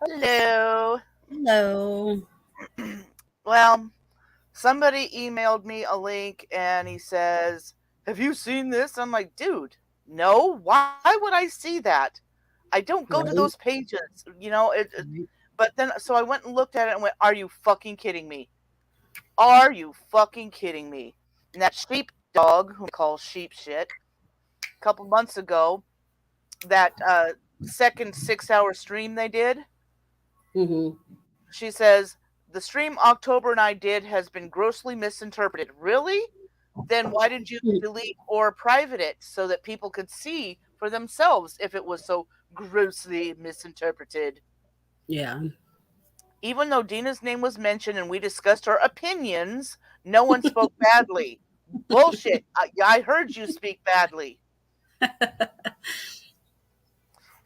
Hello. Hello. Well, somebody emailed me a link and he says, "Have you seen this?" I'm like, "Dude, no. Why would I see that? I don't go to those Right. pages." Right. But then, so I went and looked at it and went, "Are you fucking kidding me? Are you fucking kidding me?" And that sheepdog, who I call sheep shit, a couple months ago, that second 6 hour stream they did, Mm-hmm. she says, "The stream October and I did has been grossly misinterpreted." Really? Then why did you delete or private it so that people could see for themselves if it was so grossly misinterpreted? Yeah. Even though Dina's name was mentioned and we discussed our opinions, no one spoke badly. Bullshit. I heard you speak badly.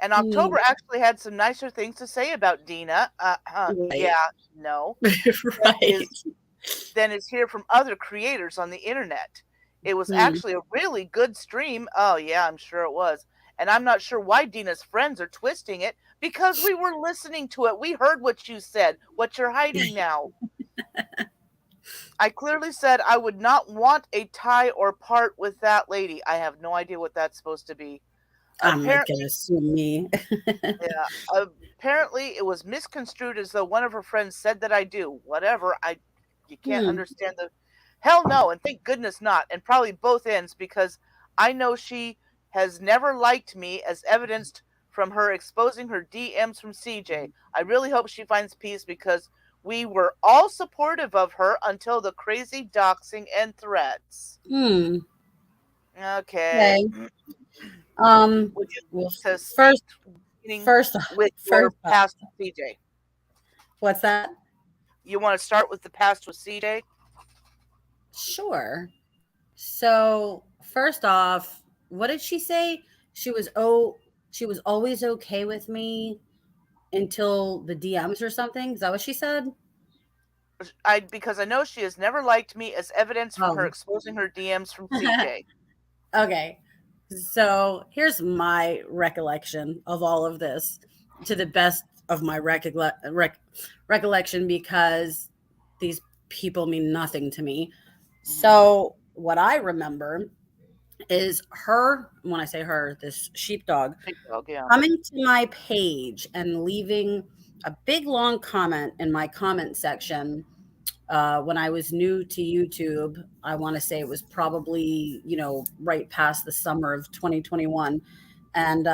And Mm, October actually had some nicer things to say about Dina. right. Yeah, no. Than Right. is hear from other creators on the internet. It was Mm. actually a really good stream. Oh yeah, I'm sure it was. And I'm not sure why Dina's friends are twisting it because we were listening to it. We heard what you said, what you're hiding now. I clearly said I would not want a tie or part with that lady. I have no idea what that's supposed to be. I'm not gonna Apparently, assume me. yeah, apparently it was misconstrued as though one of her friends said that I do. Whatever. You can't Hmm. understand the hell no, and thank goodness not. And probably both ends because I know she has never liked me as evidenced from her exposing her DMs from CJ. I really hope she finds peace because we were all supportive of her until the crazy doxing and threats. Hmm. Okay. Okay. Um. Would you Well, like to speak first, beginning first, with your first off, past with CJ? what's that? You want to start with the past with CJ? Sure. So first off, what did she say? She was oh, she was always okay with me until the DMs or something. Is that what she said? I because I know she has never liked me as evidence from her Oh. exposing her DMs from CJ. Okay. So here's my recollection of all of this to the best of my recollection because these people mean nothing to me. Mm-hmm. So, what I remember is her, when I say her, this sheepdog, Big dog, yeah. coming to my page and leaving a big long comment in my comment section when I was new to YouTube. I want to say it was probably, right past the summer of 2021. And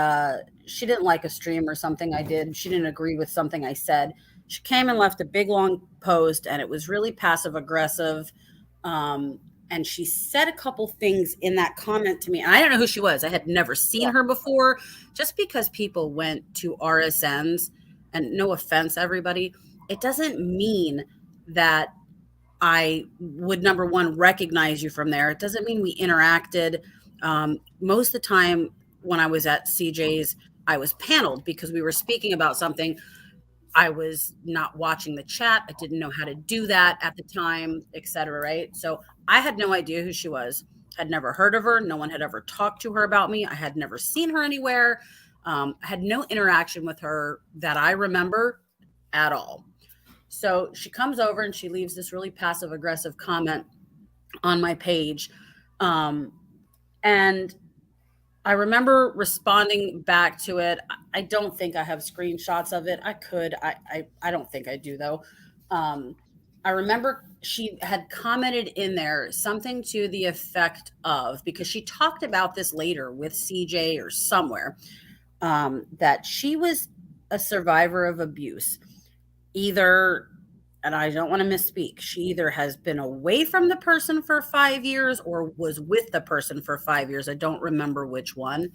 she didn't like a stream or something I did. She didn't agree with something I said. She came and left a big long post, and it was really passive aggressive. Um, and she said a couple things in that comment to me. And I don't know who she was. I had never seen Yeah. her before. Just because people went to RSNs, and no offense, everybody, it doesn't mean that I would, number one, recognize you from there. It doesn't mean we interacted. Most of the time when I was at CJ's, I was paneled because we were speaking about something. I was not watching the chat. I didn't know how to do that at the time, et cetera. Right. So I had no idea who she was. Had never heard of her. No one had ever talked to her about me. I had never seen her anywhere. I had no interaction with her that I remember at all. So she comes over and she leaves this really passive aggressive comment on my page. Um, and I remember responding back to it. I don't think I have screenshots of it. I could. I don't think I do though. Um, I remember she had commented in there something to the effect of, because she talked about this later with CJ or somewhere, that she was a survivor of abuse. Either, and I don't want to misspeak, she either has been away from the person for 5 years or was with the person for 5 years. I don't remember which one.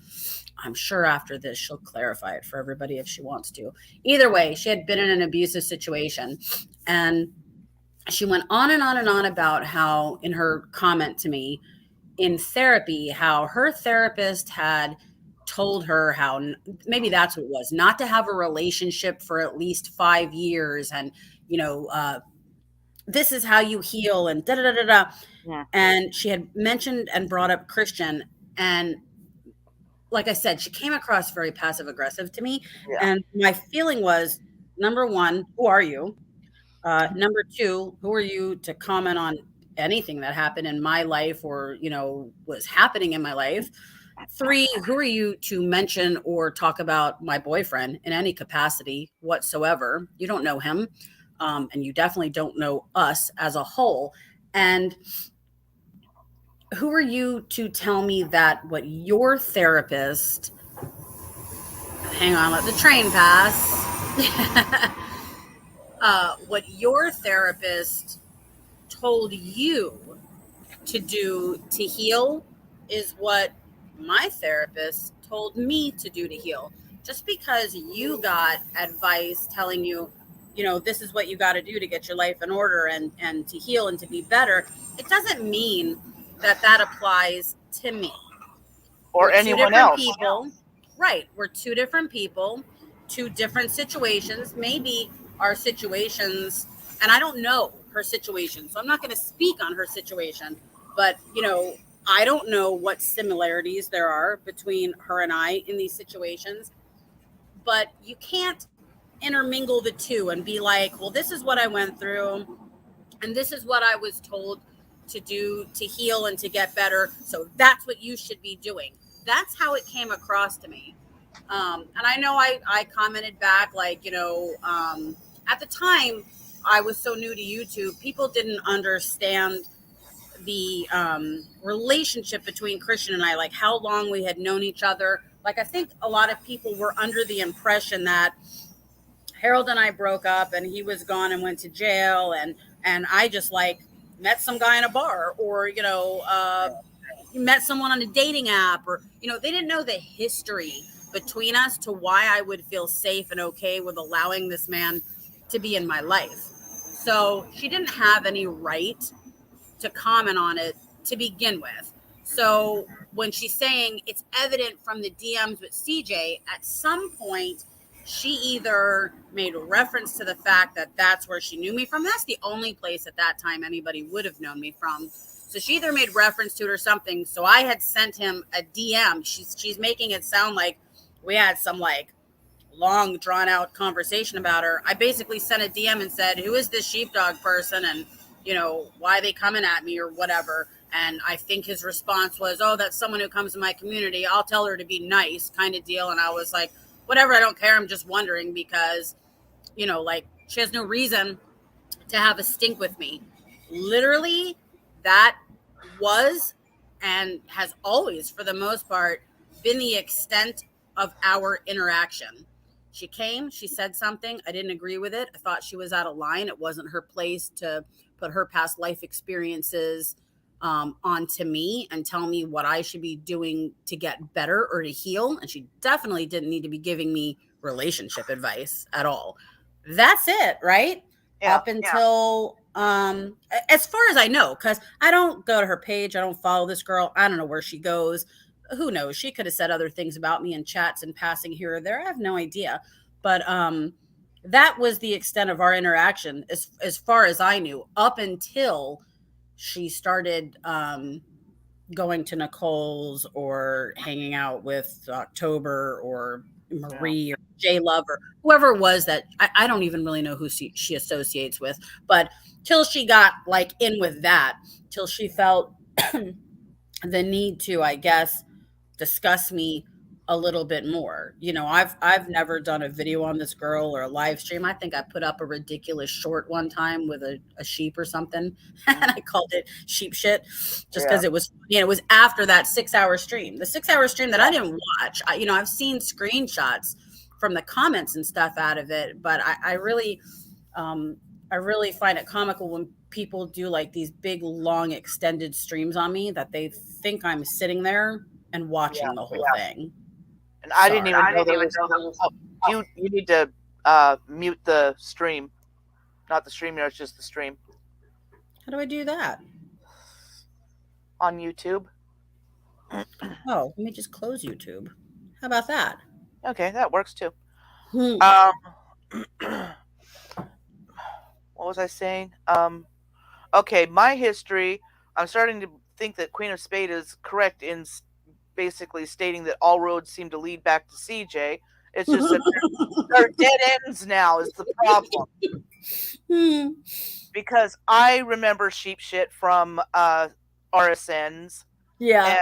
I'm sure after this she'll clarify it for everybody if she wants to. Either way, she had been in an abusive situation. And she went on and on and on about how, in her comment to me, in therapy, how her therapist had told her how, maybe that's what it was, not to have a relationship for at least 5 years. And, you know, uh, this is how you heal and da da da da da. Yeah. And she had mentioned and brought up Christian. And like I said, she came across very passive aggressive to me. Yeah. And my feeling was, number one, who are you? Number two, who are you to comment on anything that happened in my life or, was happening in my life? Three, who are you to mention or talk about my boyfriend in any capacity whatsoever? You don't know him. And you definitely don't know us as a whole. And who are you to tell me that what your therapist, hang on, let the train pass, what your therapist told you to do to heal is what my therapist told me to do to heal. Just because you got advice telling you, this is what you got to do to get your life in order and to heal and to be better, it doesn't mean that that applies to me. Or We're two anyone different else. people. Right. We're two different people, two different situations. Maybe our situations, and I don't know her situation, so I'm not going to speak on her situation, but, I don't know what similarities there are between her and I in these situations, but you can't intermingle the two and be like, well, this is what I went through and this is what I was told to do to heal and to get better. So that's what you should be doing. That's how it came across to me. And I know I commented back, like, at the time I was so new to YouTube, people didn't understand the relationship between Christian and I, like how long we had known each other. Like, I think a lot of people were under the impression that Harold and I broke up and he was gone and went to jail and I just like met some guy in a bar or met someone on a dating app or they didn't know the history between us to why I would feel safe and okay with allowing this man to be in my life. So she didn't have any right to comment on it to begin with. So when she's saying it's evident from the DMs with CJ, at some point she either made reference to the fact that that's where she knew me from. That's the only place at that time anybody would have known me from. So she either made reference to it or something. So I had sent him a DM. She's making it sound like we had some like long drawn out conversation about her. I basically sent a DM and said, who is this sheepdog person? And, why are they coming at me or whatever? And I think his response was, oh, that's someone who comes in my community. I'll tell her to be nice kind of deal. And I was like, whatever, I don't care. I'm just wondering because, like she has no reason to have a stink with me. Literally, that was and has always, for the most part, been the extent of our interaction. She came, she said something. I didn't agree with it. I thought she was out of line. It wasn't her place to put her past life experiences onto me and tell me what I should be doing to get better or to heal. And she definitely didn't need to be giving me relationship advice at all. That's it, right? Yeah. Up until as far as I know, because I don't go to her page, I don't follow this girl, I don't know where she goes. Who knows? She could have said other things about me in chats and passing here or there. I have no idea. But that was the extent of our interaction as far as I knew, up until she started going to Nicole's or hanging out with October or Yeah. Marie or J Love or whoever it was that I don't even really know who she associates with. But till she got like in with that, till she felt the need to, I guess, discuss me a little bit more. I've never done a video on this girl or a live stream. I think I put up a ridiculous short one time with a sheep or something, and I called it sheep shit, just Yeah. because it was after that 6 hour stream, the 6 hour stream that I didn't watch. I've seen screenshots from the comments and stuff out of it, but um, I really find it comical when people do like these big, long, extended streams on me that they think I'm sitting there and Yeah. watching the whole thing. And I didn't Sorry. even know there was. Oh, you need to mute the stream, not the stream yard, just the stream How do I do that? on YouTube. Oh, let me just close YouTube. How about that? Okay, that works too. Hmm. Um, what was I saying? Okay, my history. I'm starting to think that Queen of Spade is correct in basically stating that all roads seem to lead back to CJ. It's just that they're dead ends now is the problem. Because I remember sheep shit from RSNs, Yeah. and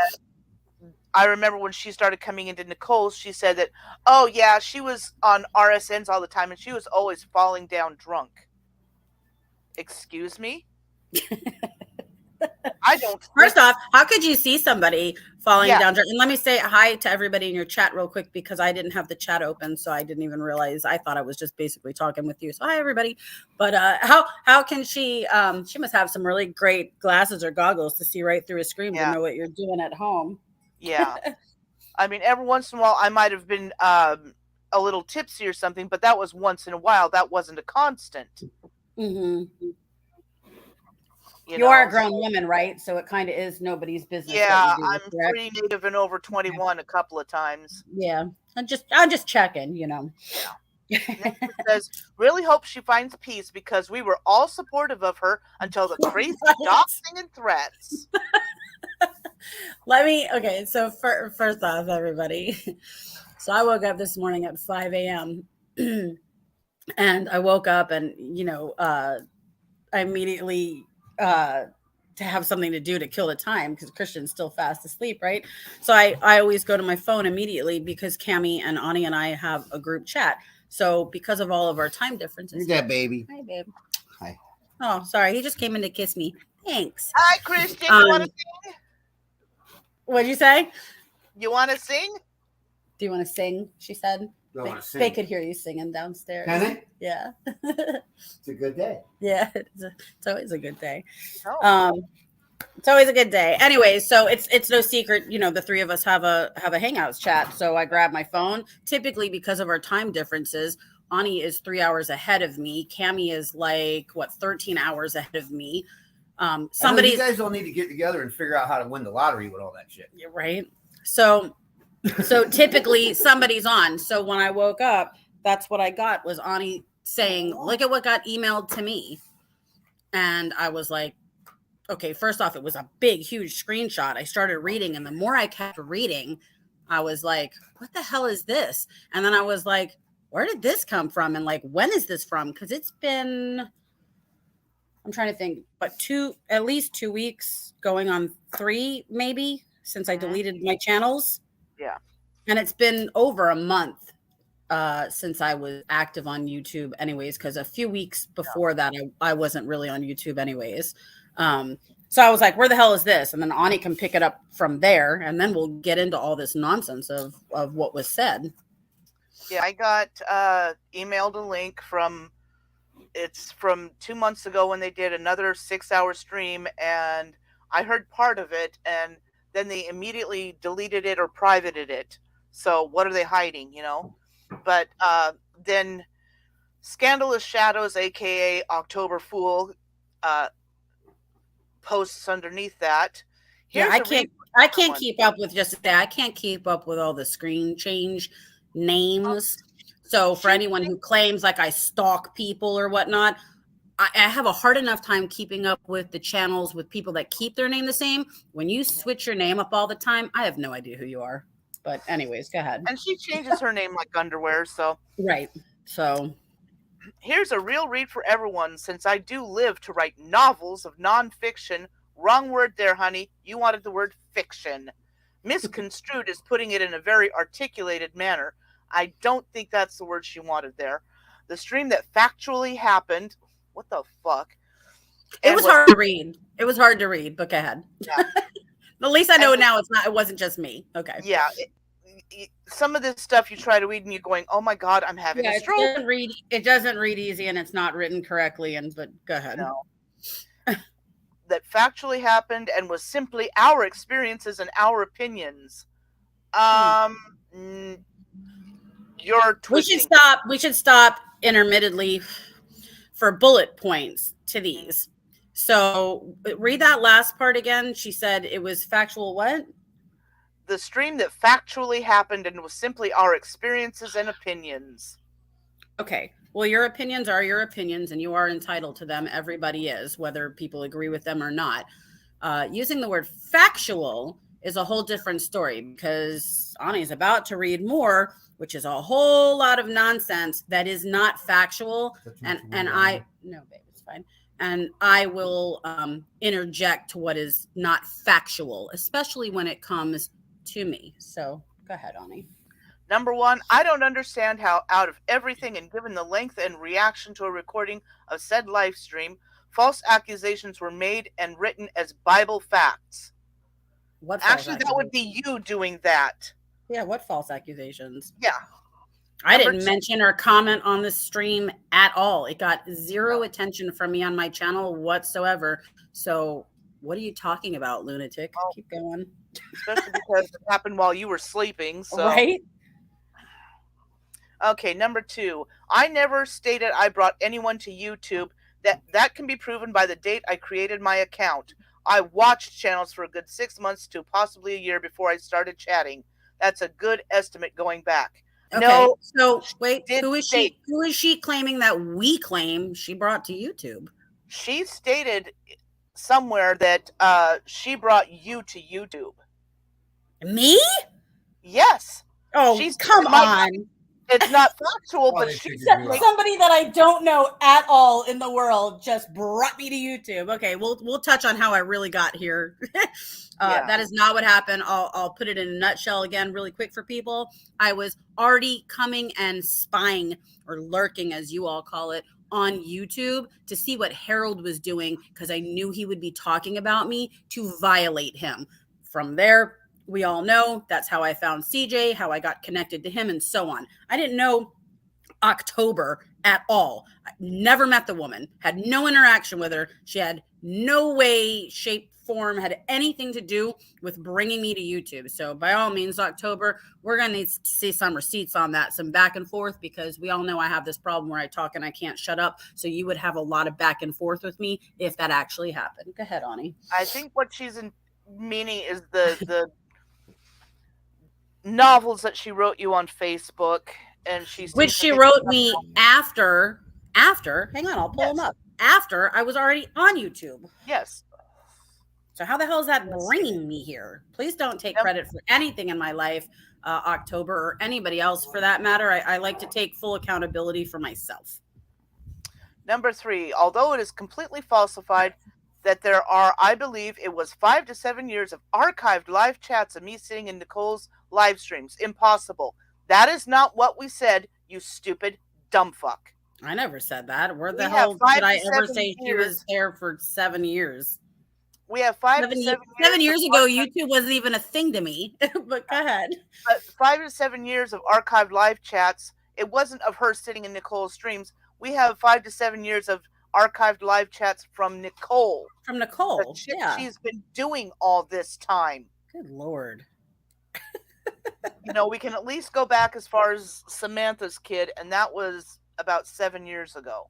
I remember when she started coming into Nicole's, she said that, oh yeah, she was on RSNs all the time and she was always falling down drunk. Excuse me? I don't First think. off, how could you see somebody falling Yeah, down? And let me say hi to everybody in your chat real quick because I didn't have the chat open, so I didn't even realize. I thought I was just basically talking with you. So hi everybody. But how can she? She must have some really great glasses or goggles to see right through a screen to yeah, know what you're doing at home. yeah. I mean, every once in a while, I might have been a little tipsy or something, but that was once in a while. That wasn't a constant. Mm-hmm. You You are a know. grown So, woman, right? So it kind of is nobody's business what you yeah, do, I'm correct? free native and over Okay. 21 a couple of times. Yeah. I'm just checking, you know. Yeah. Next it says, really hope she finds peace because we were all supportive of her until the crazy Right. doxing and threats. Okay, so first off, everybody. So I woke up this morning at 5 a.m. and I woke up and, I immediately to have something to do to kill the time because Christian's still fast asleep, right? So I always go to my phone immediately because Cami and Ani and I have a group chat. So because of all of our time differences. Look at that, baby. Hi, babe. Hi. Oh, sorry. He just came in to kiss me. Thanks. Hi, Christian. You want to sing? What'd you say? You want to sing? Do you want to sing? She said. They could hear you singing downstairs. Can they? Yeah. It's a good day. Yeah. It's always a good day. Oh. It's always a good day. Anyway, so it's no secret, the three of us have a Hangouts chat. So I grab my phone. Typically, because of our time differences, Ani is 3 hours ahead of me. Cami is 13 hours ahead of me. Somebody, you guys don't need to get together and figure out how to win the lottery with all that shit. Yeah, right. So typically somebody's on. So when I woke up, that's what I got was Ani saying, look at what got emailed to me. And I was like, okay, first off, it was a big, huge screenshot. I started reading, and the more I kept reading, I was like, what the hell is this? And then I was like, where did this come from? And when is this from? Because it's been, I'm trying to think, but at least 2 weeks, going on 3 maybe, since I deleted my channels. Yeah. And it's been over a month since I was active on YouTube anyways, because a few weeks before that, I wasn't really on YouTube anyways. So I was like, where the hell is this? And then Ani can pick it up from there, and then we'll get into all this nonsense of what was said. Yeah, I got emailed a link from 2 months ago when they did another 6-hour stream, and I heard part of it, and then they immediately deleted it or privated it. So what are they hiding, But then Scandalous Shadows, aka October Fool, posts underneath that. I can't keep up with I can't keep up with all the screen change names. So for anyone who claims I stalk people or whatnot, I have a hard enough time keeping up with the channels with people that keep their name the same. When you switch your name up all the time, I have no idea who you are. But anyways, go ahead. And she changes her name like underwear, so. Right. So. Here's a real read for everyone, since I do live to write novels of nonfiction. Wrong word there, honey. You wanted the word fiction. Misconstrued is putting it in a very articulated manner. I don't think that's the word she wanted there. The stream that factually happened. What the fuck? It was hard to read. It was hard to read, but go ahead. Yeah. At least I know now it wasn't just me. Okay. Yeah. Some of this stuff you try to read and you're going, oh my God, I'm having a stroke. It doesn't read easy, and it's not written correctly. But go ahead. No. That factually happened and was simply our experiences and our opinions. You're twisting. We should stop intermittently for bullet points to these. So read that last part again. She said it was factual what? The stream that factually happened and was simply our experiences and opinions. Okay. Well, your opinions are your opinions, and you are entitled to them. Everybody is, whether people agree with them or not. Using the word factual is a whole different story, because Ani's about to read more, which is a whole lot of nonsense that is not factual. And I no, babe, it's fine. And I will interject to what is not factual, especially when it comes to me. So go ahead, Ani. Number 1, I don't understand how, out of everything and given the length and reaction to a recording of said live stream, false accusations were made and written as Bible facts. What? Actually, that would be you doing that. Yeah, what false accusations? Yeah. I didn't mention or comment on the stream at all. It got zero attention from me on my channel whatsoever. So what are you talking about, lunatic? Well, keep going. Especially because it happened while you were sleeping. So. Right? Okay, number 2. I never stated I brought anyone to YouTube. That can be proven by the date I created my account. I watched channels for a good 6 months to possibly a year before I started chatting. That's a good estimate going back. Okay, no, so wait, who is she? Who is she claiming that we claim she brought to YouTube? She stated somewhere that she brought you to YouTube. Me? Yes. Oh, come on. It's not factual, but she said somebody that I don't know at all in the world just brought me to YouTube. Okay, we'll touch on how I really got here. That is not what happened. I'll put it in a nutshell again really quick for people. I was already coming and spying, or lurking as you all call it, on YouTube to see what Harold was doing, because I knew he would be talking about me to violate him. From there, we all know that's how I found CJ, how I got connected to him, and so on. I didn't know October at all. I never met the woman, had no interaction with her. She had no way, shape, form, had anything to do with bringing me to YouTube. So by all means, October, we're going to need to see some receipts on that, some back and forth, because we all know I have this problem where I talk and I can't shut up. So you would have a lot of back and forth with me if that actually happened. Go ahead, Ani. I think what she's meaning is the novels that she wrote you on Facebook, and which she wrote me after. Hang on, I'll pull them up. After I was already on YouTube. Yes. So how the hell is that bringing me here? Please don't take credit for anything in my life, October, or anybody else for that matter. I like to take full accountability for myself. Number 3, although it is completely falsified that there are, I believe it was 5 to 7 years of archived live chats of me sitting in Nicole's live streams. Impossible. That is not what we said, you stupid dumb fuck. I never said that. Where the hell did I ever say she was there for 7 years? We have 5 to 7 years. 7 years ago, YouTube wasn't even a thing to me. But go ahead. But 5 to 7 years of archived live chats. It wasn't of her sitting in Nicole's streams. We have 5 to 7 years of archived live chats from Nicole. From Nicole, yeah. She's been doing all this time. Good Lord. We can at least go back as far as Samantha's kid, and that was about 7 years ago.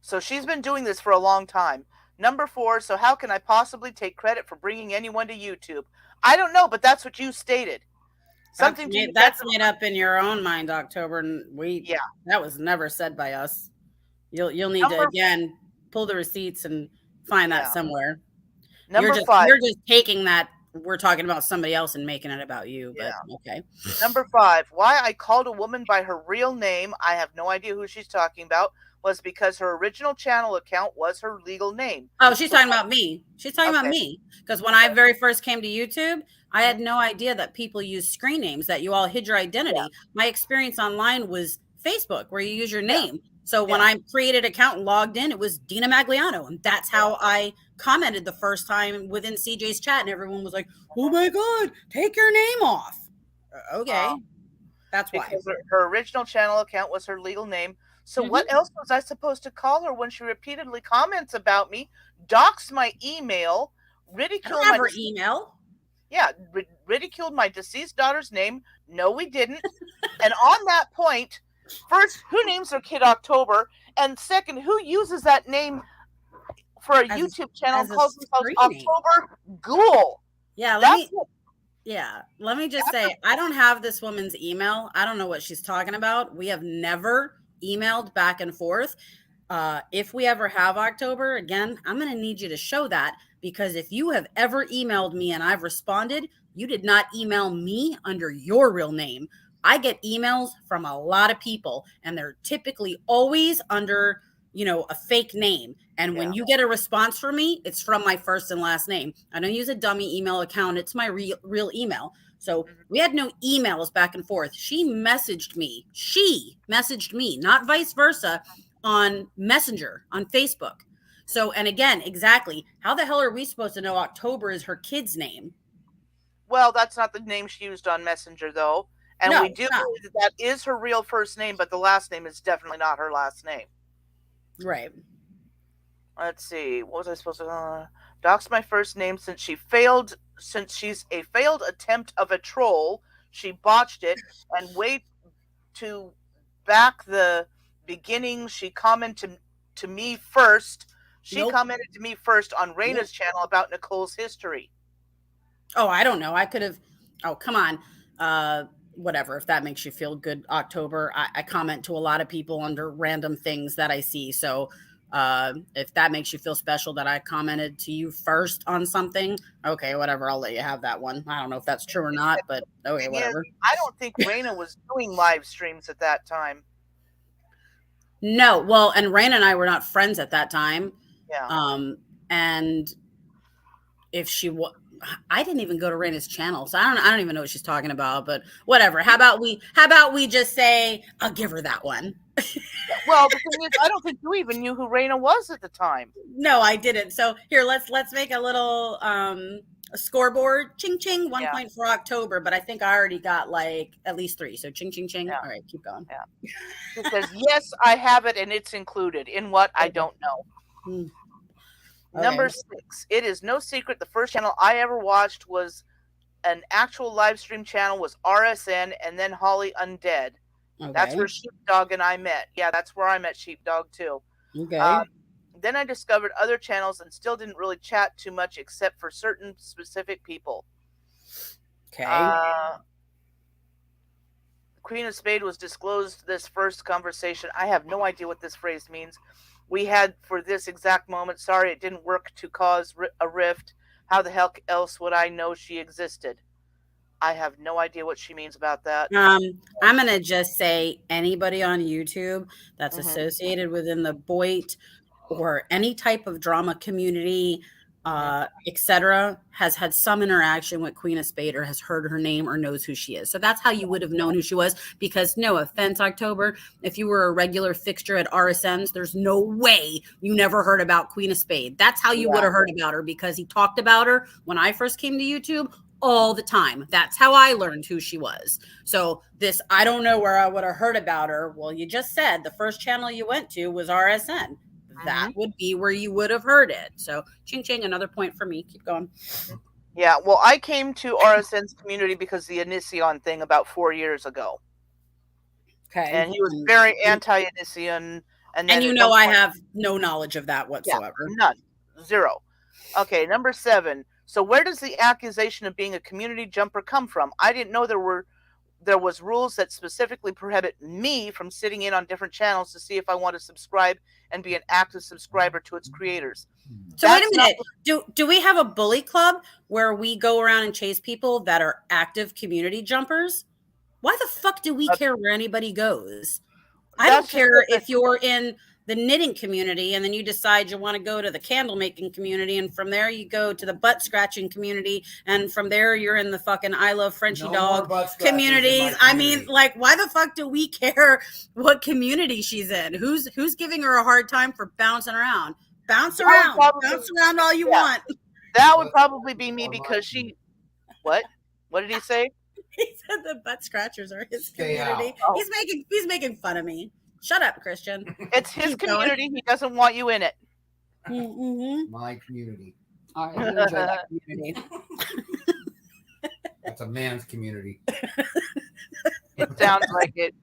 So she's been doing this for a long time. Number 4, so how can I possibly take credit for bringing anyone to YouTube? I don't know, but that's what you stated. That's made up in your own mind, October, and that was never said by us. You'll need to again pull the receipts and find that somewhere. Number 5. You're just taking that we're talking about somebody else and making it about you, but okay. Number 5, why I called a woman by her real name, I have no idea who she's talking about, was because her original channel account was her legal name. Oh, she's talking about me. She's talking about me. Because when I very first came to YouTube, I had no idea that people use screen names, that you all hid your identity. Yeah. My experience online was Facebook, where you use your name. So when I created an account and logged in, it was Dina Magliano. And that's how I commented the first time within CJ's chat. And everyone was like, oh my God, take your name off. Okay. That's why. Because her original channel account was her legal name. So what else was I supposed to call her when she repeatedly comments about me, doxed my email, ridiculed my email? Yeah, ridiculed my deceased daughter's name. No, we didn't. And on that point, first, who names their kid October? And second, who uses that name for a YouTube channel and calls themselves October Ghoul? Yeah, let me just say, I don't have this woman's email. I don't know what she's talking about. We have never emailed back and forth. If we ever have October again, I'm going to need you to show that, because if you have ever emailed me and I've responded, you did not email me under your real name. I get emails from a lot of people, and they're typically always under, a fake name. And when you get a response from me, it's from my first and last name. I don't use a dummy email account. It's my real email. So we had no emails back and forth. She messaged me, not vice versa, on Messenger, on Facebook. So, and again, exactly, how the hell are we supposed to know October is her kid's name? Well, that's not the name she used on Messenger, though. And No, we do believe that is her real first name, but the last name is definitely not her last name. Right. Let's see. What was I supposed to dox my first name since she's a failed attempt of a troll. She botched it, and wait to back the beginning. She commented to me first. She commented to me first on Raina's channel about Nicole's history. Oh, I don't know. I could have. Oh, come on. Whatever. If that makes you feel good, October. I comment to a lot of people under random things that I see. So if that makes you feel special that I commented to you first on something, okay, whatever. I'll let you have that one. I don't know if that's true or not, but okay, whatever. I don't think Raina was doing live streams at that time. No, well, and Raina and I were not friends at that time. Yeah. And if she was, I didn't even go to Raina's channel, so I don't even know what she's talking about. But whatever. How about we just say I'll give her that one? Well, the thing is, I don't think you even knew who Raina was at the time. No, I didn't. So here, let's make a little a scoreboard. Ching ching, 1 point for October, but I think I already got like at least 3. So ching ching ching. All right, keep going. Yeah. It says yes, I have it, and it's included in what I don't know. Okay. Number 6. It is no secret the first channel I ever watched was an actual live stream channel, was RSN, and then Holly Undead. Okay. That's where Sheepdog and I met. Yeah, that's where I met Sheepdog too. Okay. Then I discovered other channels and still didn't really chat too much except for certain specific people. Okay. Queen of Spade was disclosed this first conversation. I have no idea what this phrase means. We had for this exact moment. Sorry, it didn't work to cause a rift. How the hell else would I know she existed? I have no idea what she means about that. I'm going to just say anybody on YouTube that's associated within the Boit or any type of drama community, etc., has had some interaction with Queen of Spade or has heard her name or knows who she is. So that's how you would have known who she was, because no offense, October, if you were a regular fixture at RSN's, there's no way you never heard about Queen of Spade. That's how you would have heard about her, because he talked about her when I first came to YouTube all the time. That's how I learned who she was. So this, I don't know where I would have heard about her. Well, you just said the first channel you went to was RSN. That would be where you would have heard it. So ching ching, another point for me. Keep going. Yeah, well, I came to RSN's community because of the Onision thing about 4 years ago. Okay. And he was very anti-Onision. And I have no knowledge of that whatsoever. Yeah, none. 0. Okay, number 7. So where does the accusation of being a community jumper come from? I didn't know there was rules that specifically prohibit me from sitting in on different channels to see if I want to subscribe and be an active subscriber to its creators. So wait a minute. Do we have a bully club where we go around and chase people that are active community jumpers? Why the fuck do we care where anybody goes? I don't care if you're in the knitting community and then you decide you want to go to the candle making community, and from there you go to the butt scratching community, and from there you're in the fucking I love Frenchie dog community. I mean, like, why the fuck do we care what community she's in? Who's giving her a hard time for bouncing around? Bounce around all you want. That would probably be me, because she what did he say? He said the butt scratchers are his community. Oh. He's making fun of me. Shut up, Christian. It's his community. He doesn't want you in it. My community. All right, enjoy that community. That's a man's community. It sounds like it.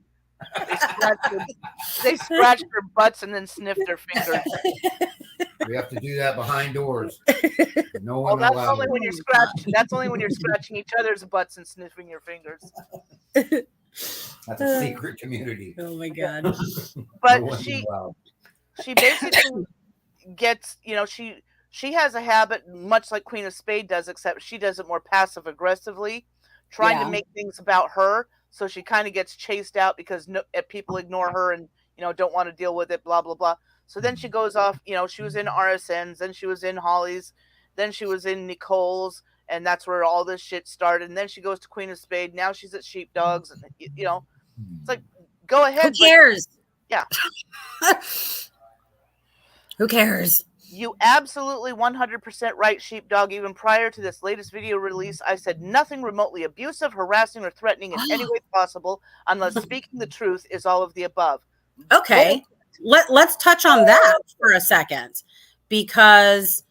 They scratch their butts and then sniff their fingers. We have to do that behind doors. No one. Well, that's only when you're scratching. That's only when you're scratching each other's butts and sniffing your fingers. That's a secret community. Oh my god! But she basically gets, she has a habit much like Queen of Spade does, except she does it more passive aggressively, trying to Yeah. make things about her. So she kind of gets chased out because people ignore her and don't want to deal with it. Blah blah blah. So then she goes off. She was in RSN's, then she was in Holly's, then she was in Nicole's, and that's where all this shit started. And then she goes to Queen of Spade. Now she's at Sheepdogs, and it's like, go ahead. Who cares? Yeah. Who cares? You absolutely 100% right, Sheepdog. Even prior to this latest video release, I said nothing remotely abusive, harassing, or threatening in any way possible, unless speaking the truth is all of the above. Okay. Let's touch on that for a second, because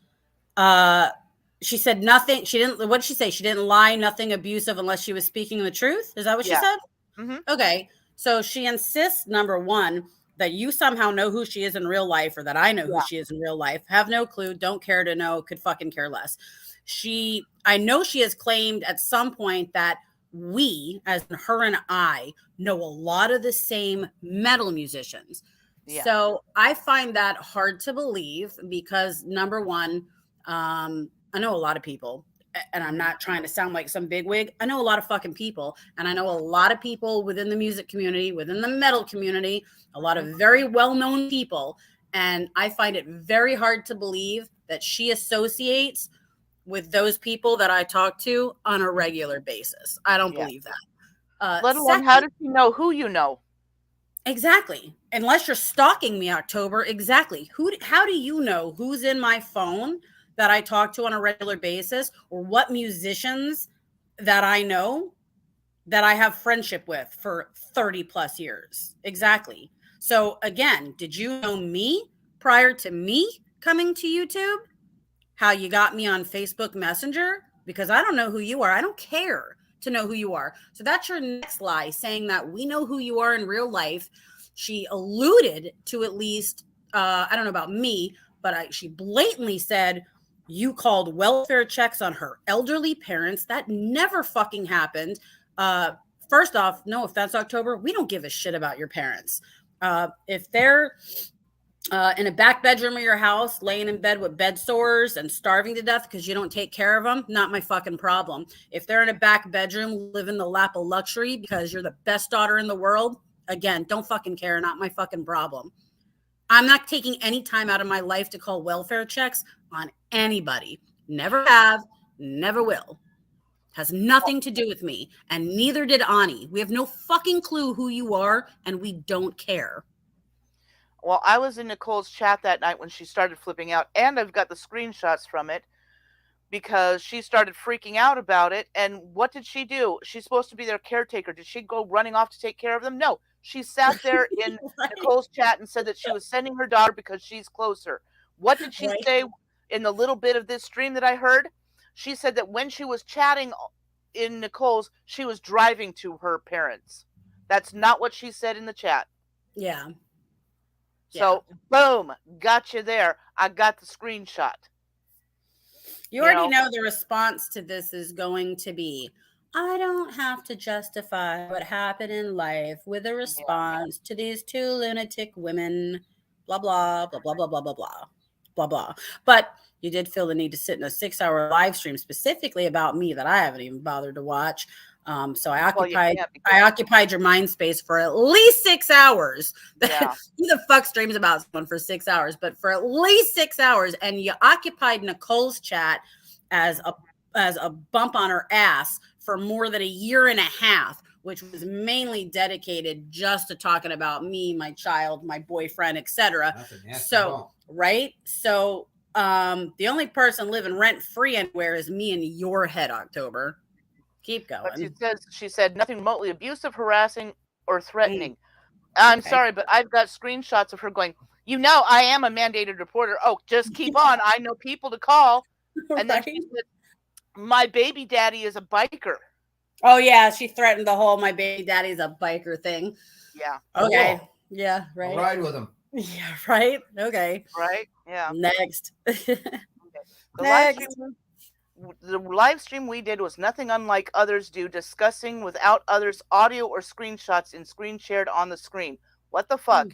she said nothing. She didn't. What did she say? She didn't lie. Nothing abusive unless she was speaking the truth. Is that what she said? Mm-hmm. Okay. So she insists, number one, that you somehow know who she is in real life, or that I know who she is in real life. Have no clue. Don't care to know. Could fucking care less. I know she has claimed at some point that we, as in her and I, know a lot of the same metal musicians. Yeah. So I find that hard to believe because, number one, I know a lot of people, and I'm not trying to sound like some bigwig. I know a lot of fucking people, and I know a lot of people within the music community, within the metal community, a lot of very well-known people, and I find it very hard to believe that she associates with those people that I talk to on a regular basis. I don't believe that. Let alone, how does she know who you know? Exactly. Unless you're stalking me, October. Exactly. How do you know who's in my phone that I talk to on a regular basis, or what musicians that I know that I have friendship with for 30 plus years? Exactly. So again, did you know me prior to me coming to YouTube? How you got me on Facebook Messenger? Because I don't know who you are. I don't care to know who you are. So that's your next lie, saying that we know who you are in real life. She alluded to, at least, I don't know about me, but she blatantly said you called welfare checks on her elderly parents. That never fucking happened. First off, no offense, October, we don't give a shit about your parents. If they're in a back bedroom of your house, laying in bed with bed sores and starving to death because you don't take care of them, not my fucking problem. If they're in a back bedroom, living the lap of luxury because you're the best daughter in the world, again, don't fucking care, not my fucking problem. I'm not taking any time out of my life to call welfare checks on anybody. Never have, never will. Has nothing to do with me, and neither did Ani. We have no fucking clue who you are, and we don't care. Well, I was in Nicole's chat that night when she started flipping out, and I've got the screenshots from it because she started freaking out about it. And what did she do? She's supposed to be their caretaker. Did she go running off to take care of them? No. She sat there in right. Nicole's chat and said that she was sending her daughter because she's closer. What did she say in the little bit of this stream that I heard? She said that when she was chatting in Nicole's, she was driving to her parents. That's not what she said in the chat. Yeah. So, boom, got you there. I got the screenshot. You already know the response to this is going to be, I don't have to justify what happened in life with a response to these two lunatic women, blah, blah, blah, blah, blah, blah, blah, blah, blah, blah. But you did feel the need to sit in a 6-hour live stream specifically about me that I haven't even bothered to watch. So I occupied your mind space for at least 6 hours. Yeah. Who the fuck streams about someone for 6 hours? But for at least 6 hours, and you occupied Nicole's chat as a bump on her ass for more than a year and a half, which was mainly dedicated just to talking about me, my child, my boyfriend, etc. So right, so the only person living rent free anywhere is me in your head, October. Keep going. But she said nothing remotely abusive, harassing, or threatening. I'm sorry, but I've got screenshots of her going, I am a mandated reporter. Oh, just keep on. I know people to call. And then she said, my baby daddy is a biker. Oh, yeah. She threatened the whole my baby daddy's a biker thing. Yeah. Okay. Cool. Yeah, right. I'll ride with him. Yeah, right. Okay. Right. Yeah. Next. Okay. The live stream we did was nothing unlike others do, discussing without others audio or screenshots and screen shared on the screen. What the fuck?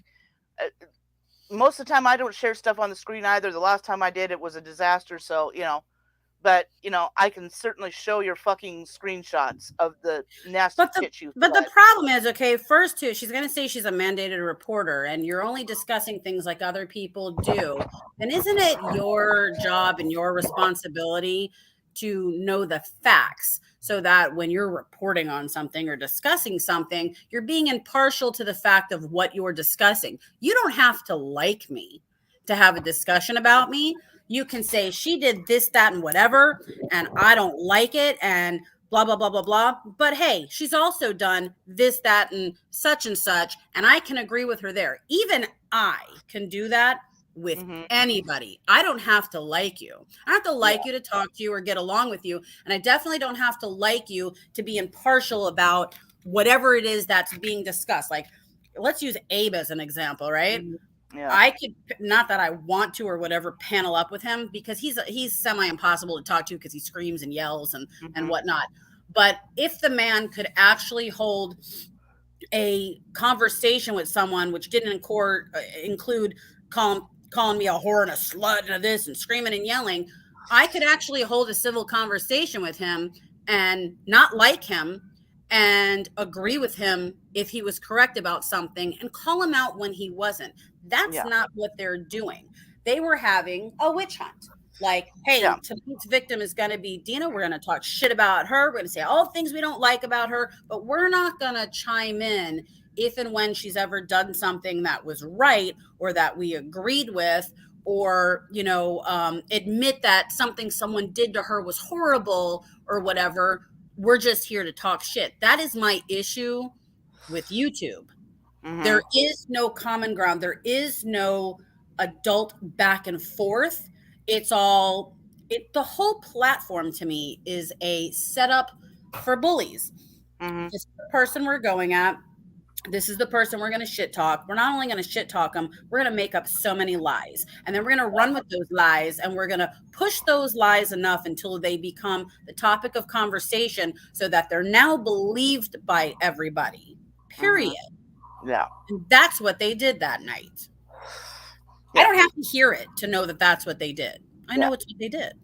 most of the time I don't share stuff on the screen either. The last time I did, it was a disaster. So, but, I can certainly show your fucking screenshots of the nasty shit you But the said. problem is, okay, first too, she's going to say she's a mandated reporter and you're only discussing things like other people do. And isn't it your job and your responsibility to know the facts so that when you're reporting on something or discussing something, you're being impartial to the fact of what you're discussing? You don't have to like me to have a discussion about me. You can say she did this, that, and whatever, and I don't like it, and blah, blah, blah, blah, blah. But hey, she's also done this, that, and such, and I can agree with her there. Even I can do that with anybody. I don't have to like you. I don't have to like you to talk to you or get along with you. And I definitely don't have to like you to be impartial about whatever it is that's being discussed. Like, let's use Abe as an example, right? Yeah. I could, not that I want to or whatever, panel up with him because he's semi impossible to talk to because he screams and yells and whatnot. But if the man could actually hold a conversation with someone which didn't include calling me a whore and a slut and this and screaming and yelling, I could actually hold a civil conversation with him and not like him and agree with him if he was correct about something and call him out when he wasn't. That's not what they're doing. They were having a witch hunt. Like, hey, tonight's victim is going to be Dina. We're going to talk shit about her. We're going to say all things we don't like about her, but we're not going to chime in if and when she's ever done something that was right or that we agreed with, or, admit that something someone did to her was horrible or whatever. We're just here to talk shit. That is my issue with YouTube. There is no common ground. There is no adult back and forth. It's all, the whole platform to me is a setup for bullies. This is the person we're going at. This is the person we're going to shit talk. We're not only going to shit talk them, we're going to make up so many lies. And then we're going to run with those lies and we're going to push those lies enough until they become the topic of conversation so that they're now believed by everybody. Period. Yeah. And that's what they did that night. I don't have to hear it to know that that's what they did. I know it's what they did.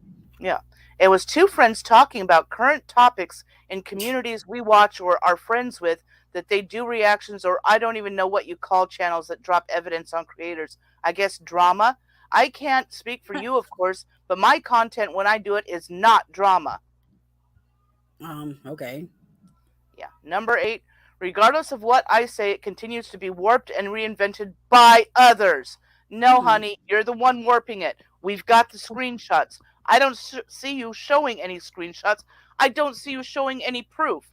Yeah. It was two friends talking about current topics in communities we watch or are friends with, that they do reactions, or I don't even know what you call channels that drop evidence on creators. I guess drama. I can't speak for you, of course, but my content when I do it is not drama. Okay. Yeah. Number 8. Regardless of what I say, it continues to be warped and reinvented by others. No, honey, you're the one warping it. We've got the screenshots. I don't see you showing any screenshots. I don't see you showing any proof.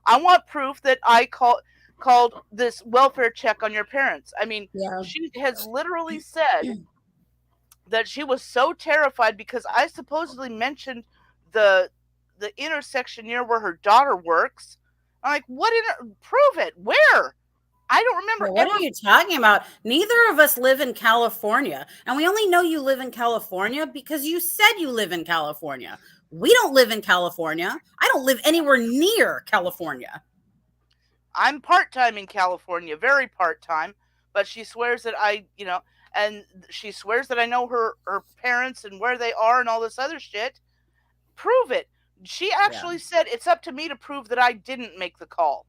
I want proof that I called this welfare check on your parents. I mean, she has literally said that she was so terrified because I supposedly mentioned the intersection near where her daughter works. I'm like, prove it. Where? I don't remember. What are you talking about? Neither of us live in California. And we only know you live in California because you said you live in California. We don't live in California. I don't live anywhere near California. I'm part-time in California, very part-time, but she swears that and she swears that I know her parents and where they are and all this other shit. Prove it. She actually said it's up to me to prove that I didn't make the call.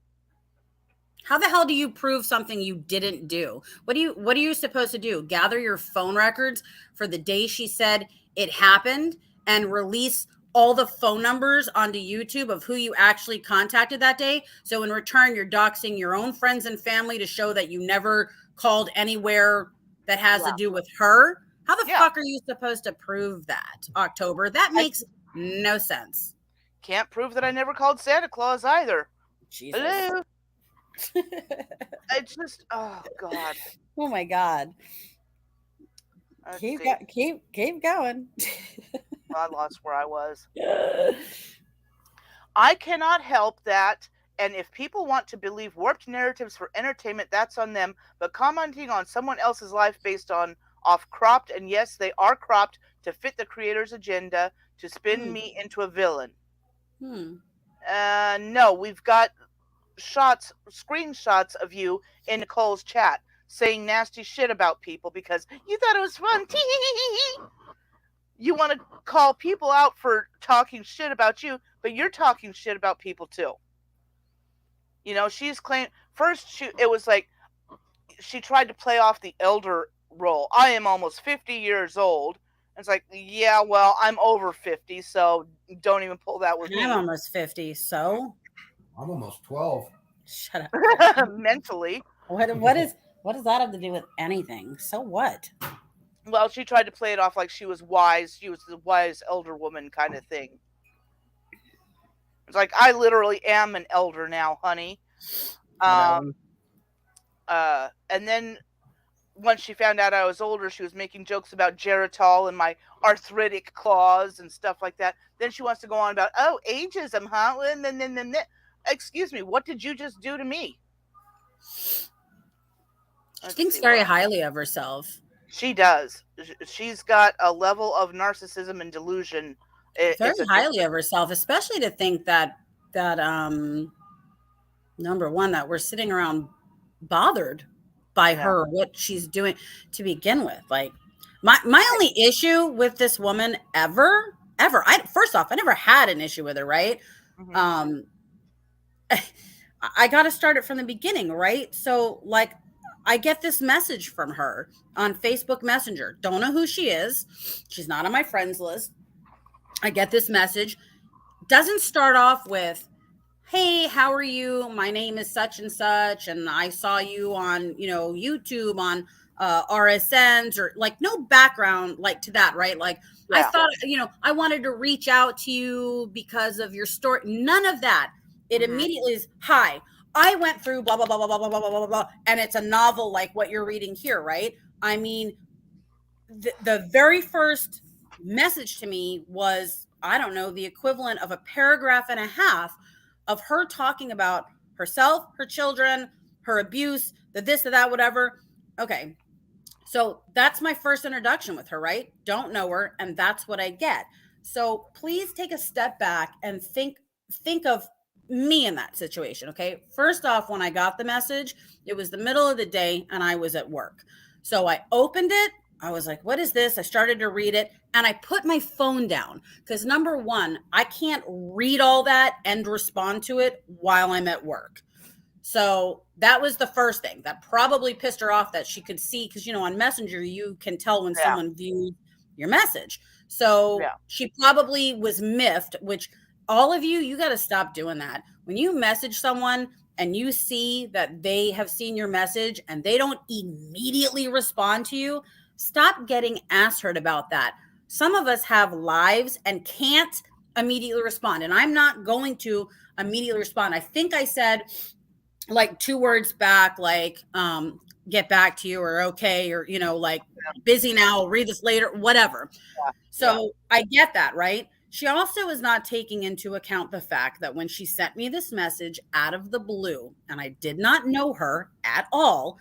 How the hell do you prove something you didn't do? What are you supposed to do? Gather your phone records for the day she said it happened and release all the phone numbers onto YouTube of who you actually contacted that day? So in return, you're doxing your own friends and family to show that you never called anywhere that has to do with her? How the fuck are you supposed to prove that, October? That makes no sense. Can't prove that I never called Santa Claus either. Jesus. Hello? It's just, oh God. Oh my God. Keep going. I lost where I was. I cannot help that, and if people want to believe warped narratives for entertainment, that's on them, but commenting on someone else's life based on cropped, and yes, they are cropped to fit the creator's agenda to spin me into a villain. No, we've got screenshots of you in Nicole's chat. saying nasty shit about people because you thought it was fun. You want to call people out for talking shit about you, but you're talking shit about people too. You know, she's claimed first it was like she tried to play off the elder role. I am almost 50 years old. And it's like, yeah, well, I'm over 50, so don't even pull that with me. I'm almost 50, so I'm almost 12. Shut up. Mentally. What does that have to do with anything? So what? Well, she tried to play it off like she was wise. She was the wise elder woman kind of thing. It's like, I literally am an elder now, honey. And then once she found out I was older, she was making jokes about Geritol and my arthritic claws and stuff like that. Then she wants to go on about, oh, ageism, huh? And then, excuse me, what did you just do to me? She thinks very highly of herself. She does. She's got a level of narcissism and delusion. Very highly of herself, especially to think that number one, that we're sitting around bothered by her, what she's doing to begin with. Like my only issue with this woman ever, first off, I never had an issue with her, right? Mm-hmm. I got to start it from the beginning, right? So like, I get this message from her on Facebook Messenger. Don't know who she is. She's not on my friends list. I get this message. Doesn't start off with, hey, how are you? My name is such and such, and I saw you on, YouTube on RSNs, or like no background like to that, right? Like I thought, I wanted to reach out to you because of your story. None of that. It immediately is, hi, I went through blah, blah, blah, blah, blah, blah, blah, blah, blah. And it's a novel like what you're reading here, right? I mean, the very first message to me was, I don't know, the equivalent of a paragraph and a half of her talking about herself, her children, her abuse, the this, the that, whatever. Okay. So that's my first introduction with her, right? Don't know her. And that's what I get. So please take a step back and think of me in that situation. Okay. First off, when I got the message, it was the middle of the day and I was at work. So I opened it. I was like, what is this? I started to read it and I put my phone down because number one, I can't read all that and respond to it while I'm at work. So that was the first thing that probably pissed her off, that she could see, because, on Messenger, you can tell when someone viewed your message. So she probably was miffed, which all of you got to stop doing that. When you message someone and you see that they have seen your message and they don't immediately respond to you, stop getting ass hurt about that. Some of us have lives and can't immediately respond. And I'm not going to immediately respond. I think I said like 2 words back, like, get back to you, or okay, or, like busy now, I'll read this later, whatever. So I get that, right? She also is not taking into account the fact that when she sent me this message out of the blue, and I did not know her at all,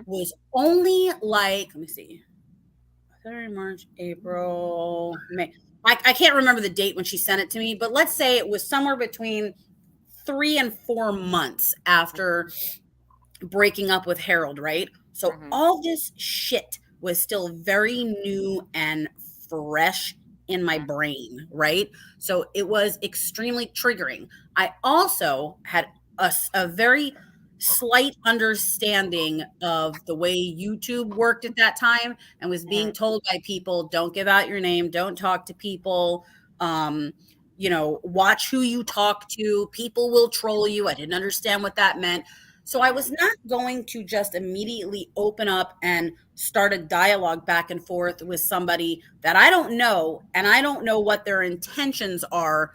was only like, let me see, February, March, April, May. I can't remember the date when she sent it to me, but let's say it was somewhere between 3 and 4 months after breaking up with Harold, right? So all this shit was still very new and fresh in my brain, right? So it was extremely triggering. I also had a very slight understanding of the way YouTube worked at that time, and was being told by people, don't give out your name, don't talk to people, watch who you talk to, people will troll you. I didn't understand what that meant. So I was not going to just immediately open up and start a dialogue back and forth with somebody that I don't know, and I don't know what their intentions are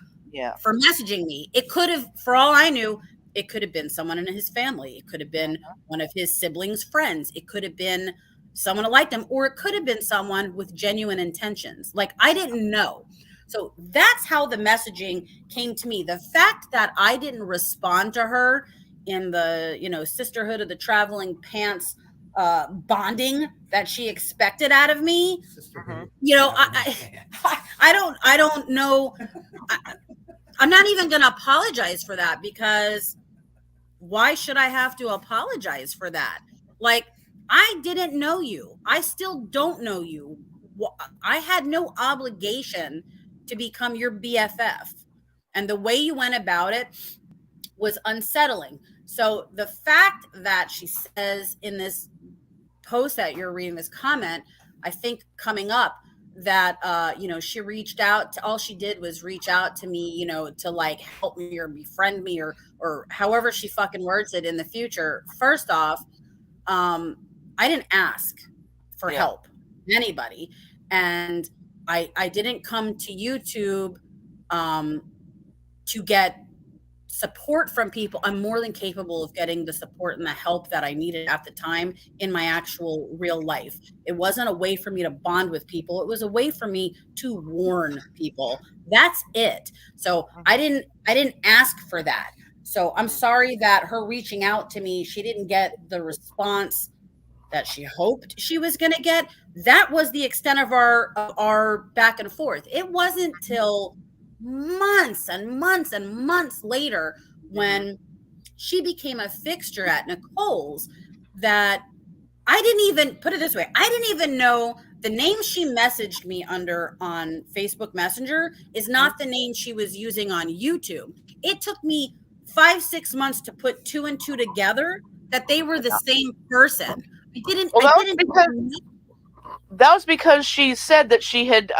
for messaging me. It could have, for all I knew, it could have been someone in his family. It could have been one of his siblings' friends. It could have been someone who liked him, or it could have been someone with genuine intentions. Like, I didn't know. So that's how the messaging came to me. The fact that I didn't respond to her in the, sisterhood of the traveling pants bonding that she expected out of me, I don't know. I'm not even going to apologize for that, because why should I have to apologize for that? Like, I didn't know you. I still don't know you. I had no obligation to become your BFF. And the way you went about it was unsettling. So the fact that she says in this post that you're reading, this comment, I think coming up, that she reached out to, all she did was reach out to me, to like help me or befriend me, or however she fucking words it in the future. First off, I didn't ask for help anybody, and I didn't come to YouTube to get support from people. I'm more than capable of getting the support and the help that I needed at the time in my actual real life. It wasn't a way for me to bond with people. It was a way for me to warn people. That's it. So I didn't ask for that. So I'm sorry that her reaching out to me, she didn't get the response that she hoped she was going to get. That was the extent of our back and forth. It wasn't till months and months and months later, when she became a fixture at Nicole's, that I didn't even, put it this way, I didn't even know the name she messaged me under on Facebook Messenger is not the name she was using on YouTube. It took me 5-6 months to put 2 and 2 together that they were the same person. That was because she said that she had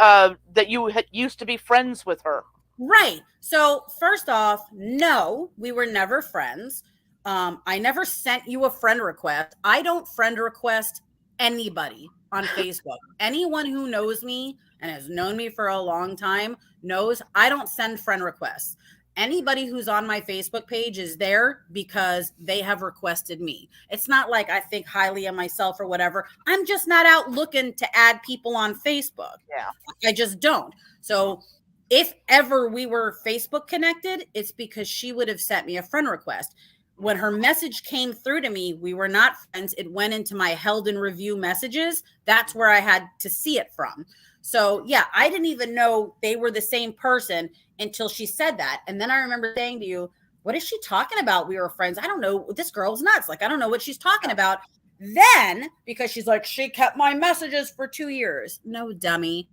that you had used to be friends with her. Right. So first off, no, we were never friends. I never sent you a friend request. I don't friend request anybody on Facebook. Anyone who knows me and has known me for a long time knows I don't send friend requests. Anybody who's on my Facebook page is there because they have requested me. It's not like I think highly of myself or whatever. I'm just not out looking to add people on Facebook. Yeah. I just don't. So if ever we were Facebook connected, it's because she would have sent me a friend request. When her message came through to me, we were not friends. It went into my held in review messages. That's where I had to see it from. So yeah, I didn't even know they were the same person until she said that. And then I remember saying to you, what is she talking about? We were friends. I don't know. This girl's nuts. Like, I don't know what she's talking about. Then, because she's like, she kept my messages for 2 years. No, dummy.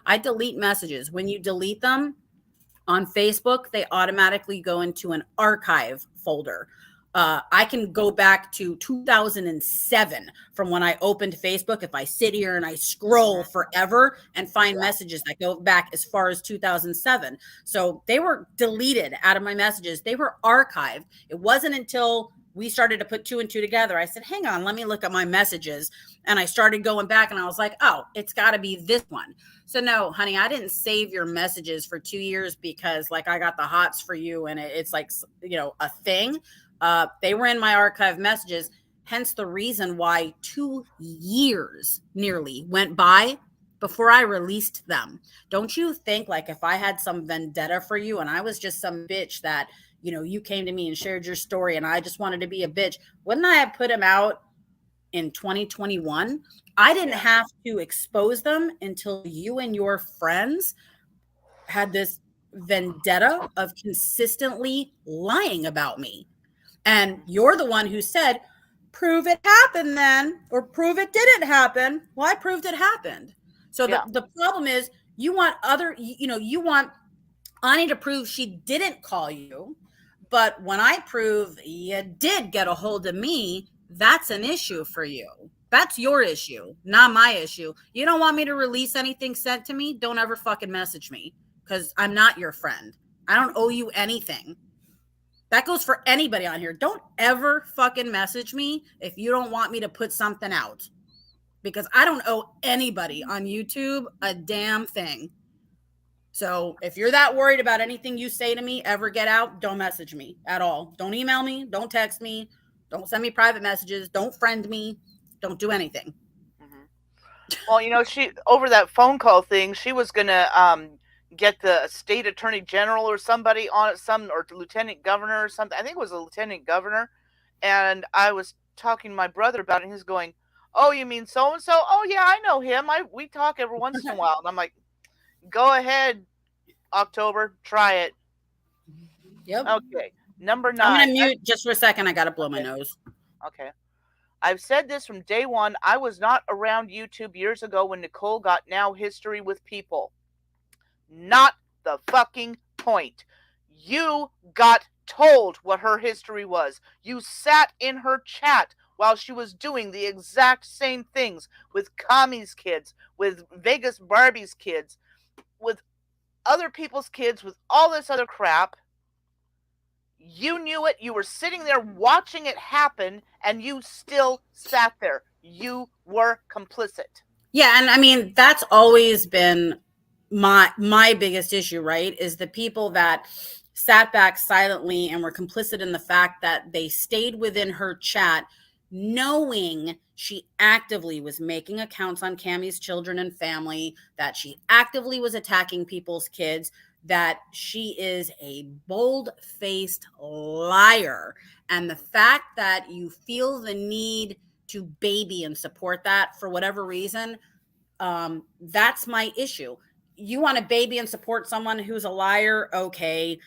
I delete messages. When you delete them on Facebook, they automatically go into an archive folder. I can go back to 2007 from when I opened Facebook. If I sit here and I scroll forever and find messages that go back as far as 2007. So they were deleted out of my messages. They were archived. It wasn't until we started to put 2 and 2 together. I said, hang on, let me look at my messages. And I started going back and I was like, oh, it's got to be this one. So no, honey, I didn't save your messages for 2 years because like I got the hots for you and it's like, a thing. They were in my archive messages, hence the reason why 2 years nearly went by before I released them. Don't you think like if I had some vendetta for you and I was just some bitch that, you came to me and shared your story and I just wanted to be a bitch, wouldn't I have put them out in 2021? I didn't have to expose them until you and your friends had this vendetta of consistently lying about me. And you're the one who said, prove it happened then, or prove it didn't happen. Well, I proved it happened. So the problem is you want you want Ani to prove she didn't call you. But when I prove you did get a hold of me, that's an issue for you. That's your issue, not my issue. You don't want me to release anything sent to me? Don't ever fucking message me because I'm not your friend. I don't owe you anything. That goes for anybody on here. Don't ever fucking message me if you don't want me to put something out because I don't owe anybody on YouTube a damn thing. So if you're that worried about anything you say to me ever get out, don't message me at all. Don't email me. Don't text me. Don't send me private messages. Don't friend me. Don't do anything. Well, she over that phone call thing, she was gonna get the state attorney general or somebody on it, or lieutenant governor or something. I think it was a lieutenant governor. And I was talking to my brother about it, and he's going, "Oh, you mean so and so? Oh yeah, I know him. We talk every once in a while." And I'm like, "Go ahead, October, try it." Yep. Okay. Number 9. I'm gonna mute just for a second. I gotta blow my nose. Okay. I've said this from day one. I was not around YouTube years ago when Nicole got now history with people. Not the fucking point. You got told what her history was. You sat in her chat while she was doing the exact same things with Kami's kids, with Vegas Barbie's kids, with other people's kids, with all this other crap. You knew it. You were sitting there watching it happen, and you still sat there. You were complicit. Yeah, and I mean, that's always been my biggest issue, right? Is the people that sat back silently and were complicit in the fact that they stayed within her chat, knowing she actively was making accounts on Cammie's children and family, that she actively was attacking people's kids, that she is a bold-faced liar. And the fact that you feel the need to baby and support that for whatever reason, that's my issue. You want to baby and support someone who's a liar, okay.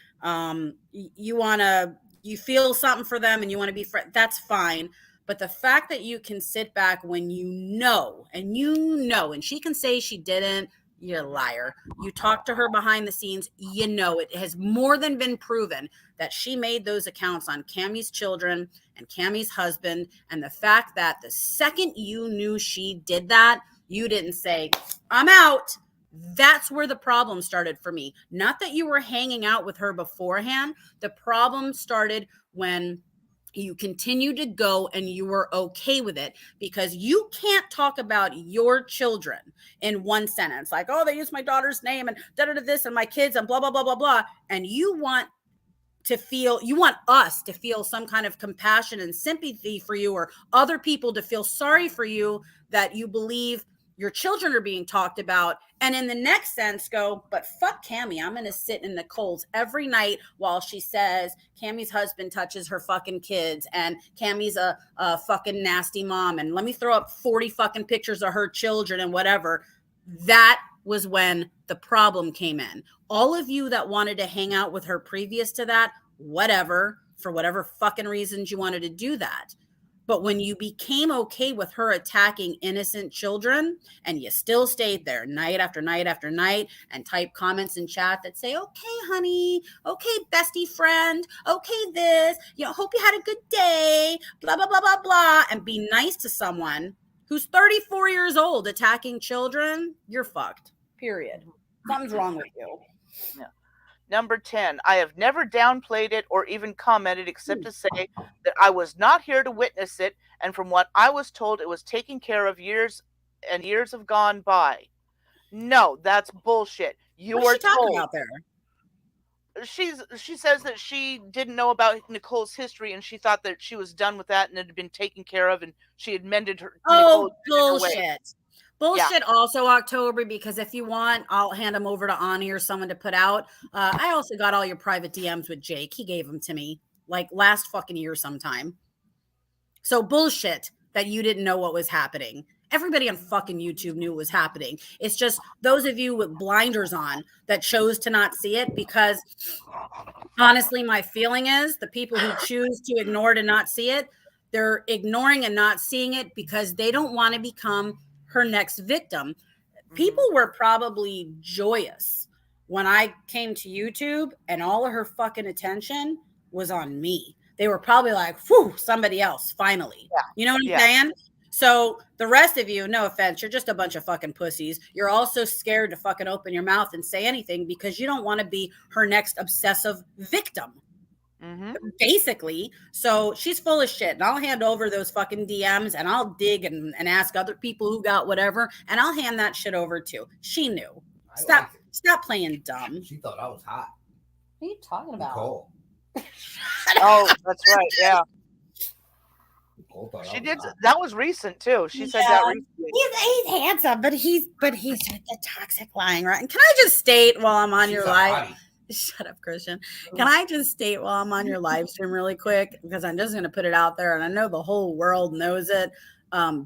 You feel something for them and you want to be friends, that's fine. But the fact that you can sit back when you know, and she can say she didn't, you're a liar. You talk to her behind the scenes, you know, it has more than been proven that she made those accounts on Cammie's children and Cammie's husband. And the fact that the second you knew she did that, you didn't say, I'm out. That's where the problem started for me. Not that you were hanging out with her beforehand. The problem started when you continued to go and you were okay with it, because you can't talk about your children in one sentence. Like, oh, they used my daughter's name and this and my kids and blah, blah, blah, blah, blah. And you want us to feel some kind of compassion and sympathy for you, or other people to feel sorry for you, that you believe your children are being talked about. And in the next sense go, but fuck Cammie, I'm going to sit in Nicole's every night while she says Cammie's husband touches her fucking kids and Cammie's a fucking nasty mom. And let me throw up 40 fucking pictures of her children and whatever. That was when the problem came in. All of you that wanted to hang out with her previous to that, whatever, for whatever fucking reasons you wanted to do that. But when you became okay with her attacking innocent children and you still stayed there night after night after night and type comments in chat that say, okay, honey, okay, bestie friend, okay, this, hope you had a good day, blah, blah, blah, blah, blah, and be nice to someone who's 34 years old attacking children, you're fucked, period. Something's wrong with you. Yeah. Number 10, I have never downplayed it or even commented except to say that I was not here to witness it, and from what I was told, it was taken care of years and years have gone by. No, that's bullshit. You What's were she talking told. about there? She says that she didn't know about Nicole's history and she thought that she was done with that and it had been taken care of and she had mended her. Oh, bullshit. Bullshit. Yeah. Also, October, because if you want, I'll hand them over to Ani or someone to put out. I also got all your private DMs with Jake. He gave them to me like last fucking year sometime. So bullshit that you didn't know what was happening. Everybody on fucking YouTube knew what was happening. It's just those of you with blinders on that chose to not see it, because honestly, my feeling is the people who choose to ignore to not see it, they're ignoring and not seeing it because they don't want to become her next victim. People were probably joyous when I came to YouTube and all of her fucking attention was on me. They were probably like, whew, somebody else, finally. Yeah. You know what I'm saying? So the rest of you, no offense, you're just a bunch of fucking pussies. You're also scared to fucking open your mouth and say anything because you don't want to be her next obsessive victim. Basically. So she's full of shit, and I'll hand over those fucking DMs and I'll dig and ask other people who got whatever, and I'll hand that shit over too. She knew. Stop playing dumb. She thought I was hot. What are you talking about? Nicole. Oh, that's right. Yeah. She did. That was recent too. She said that recently. He's handsome, but he's a toxic lying, right? And can I just state while I'm on your live? Shut up, Christian. Can I just state while I'm on your live stream really quick? Because I'm just going to put it out there. And I know the whole world knows it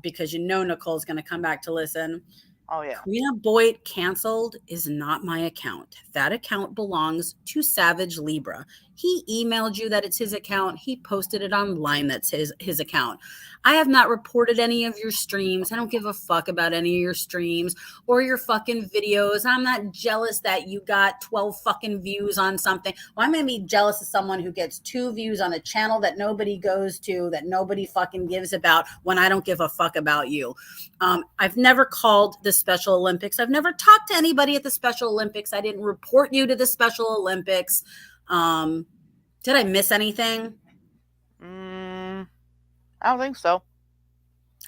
because Nicole's going to come back to listen. Oh, yeah. Queen of Boyd canceled is not my account. That account belongs to Savage Libra. He emailed you that it's his account. He posted it online. That's his account. I have not reported any of your streams. I don't give a fuck about any of your streams or your fucking videos. I'm not jealous that you got 12 fucking views on something. Well, I'm going to be jealous of someone who gets 2 views on a channel that nobody goes to, that nobody fucking gives about, when I don't give a fuck about you. I've never called the Special Olympics. I've never talked to anybody at the Special Olympics. I didn't report you to the Special Olympics. Did I miss anything? I don't think so.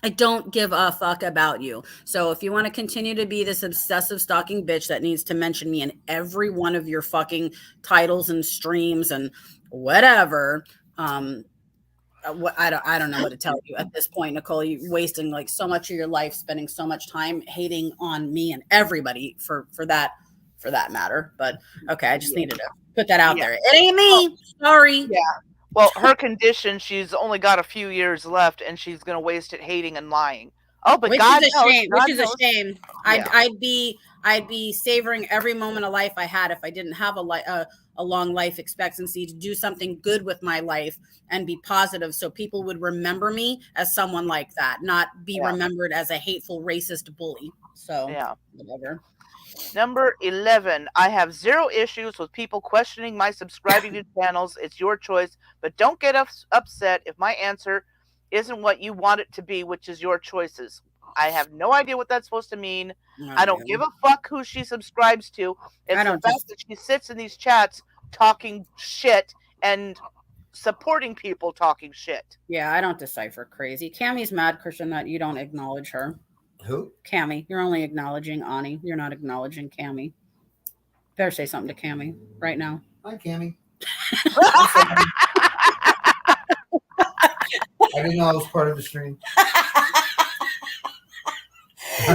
I don't give a fuck about you. So if you want to continue to be this obsessive stalking bitch that needs to mention me in every one of your fucking titles and streams and whatever, I don't know what to tell you at this point, Nicole. You're wasting like so much of your life, spending so much time hating on me and everybody for that matter. But okay, I just needed to put that out there. It ain't me. Sorry. Yeah. Well, her condition, she's only got a few years left, and she's going to waste it hating and lying. Oh, but which God is a knows, shame. God Which is knows. a shame. Yeah. I'd be savoring every moment of life I had if I didn't have a long life expectancy to do something good with my life and be positive, so people would remember me as someone like that, not be remembered as a hateful, racist bully. So whatever. Number 11, I have 0 issues with people questioning my subscribing to channels. It's your choice, but don't get upset if my answer isn't what you want it to be, which is your choices. I have no idea what that's supposed to mean. I don't give a fuck who she subscribes to. It's the fact that she sits in these chats talking shit and supporting people talking shit. Yeah, I don't decipher crazy. Cammie's mad, Christian, that you don't acknowledge her. Who? Cammie. You're only acknowledging Ani. You're not acknowledging Cammie. Better say something to Cammie right now. Hi, Cammie. I didn't know I was part of the stream.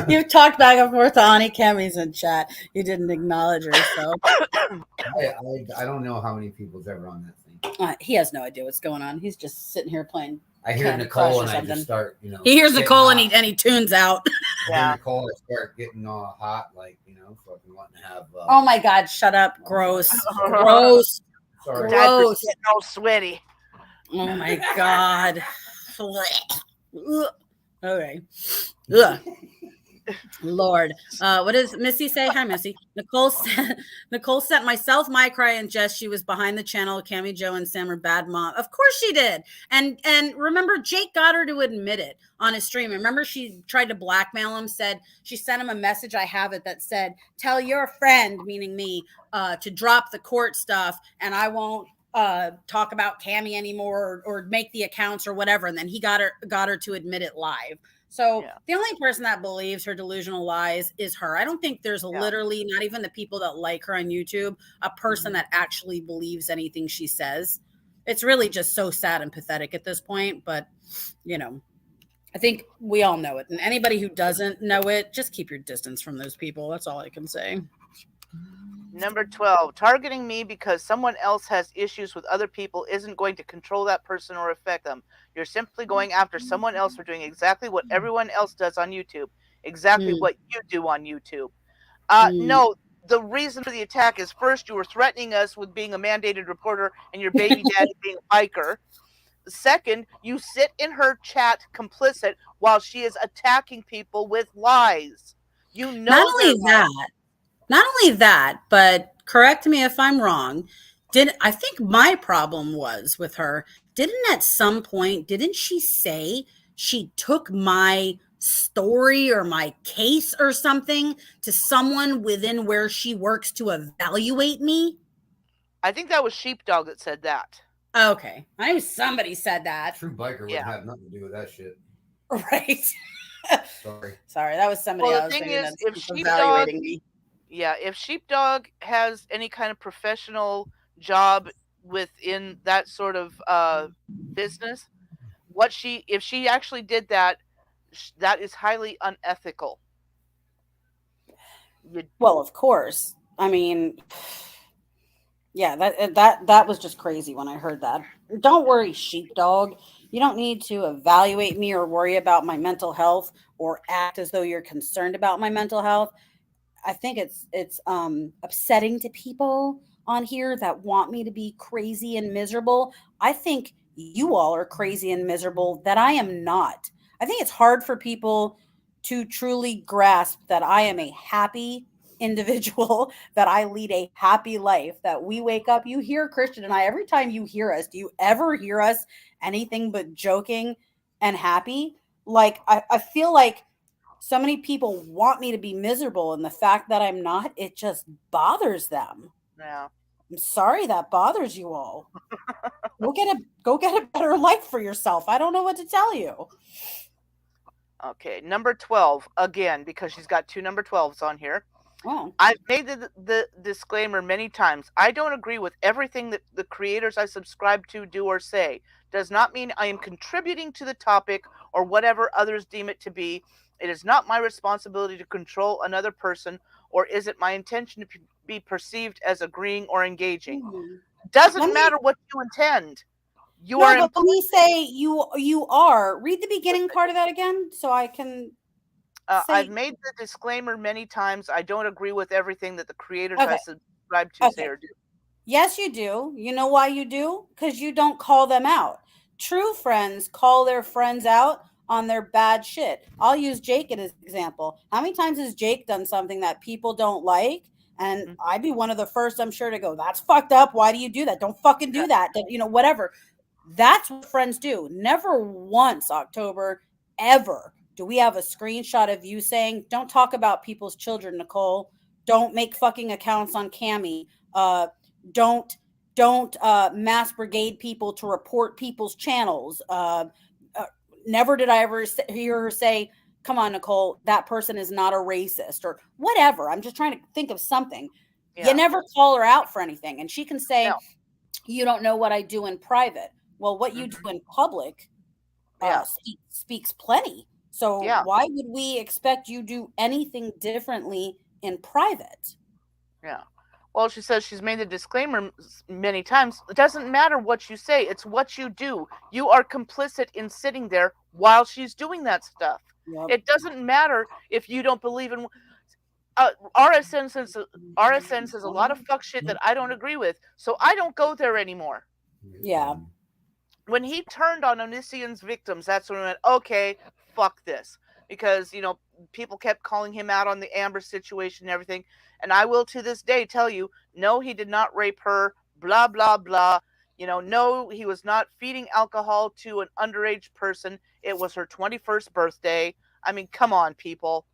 You've talked back and forth to Ani. Cammie's in chat. You didn't acknowledge her, so. I don't know how many people's ever on that thing. He has no idea what's going on. He's just sitting here playing. I hear Nicole and I just start, He hears Nicole and he tunes out. Yeah. Nicole, I start getting all hot, like, fucking wanting to have. Oh my God! Shut up! Gross! Gross! Sorry. Gross! Getting all sweaty. Oh my God! Okay. Ugh. Lord, what does Missy say? Hi, Missy. Nicole sent myself, Cry, and Jess. She was behind the channel. Cammie, Joe, and Sam are bad mom. Of course she did. And remember, Jake got her to admit it on his stream. Remember, she tried to blackmail him. She sent him a message. I have it that said, "Tell your friend," meaning me, to drop the court stuff, and I won't talk about Cammie anymore or make the accounts or whatever. And then he got her to admit it live. So the only person that believes her delusional lies is her. I don't think there's literally, not even the people that like her on YouTube, a person that actually believes anything she says. It's really just so sad and pathetic at this point. But, I think we all know it. And anybody who doesn't know it, just keep your distance from those people. That's all I can say. Number 12, targeting me because someone else has issues with other people isn't going to control that person or affect them. You're simply going after someone else for doing exactly what everyone else does on YouTube. Exactly what you do on YouTube. No, the reason for the attack is, first, you were threatening us with being a mandated reporter and your baby daddy being a biker. Second, you sit in her chat complicit while she is attacking people with lies. You know. Not only that, but correct me if I'm wrong. I think my problem was with her, at some point, didn't she say she took my story or my case or something to someone within where she works to evaluate me? I think that was Sheepdog that said that. Okay. I knew somebody said that. True biker wouldn't have nothing to do with that shit. Right. Sorry. That was somebody else. The thing is, if Sheepdog, evaluating me. Yeah, if Sheepdog has any kind of professional job within that sort of business, if she actually did that, that is highly unethical. Well, of course. I mean, yeah, that was just crazy when I heard that. Don't worry, Sheepdog. You don't need to evaluate me or worry about my mental health or act as though you're concerned about my mental health. I think it's upsetting to people on here that want me to be crazy and miserable. I think you all are crazy and miserable that I am not. I think it's hard for people to truly grasp that I am a happy individual, that I lead a happy life, that we wake up. You hear Christian and I, every time you hear us, do you ever hear us anything but joking and happy? Like, I feel like so many people want me to be miserable, and the fact that I'm not, it just bothers them. Yeah. I'm sorry that bothers you all. Go get a better life for yourself. I don't know what to tell you. Okay, number 12 again, because she's got two number 12s on here. Oh. I've made the disclaimer many times. I don't agree with everything that the creators I subscribe to do or say. Does not mean I am contributing to the topic or whatever others deem it to be. It is not my responsibility to control another person, or is it my intention to be perceived as agreeing or engaging. Doesn't matter what you intend. You are. No, but let me say you are. Read the beginning part of that again, so I can. I've made the disclaimer many times. I don't agree with everything that the creators Okay. I subscribe to say or do. Yes, you do. You know why you do? Because you don't call them out. True friends call their friends out on their bad shit. I'll use Jake as an example. How many times has Jake done something that people don't like? And I'd be one of the first, I'm sure, to go, that's fucked up. Why do you do that? Don't fucking do that. You know, whatever. That's what friends do. Never once, October, ever do we have a screenshot of you saying, don't talk about people's children, Nicole. Don't make fucking accounts on Cammy. Don't mass brigade people to report people's channels. Never did I ever hear her say, come on, Nicole, that person is not a racist or whatever. I'm just trying to think of something. Yeah. You never call her out for anything. And she can say, you don't know what I do in private. Well, what you do in public speaks plenty. So why would we expect you do anything differently in private? Yeah. Well, she says she's made the disclaimer many times. It doesn't matter what you say. It's what you do. You are complicit in sitting there while she's doing that stuff. Yep. It doesn't matter if you don't believe in... RSN says a lot of fuck shit that I don't agree with, so I don't go there anymore. Yeah. When he turned on Onision's victims, that's when we went, okay, fuck this. Because, you know, people kept calling him out on the Amber situation and everything. And I will to this day tell you, no, he did not rape her, blah, blah, blah. You know, no, he was not feeding alcohol to an underage person. It was her 21st birthday. I mean, come on, people.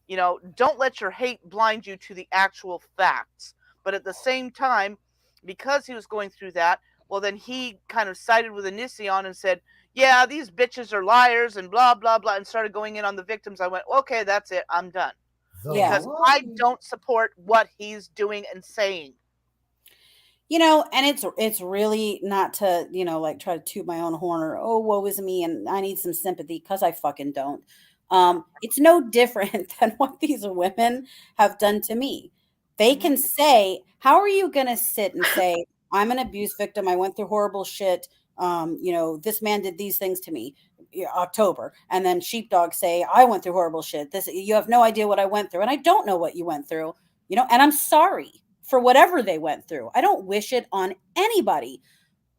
You know, don't let your hate blind you to the actual facts. But at the same time, because he was going through that, well, then he kind of sided with Onision and said, yeah, these bitches are liars and blah, blah, blah, and started going in on the victims. I went, okay, that's it. I'm done. Because I don't support what he's doing and saying. You know, and it's really not to, you know, like try to toot my own horn or, oh, woe is me and I need some sympathy, because I fucking don't. It's no different than what these women have done to me. They can say, how are you going to sit and say, I'm an abuse victim. I went through horrible shit. You know, this man did these things to me, October. And then Sheepdog say, I went through horrible shit. You have no idea what I went through. And I don't know what you went through, you know, and I'm sorry for whatever they went through. I don't wish it on anybody.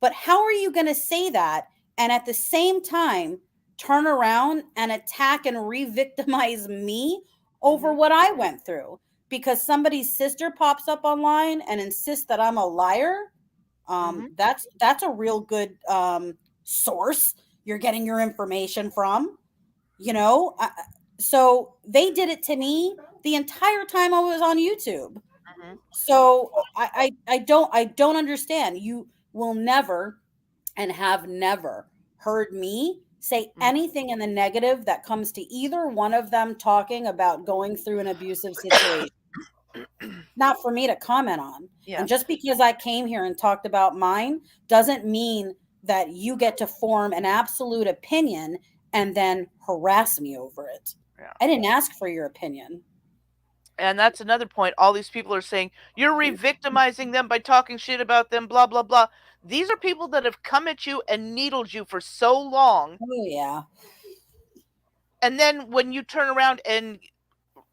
But how are you going to say that and at the same time turn around and attack and re-victimize me over what I went through? Because somebody's sister pops up online and insists that I'm a liar. That's a real good source you're getting your information from, you know. So they did it to me the entire time I was on YouTube. So I don't understand. You will never and have never heard me say anything in the negative that comes to either one of them talking about going through an abusive situation. Not for me to comment on. And just because I came here and talked about mine doesn't mean that you get to form an absolute opinion and then harass me over it. I didn't ask for your opinion. And that's another point. All these people are saying, you're re-victimizing them by talking shit about them, blah, blah, blah. These are people that have come at you and needled you for so long. Oh, yeah. And then when you turn around and,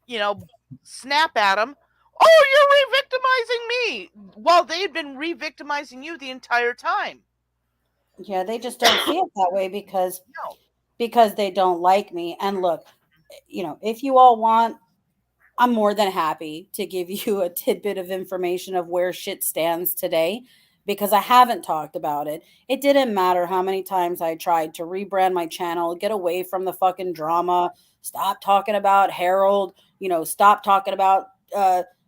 you know, snap at them, Oh, you're re-victimizing me, while they had been re-victimizing you the entire time. Yeah, they just don't see it that way No. because they don't like me. And look, if you all want, I'm more than happy to give you a tidbit of information of where shit stands today because I haven't talked about it. It didn't matter how many times I tried to rebrand my channel, get away from the fucking drama, stop talking about Harold, stop talking about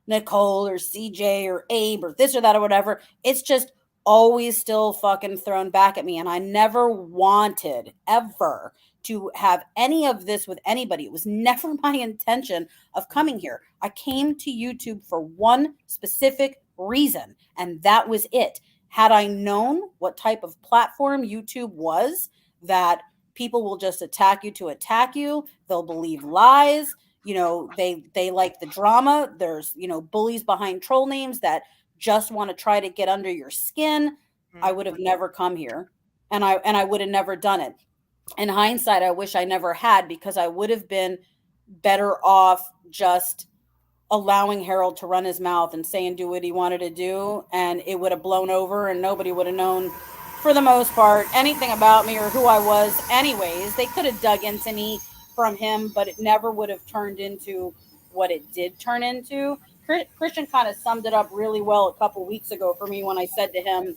Nicole or CJ or Abe or this or that or whatever. It's just always still fucking thrown back at me. And I never wanted ever to have any of this with anybody. It was never my intention of coming here. I came to YouTube for one specific reason, and that was it. Had I known what type of platform YouTube was, that people will just attack you to attack you, they'll believe lies, they like the drama. There's, bullies behind troll names that just want to try to get under your skin. I would have never come here, and I would have never done it. In hindsight, I wish I never had, because I would have been better off just allowing Harold to run his mouth and say and do what he wanted to do, and it would have blown over and nobody would have known, for the most part, anything about me or who I was anyways. They could have dug into me from him, but it never would have turned into what it did turn into. Christian kind of summed it up really well a couple weeks ago for me when I said to him,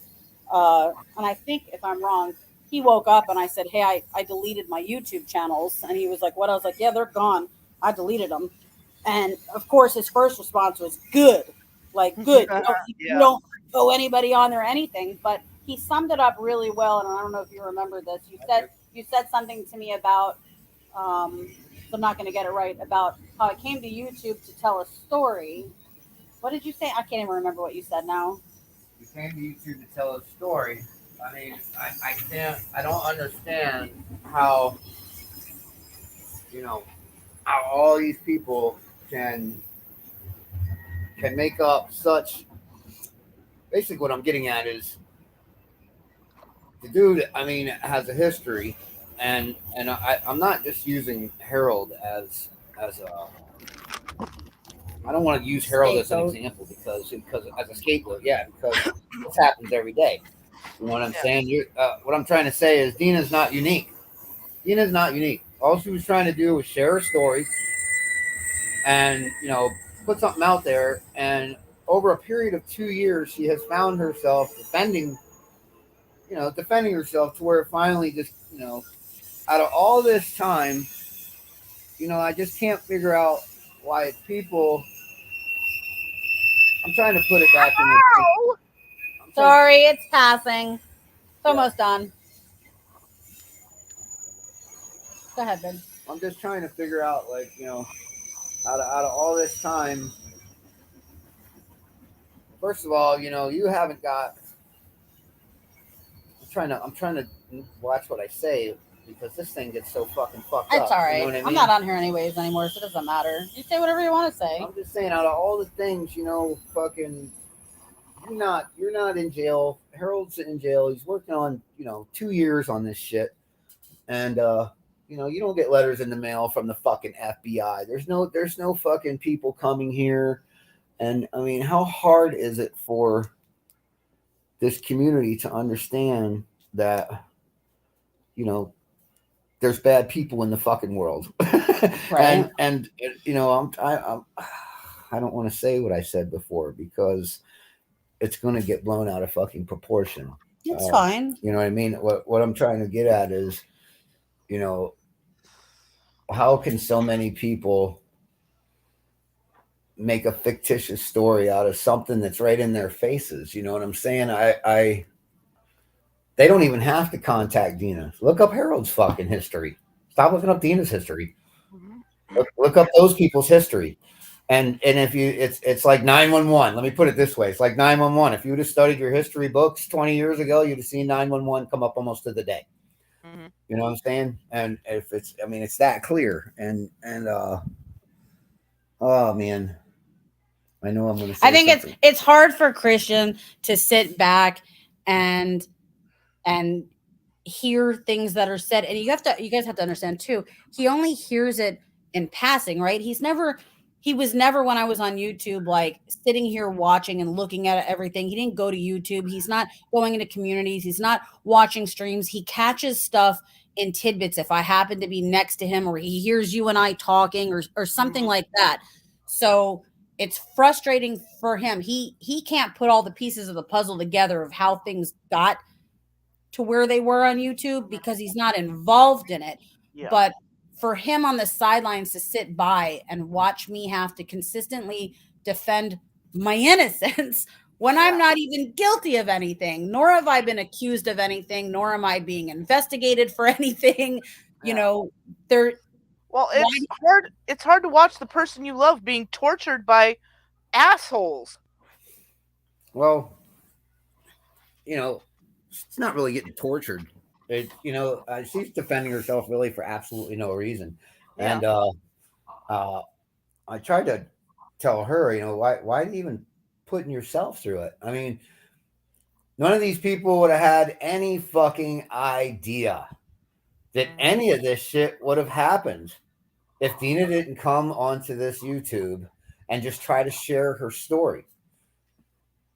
and I think if I'm wrong, he woke up and I said, hey, I deleted my YouTube channels. And he was like, what? I was like, yeah, they're gone. I deleted them. And of course, his first response was good, like good. You don't owe anybody on there anything. But he summed it up really well. And I don't know if you remember this. You said something to me about, so I'm not going to get it right, about how I came to YouTube to tell a story. What did you say? I can't even remember what you said now. You came to YouTube to tell a story. I mean, I don't understand how, how all these people can make up such. Basically, what I'm getting at is the dude. I mean, has a history, and I'm not just using Harold as a. I don't want to use Harold as an example because as a scapegoat, yeah, because this happens every day. You know what I'm saying? What I'm trying to say is Dina's not unique. Dina's not unique. All she was trying to do was share a story and, put something out there. And over a period of 2 years, she has found herself defending herself to where finally just, out of all this time, I just can't figure out why people. I'm trying to put it back in the. Sorry, it's passing. It's almost done. Go ahead, Ben. I'm just trying to figure out, out of all this time. First of all, you haven't got. I'm trying to watch what I say because this thing gets so fucking fucked up. It's all right. You know what I mean? I'm not on here anyways anymore, so it doesn't matter. You say whatever you want to say. I'm just saying, out of all the things, fucking. You're not in jail. Harold's in jail. He's working on, 2 years on this shit. And you don't get letters in the mail from the fucking FBI. There's no fucking people coming here. And I mean, how hard is it for this community to understand that, there's bad people in the fucking world. Right. and I don't want to say what I said before because it's going to get blown out of fucking proportion. It's fine. You know what I mean? What I'm trying to get at is, how can so many people make a fictitious story out of something that's right in their faces? You know what I'm saying? They don't even have to contact Dina. Look up Harold's fucking history. Stop looking up Dina's history. Look up those people's history. And if you, it's like 911. Let me put it this way: it's like 911. If you would have studied your history books 20 years ago, you'd have seen 911 come up almost to the day. Mm-hmm. You know what I'm saying? And if it's that clear. And oh man, I know I'm going to say. I think something. It's hard for Christian to sit back and hear things that are said, and you guys have to understand too. He only hears it in passing, right? He's never he was never, when I was on YouTube, like sitting here watching and looking at everything. He didn't go to YouTube. He's not going into communities. He's not watching streams. He catches stuff in tidbits if I happen to be next to him, or he hears you and I talking, or something like that. So it's frustrating for him. He can't put all the pieces of the puzzle together of how things got to where they were on YouTube because he's not involved in it. Yeah. But for him on the sidelines to sit by and watch me have to consistently defend my innocence when I'm not even guilty of anything, nor have I been accused of anything, nor am I being investigated for anything, you know, there. Well, it's hard to watch the person you love being tortured by assholes. Well, you know, it's not really getting tortured. She's defending herself really for absolutely no reason. Yeah. And I tried to tell her, why are you even putting yourself through it? I mean, none of these people would have had any fucking idea that any of this shit would have happened if Dina didn't come onto this YouTube and just try to share her story.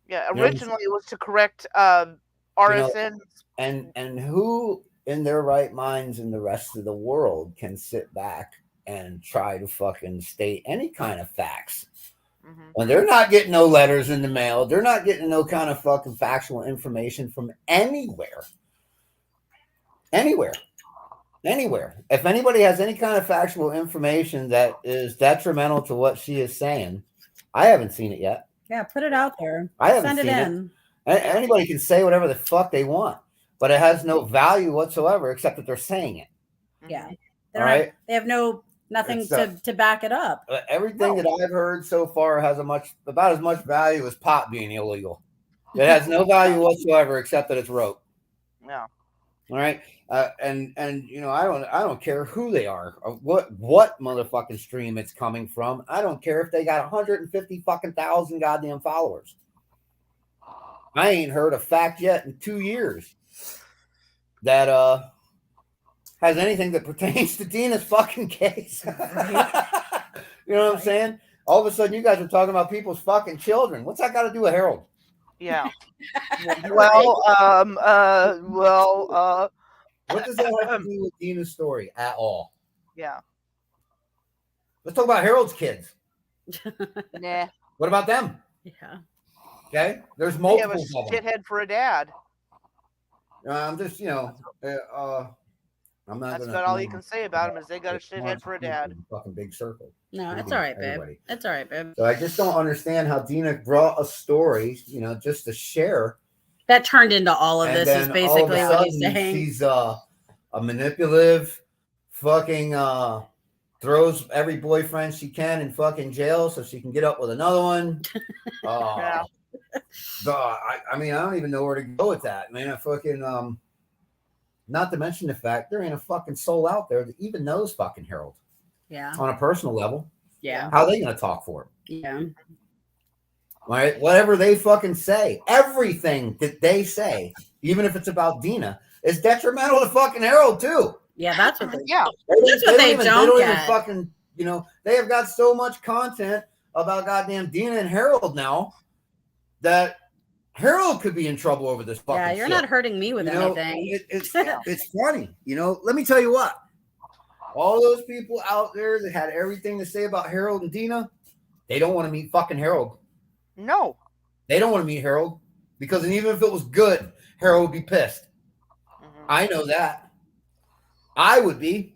Yeah, originally it was to correct RSNs. And who in their right minds in the rest of the world can sit back and try to fucking state any kind of facts when they're not getting no letters in the mail? They're not getting no kind of fucking factual information from anywhere. If anybody has any kind of factual information that is detrimental to what she is saying, I haven't seen it yet. Yeah, put it out there. I haven't Send it seen in. Anybody can say whatever the fuck they want, but it has no value whatsoever except that they're saying it. Yeah. All right. They have nothing to back it up. Everything that I've heard so far has about as much value as pot being illegal. It has no value whatsoever except that it's rope. Yeah. All right. And I don't care who they are or what motherfucking stream it's coming from. I don't care if they got 150 fucking thousand goddamn followers. I ain't heard a fact yet in 2 years that has anything that pertains to Dina's fucking case. You know what I'm saying? All of a sudden, you guys are talking about people's fucking children. What's that got to do with Harold? Yeah. What does that have to do with Dina's story at all? Yeah. Let's talk about Harold's kids. Nah. What about them? Yeah. Okay. There's They multiple have a of them. shithead for a dad. I'm just, I'm not. That's about all you can say about them is they got a shithead for a dad. Fucking big circle. No, it's all right, babe. It's all right, babe. So I just don't understand how Dina brought a story, just to share. That turned into all of this is basically what he's saying. She's a manipulative, fucking throws every boyfriend she can in fucking jail so she can get up with another one. Yeah. I mean, I don't even know where to go with that, man. I fucking not to mention the fact there ain't a fucking soul out there that even knows fucking Harold. Yeah. On a personal level. Yeah. How are they gonna talk for him? Yeah. All right, whatever they fucking say, everything that they say, even if it's about Dina, is detrimental to fucking Harold too. Yeah, that's what they That's what they don't even get. fucking, they have got so much content about goddamn Dina and Harold now that Harold could be in trouble over this fucking Yeah, you're shit. not hurting me with anything. It's funny. Let me tell you what. All those people out there that had everything to say about Harold and Dina, they don't want to meet fucking Harold. No. They don't want to meet Harold because even if it was good, Harold would be pissed. I know that. I would be.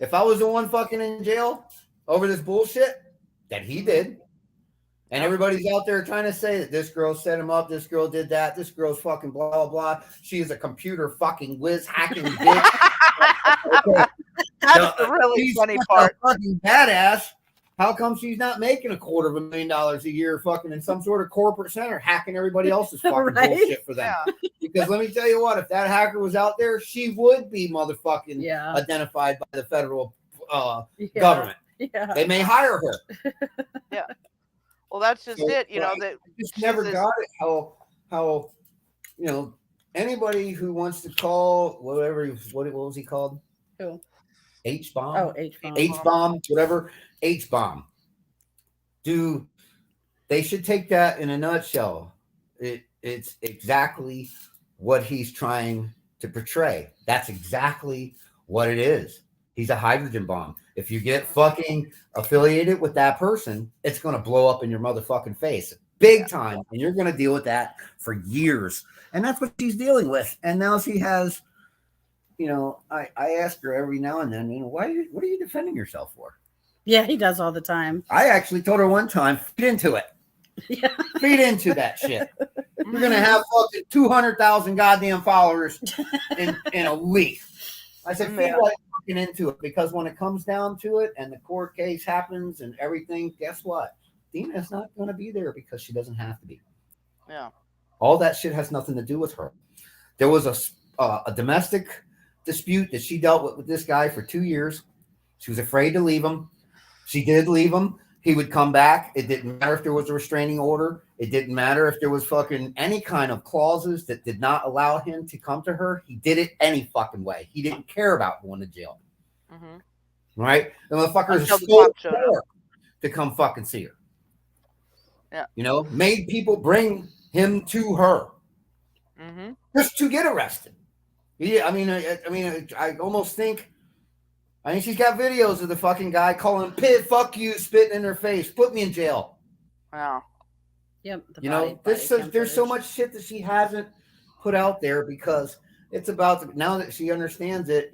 If I was the one fucking in jail over this bullshit that he did, and everybody's out there trying to say that this girl set him up, this girl did that, this girl's fucking blah, blah, blah. She is a computer fucking whiz hacking bitch. Okay. That's the really funny part. Fucking badass. How come she's not making $250,000 a year fucking in some sort of corporate center hacking everybody else's fucking bullshit for them? Yeah. Because let me tell you what, if that hacker was out there, she would be motherfucking identified by the federal government. Yeah. They may hire her. Yeah. Well, that's just it. That just never got it. How anybody who wants to call whatever what was he called? Who? H-bomb. Oh, H-bomb. H-bomb, whatever. H-bomb. They should take that in a nutshell. It's exactly what he's trying to portray. That's exactly what it is. He's a hydrogen bomb. If you get fucking affiliated with that person, it's going to blow up in your motherfucking face big time. And you're going to deal with that for years. And that's what she's dealing with. And now she has, I ask her every now and then, what are you defending yourself for? Yeah, he does all the time. I actually told her one time, feed into it. Yeah. Feed into that shit. You're going to have fucking 200,000 goddamn followers in a week. I said, feed right fucking into it, because when it comes down to it and the court case happens and everything, guess what? Dina's not going to be there because she doesn't have to be. Yeah. All that shit has nothing to do with her. There was a domestic dispute that she dealt with this guy for 2 years. She was afraid to leave him. She did leave him. He would come back. It didn't matter if there was a restraining order. It didn't matter if there was fucking any kind of clauses that did not allow him to come to her. He did it any fucking way. He didn't care about going to jail. Mm-hmm. Right? The motherfucker Until the stole cop showed her to come fucking see her. Yeah. Made people bring him to her Mm-hmm. just to get arrested. Yeah, I almost think. I mean, she's got videos of the fucking guy calling Pitt, fuck you, spitting in her face, put me in jail. Wow. Yep. There's so much shit that she hasn't put out there because it's about now that she understands it,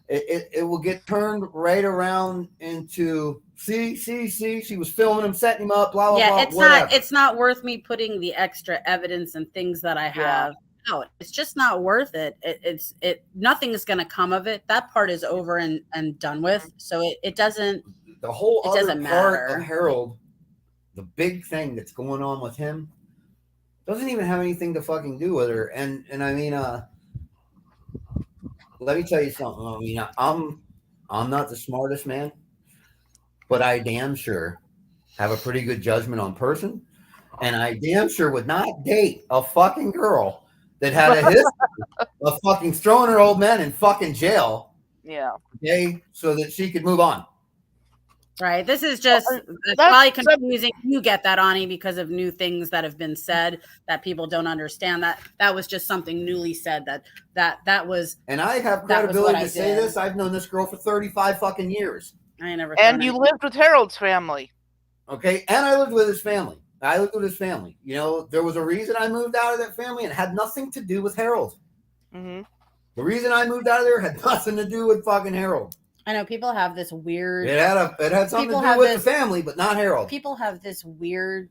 it will get turned right around into see, she was filming him, setting him up, blah, blah, blah. It's not worth me putting the extra evidence and things that I have out. It's just not worth it. Nothing is going to come of it. That part is over and done with. So it doesn't. The whole it other doesn't part matter. of Harold, the big thing that's going on with him, doesn't even have anything to fucking do with her. And I mean, let me tell you something. I mean, I'm not the smartest man, but I damn sure have a pretty good judgment on person, and I damn sure would not date a fucking girl that had a history of fucking throwing her old men in fucking jail. Yeah. Okay, so that she could move on. Right. This is just probably confusing. You get that, Ani, because of new things that have been said that people don't understand. That was just something newly said that was. And I have credibility to say this. I've known this girl for 35 fucking years. I never. And you lived with Harold's family. Okay, and I lived with his family. There was a reason I moved out of that family, and it had nothing to do with Harold. Mm-hmm. The reason I moved out of there had nothing to do with fucking Harold. I know people have this weird. It had something to do with the family, but not Harold. People have this weird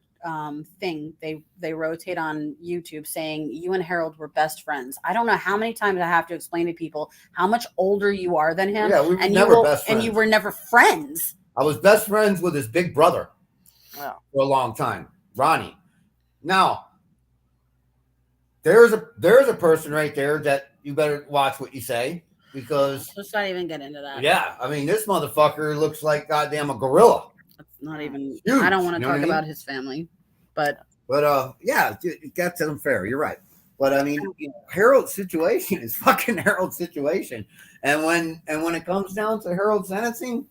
thing. They rotate on YouTube saying you and Harold were best friends. I don't know how many times I have to explain to people how much older you are than him. Yeah, we were never best friends. And you were never friends. I was best friends with his big brother for a long time, Ronnie. Now, there's a person right there that you better watch what you say. Because let's not even get into that. Yeah, I mean, this motherfucker looks like goddamn a gorilla. That's not even. Huge, I don't want to talk about his family, but yeah, that's unfair. You're right. But I mean, Harold's situation is fucking Harold's situation, and when it comes down to Harold's sentencing,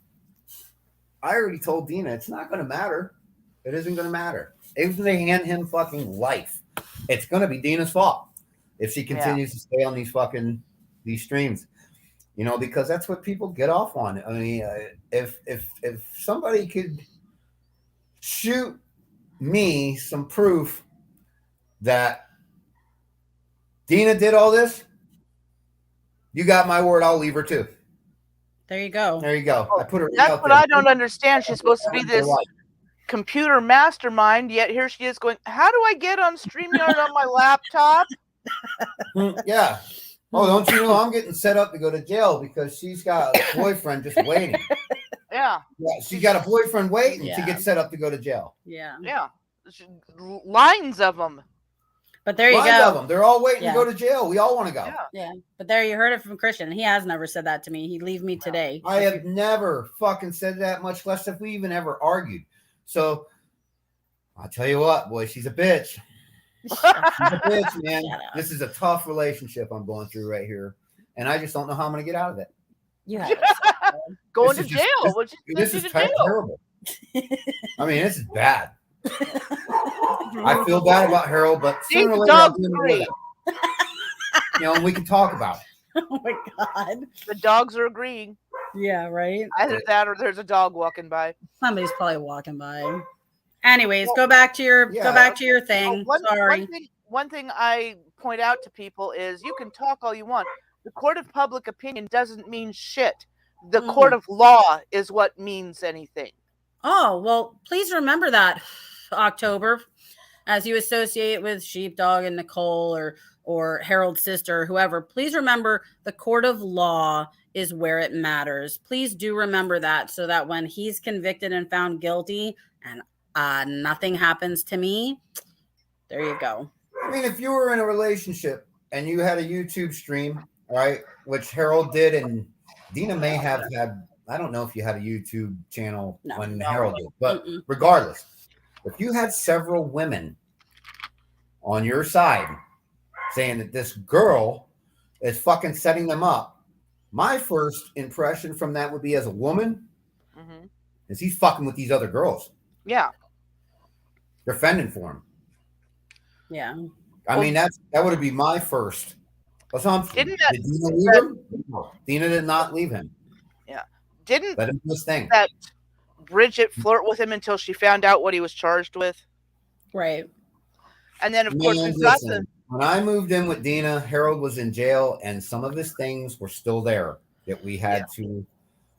I already told Dina it's not going to matter. It isn't going to matter. Even if they hand him fucking life, it's going to be Dina's fault if she continues to stay on these streams. Because that's what people get off on. I mean, if somebody could shoot me some proof that Dina did all this, you got my word. I'll leave her too. There you go. I put her. That's what I don't understand. She's supposed to be this computer mastermind, yet here she is going, how do I get on StreamYard on my laptop? Yeah. Oh, don't you know I'm getting set up to go to jail because she's got a boyfriend just waiting. Yeah. She's got a boyfriend waiting to get set up to go to jail. Yeah. Lines of them. But there you go. Lines of them. They're all waiting to go to jail. We all want to go. Yeah. But there you heard it from Christian. He has never said that to me. He'd leave me today. I have never fucking said that, much less if we even ever argued. So I'll tell you what, boy, she's a bitch. She's a bitch, man. This is a tough relationship I'm going through right here, and I just don't know how I'm going to get out of it. You have going to jail. This is terrible. I mean, this is bad. I feel bad about Harold, but These sooner or later I'll dogs do more of agree. that. You know, and we can talk about it. Oh my God. The dogs are agreeing. Yeah, right. Either that or there's a dog walking by. Somebody's probably walking by. Anyways, Well, go back to your Oh, thing. one Sorry. thing I point out to people is you can talk all you want. The court of public opinion doesn't mean shit. The court of law is what means anything. Oh, well, please remember that, October, as you associate with Sheepdog and Nicole or Harold's sister, whoever. Please remember the court of law is where it matters. Please do remember that, so that when he's convicted and found guilty and nothing happens to me, there you go. I mean, if you were in a relationship and you had a YouTube stream, right, which Harold did, and Dina may have had, I don't know if you had a YouTube channel when Harold did, but regardless, if you had several women on your side saying that this girl is fucking setting them up, my first impression from that would be, as a woman, is he's fucking with these other girls. Yeah. They're fending for him. Yeah. I mean, that would be my first assumption. Did Dina leave him? No. Dina did not leave him. Yeah. Didn't let him do his thing. That Bridget flirt with him until she found out what he was charged with? Right. And then, of course, we've got the... When I moved in with Dina, Harold was in jail, and some of his things were still there that we had to.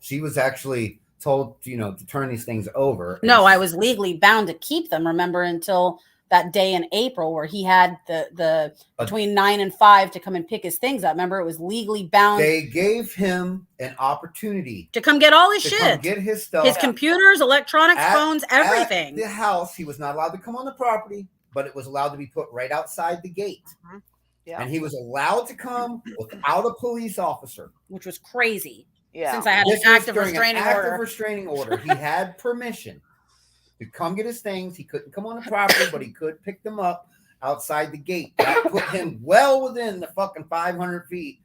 She was actually told, to turn these things over. No, I was legally bound to keep them. Remember, until that day in April where he had the between 9 and 5 to come and pick his things up. Remember, it was legally bound. They gave him an opportunity to come get all his shit, come get his stuff, his computers, electronics, phones, everything. At the house, he was not allowed to come on the property, but it was allowed to be put right outside the gate. Yeah. And he was allowed to come without a police officer, which was crazy. Yeah. Since I had an active restraining order. He had permission to come get his things. He couldn't come on the property, but he could pick them up outside the gate. That put him well within the fucking 500 feet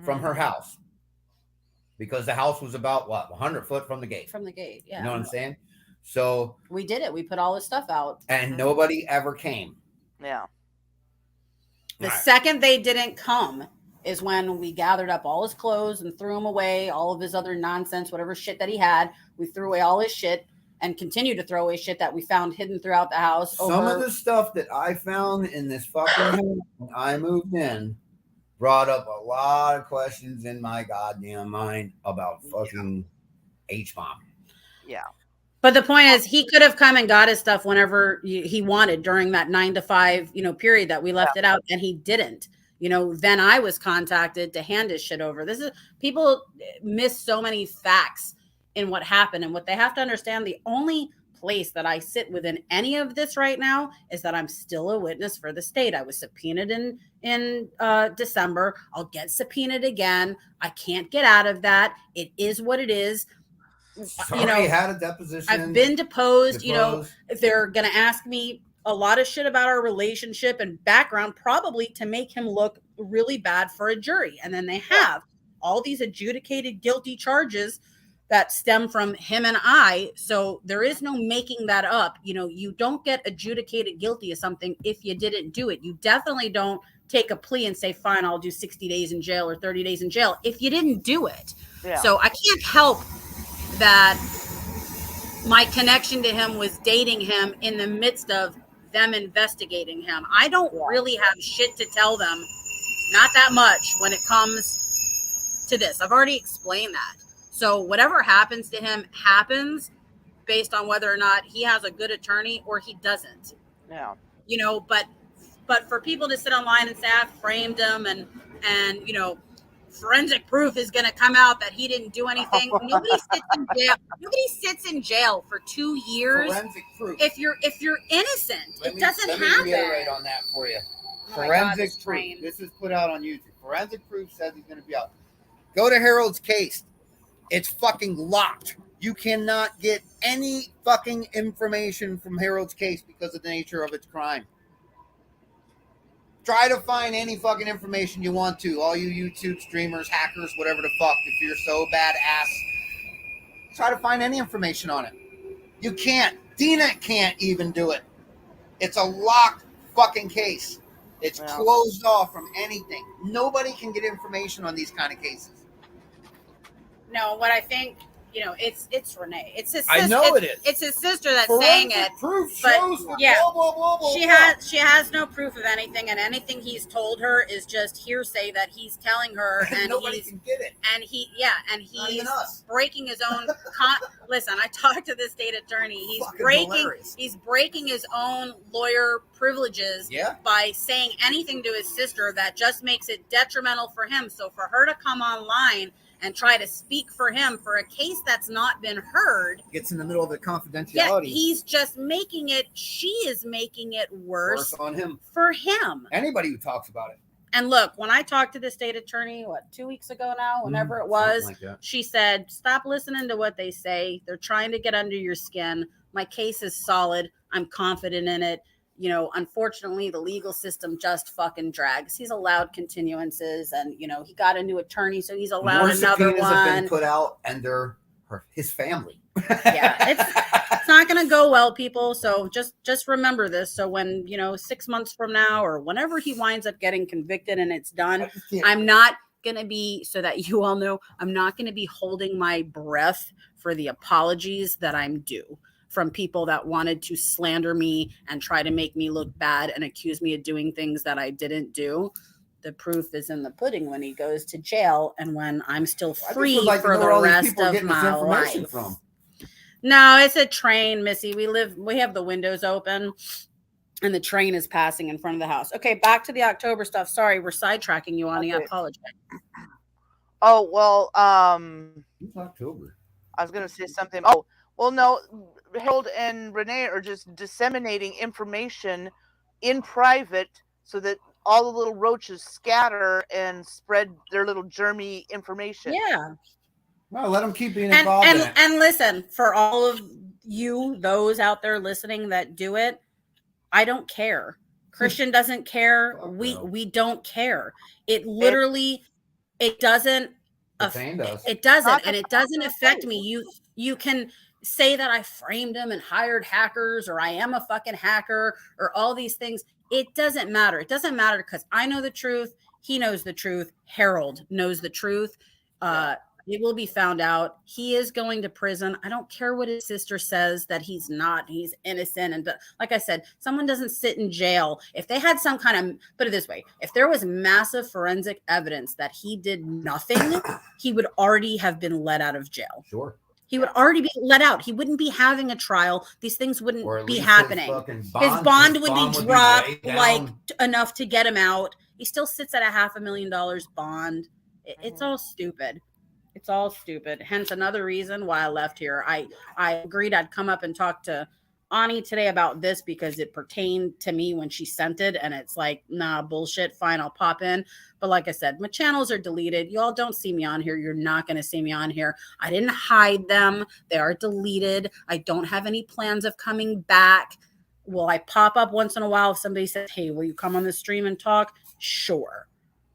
from her house, because the house was about 100 foot from the gate. From the gate, yeah. You know what I'm saying? So we did it. We put all his stuff out, and nobody ever came. Yeah. The second they didn't come is when we gathered up all his clothes and threw them away, all of his other nonsense, whatever shit that he had. We threw away all his shit and continue to throw away shit that we found hidden throughout the house. Some of the stuff that I found in this fucking house when I moved in brought up a lot of questions in my goddamn mind about fucking H-bomb. Yeah. But the point is, he could have come and got his stuff whenever he wanted during that 9 to 5, period that we left it out, and he didn't. Then I was contacted to hand his shit over. People miss so many facts in what happened, and what they have to understand, the only place that I sit within any of this right now is that I'm still a witness for the state. I was subpoenaed in December. I'll get subpoenaed again. I can't get out of that. It is what it is. Had a deposition. I've been deposed. They're going to ask me a lot of shit about our relationship and background, probably to make him look really bad for a jury. And then they have all these adjudicated guilty charges that stem from him and I. So there is no making that up. You don't get adjudicated guilty of something if you didn't do it. You definitely don't take a plea and say, fine, I'll do 60 days in jail or 30 days in jail if you didn't do it. Yeah. So I can't help that my connection to him was dating him in the midst of them investigating him. I don't really have shit to tell them, not that much, when it comes to this. I've already explained that. So whatever happens to him happens based on whether or not he has a good attorney or he doesn't. Yeah. But for people to sit online and say I framed him and forensic proof is going to come out that he didn't do anything. Nobody sits in jail. Nobody sits in jail for 2 years. Forensic proof. If you're innocent, it doesn't happen. Let me reiterate on that for you. Forensic proof. This is put out on YouTube. Forensic proof says he's going to be out. Go to Harold's case. It's fucking locked. You cannot get any fucking information from Harold's case because of the nature of its crime. Try to find any fucking information you want to. All you YouTube streamers, hackers, whatever the fuck. If you're so badass, try to find any information on it. You can't. Dina can't even do it. It's a locked fucking case. It's closed off from anything. Nobody can get information on these kind of cases. No, what I think, you know, it's Renee. It's his I sister. know it is. It's his sister that's Forensic saying it. Proof But shows that yeah, blah, blah, blah, blah, she has no proof of anything, and anything he's told her is just hearsay that he's telling her, and nobody can get it. And he's breaking his own. Listen, I talked to the state attorney. He's breaking his own lawyer privileges by saying anything to his sister that just makes it detrimental for him. So for her to come online and try to speak for him for a case that's not been heard, gets in the middle of the confidentiality. Yeah, he's just she is making it worse on him. For him. Anybody who talks about it. And look, when I talked to the state attorney, 2 weeks ago now, whenever it was, she said, stop listening to what they say. They're trying to get under your skin. My case is solid. I'm confident in it. You know, unfortunately, the legal system just fucking drags. He's allowed continuances, and you know he got a new attorney, so he's allowed another one. Have been put out, and they're his family. Yeah, it's not going to go well, people. So just remember this. So when 6 months from now, or whenever he winds up getting convicted and it's done, I'm not going to be, so that you all know, I'm not going to be holding my breath for the apologies that I'm due from people that wanted to slander me and try to make me look bad and accuse me of doing things that I didn't do. The proof is in the pudding when he goes to jail and when I'm still free for the rest of my life. No, it's a train, Missy. We have the windows open and the train is passing in front of the house. Okay, back to the October stuff. Sorry, we're sidetracking you, Ani. Okay. I apologize. Oh, well, it's October. I was going to say something. Oh, well, no, Harold and Renee are just disseminating information in private so that all the little roaches scatter and spread their little germy information. Yeah. Well, let them keep being involved in it. And listen, for all of you, those out there listening that do it, I don't care. Christian doesn't care. We don't care. It literally, it doesn't. It doesn't, and it doesn't affect me. You can say that I framed him and hired hackers, or I am a fucking hacker, or all these things. It doesn't matter. It doesn't matter because I know the truth. He knows the truth. Harold knows the truth. It will be found out. He is going to prison. I don't care what his sister says that he's not. He's innocent. And like I said, someone doesn't sit in jail. If they had some kind of, put it this way, if there was massive forensic evidence that he did nothing, he would already have been let out of jail. Sure. He would already be let out. He wouldn't be having a trial. These things wouldn't be happening. His bond would be dropped enough to get him out. He still sits at $500,000 bond. It's all stupid. It's all stupid. Hence another reason why I left here. I agreed I'd come up and talk to Ani today about this because it pertained to me when she sent it. And it's like, nah, bullshit. Fine, I'll pop in. But like I said, my channels are deleted. Y'all don't see me on here. You're not going to see me on here. I didn't hide them. They are deleted. I don't have any plans of coming back. Will I pop up once in a while if somebody says, hey, will you come on the stream and talk? Sure.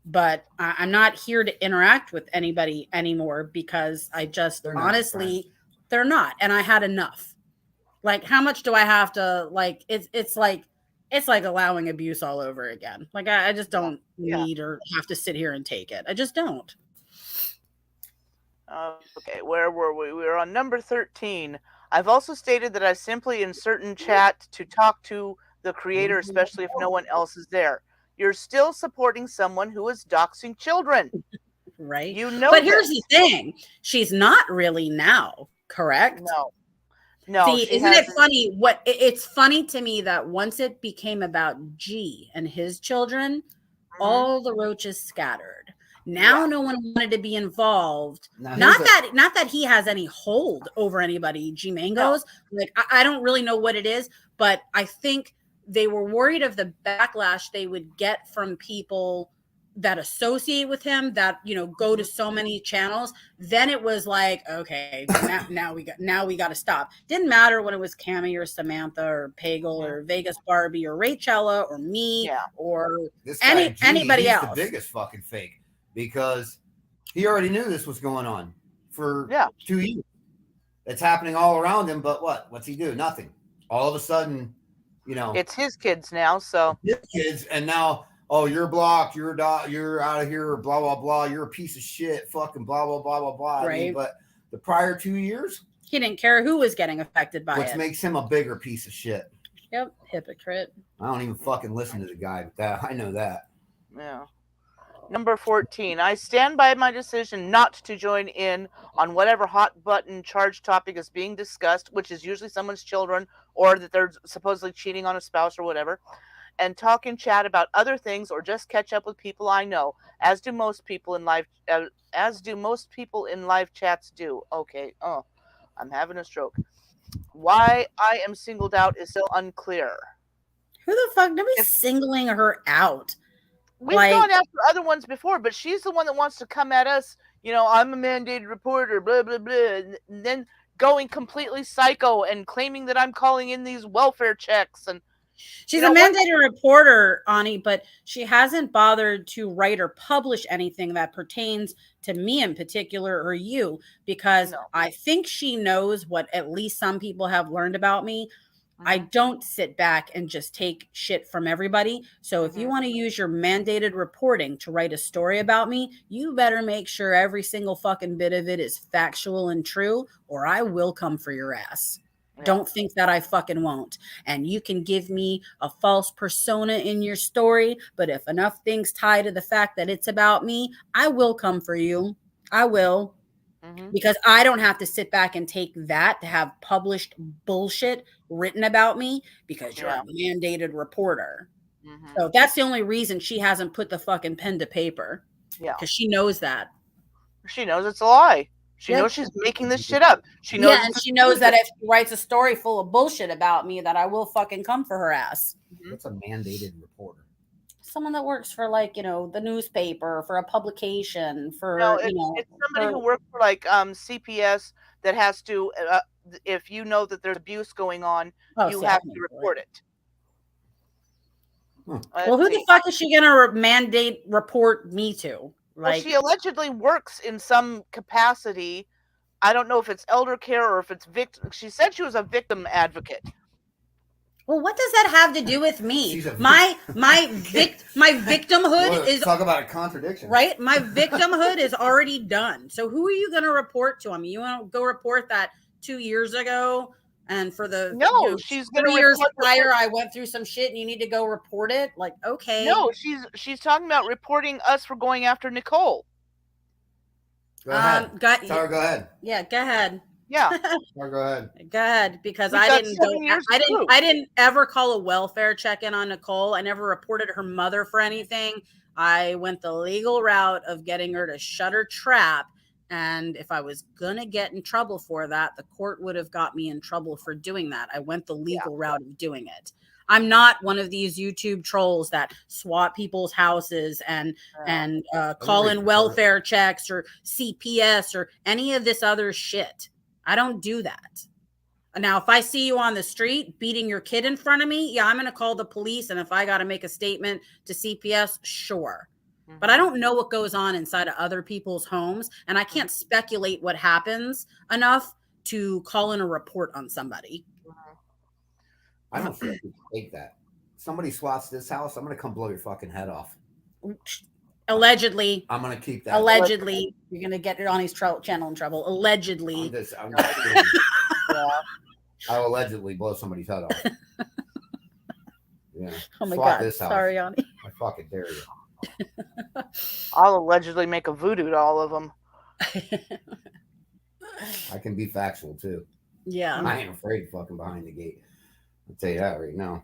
But I'm not here to interact with anybody anymore because I just honestly, they're not. And I had enough. Like, how much do I have to it's like allowing abuse all over again. Like, I just don't need or have to sit here and take it. I just don't. Okay, where were we? We were on number 13. I've also stated that I simply insert in chat to talk to the creator, especially if no one else is there. You're still supporting someone who is doxing children. Right. But here's the thing. She's not really now, correct? No. See, isn't it funny? It's funny to me that once it became about G and his children, all the roaches scattered. Now no one wanted to be involved. Not that he has any hold over anybody, G Mangoes. No. Like I don't really know what it is, but I think they were worried of the backlash they would get from people that associate with him, that, go to so many channels. Then it was like, okay, now we got to stop. Didn't matter when it was Cammy or Samantha or Pagel or Vegas Barbie or Rachella or me or anybody else. The biggest fucking fake, because he already knew this was going on for 2 years. It's happening all around him, but what's he do? Nothing. All of a sudden, it's his kids now, so his kids, and now, oh, you're blocked, you're out of here, blah blah blah, you're a piece of shit, fucking blah blah blah blah blah. Right. I mean, but the prior 2 years, he didn't care who was getting affected by which it. makes him a bigger piece of shit. Yep, hypocrite. I don't even fucking listen to the guy, but that I know that. yeah. Number 14. I stand by my decision not to join in on whatever hot button charge topic is being discussed, which is usually someone's children or that they're supposedly cheating on a spouse or whatever, and talk and chat about other things or just catch up with people I know, as do most people in live chats do. Okay. Oh, I'm having a stroke. Why I am singled out is still unclear. Who the fuck? Nobody's singling her out. We've gone after other ones before, but she's the one that wants to come at us. I'm a mandated reporter, blah, blah, blah. And then going completely psycho and claiming that I'm calling in these welfare checks. And she's a mandated reporter, Ani, but she hasn't bothered to write or publish anything that pertains to me in particular or you, because I think she knows what at least some people have learned about me. I don't sit back and just take shit from everybody. So if you want to use your mandated reporting to write a story about me, you better make sure every single fucking bit of it is factual and true, or I will come for your ass. Yeah. Don't think that I fucking won't. And you can give me a false persona in your story, but if enough things tie to the fact that it's about me, I will come for you. I will. Because I don't have to sit back and take that to have published bullshit written about me because you're a mandated reporter. So that's the only reason she hasn't put the fucking pen to paper. Yeah. Because she knows that. She knows it's a lie. She knows she's making this shit up. She knows and she knows that if she writes a story full of bullshit about me, that I will fucking come for her ass. What's a mandated reporter? Someone that works for the newspaper, for a publication, for it's somebody who works for CPS that has to if you know that there's abuse going on, you have to report it. Well, who the fuck is she gonna mandate report me to? Well, she allegedly works in some capacity. I don't know if it's elder care or if it's victim. She said she was a victim advocate. Well, what does that have to do with me? My victimhood is talk about a contradiction, right? My victimhood is already done. So who are you going to report to? I mean, you want to go report that 2 years ago, and for the she's going 3 years prior, I went through some shit, and you need to go report it. Like, okay, no, she's talking about reporting us for going after Nicole. Go ahead. Go ahead. Yeah, go ahead. Yeah. Go ahead. Go ahead, because I didn't ever call a welfare check-in on Nicole. I never reported her mother for anything. I went the legal route of getting her to shut her trap. And if I was going to get in trouble for that, the court would have got me in trouble for doing that. I went the legal route of doing it. I'm not one of these YouTube trolls that swat people's houses and call in welfare checks or CPS or any of this other shit. I don't do that. Now, if I see you on the street beating your kid in front of me, I'm going to call the police. And if I got to make a statement to CPS, sure. But I don't know what goes on inside of other people's homes. And I can't speculate what happens enough to call in a report on somebody. I don't feel like we can take that. Somebody swats this house, I'm going to come blow your fucking head off. Allegedly. I'm going to keep that. Allegedly. You're going to get on his channel in trouble. Allegedly. I'm I'll allegedly blow somebody's head off. Yeah. Oh my God. Sorry, Ani. I fucking dare you. I'll allegedly make a voodoo to all of them. I can be factual too. Yeah. I ain't afraid of fucking behind the gate. I'll tell you that right now.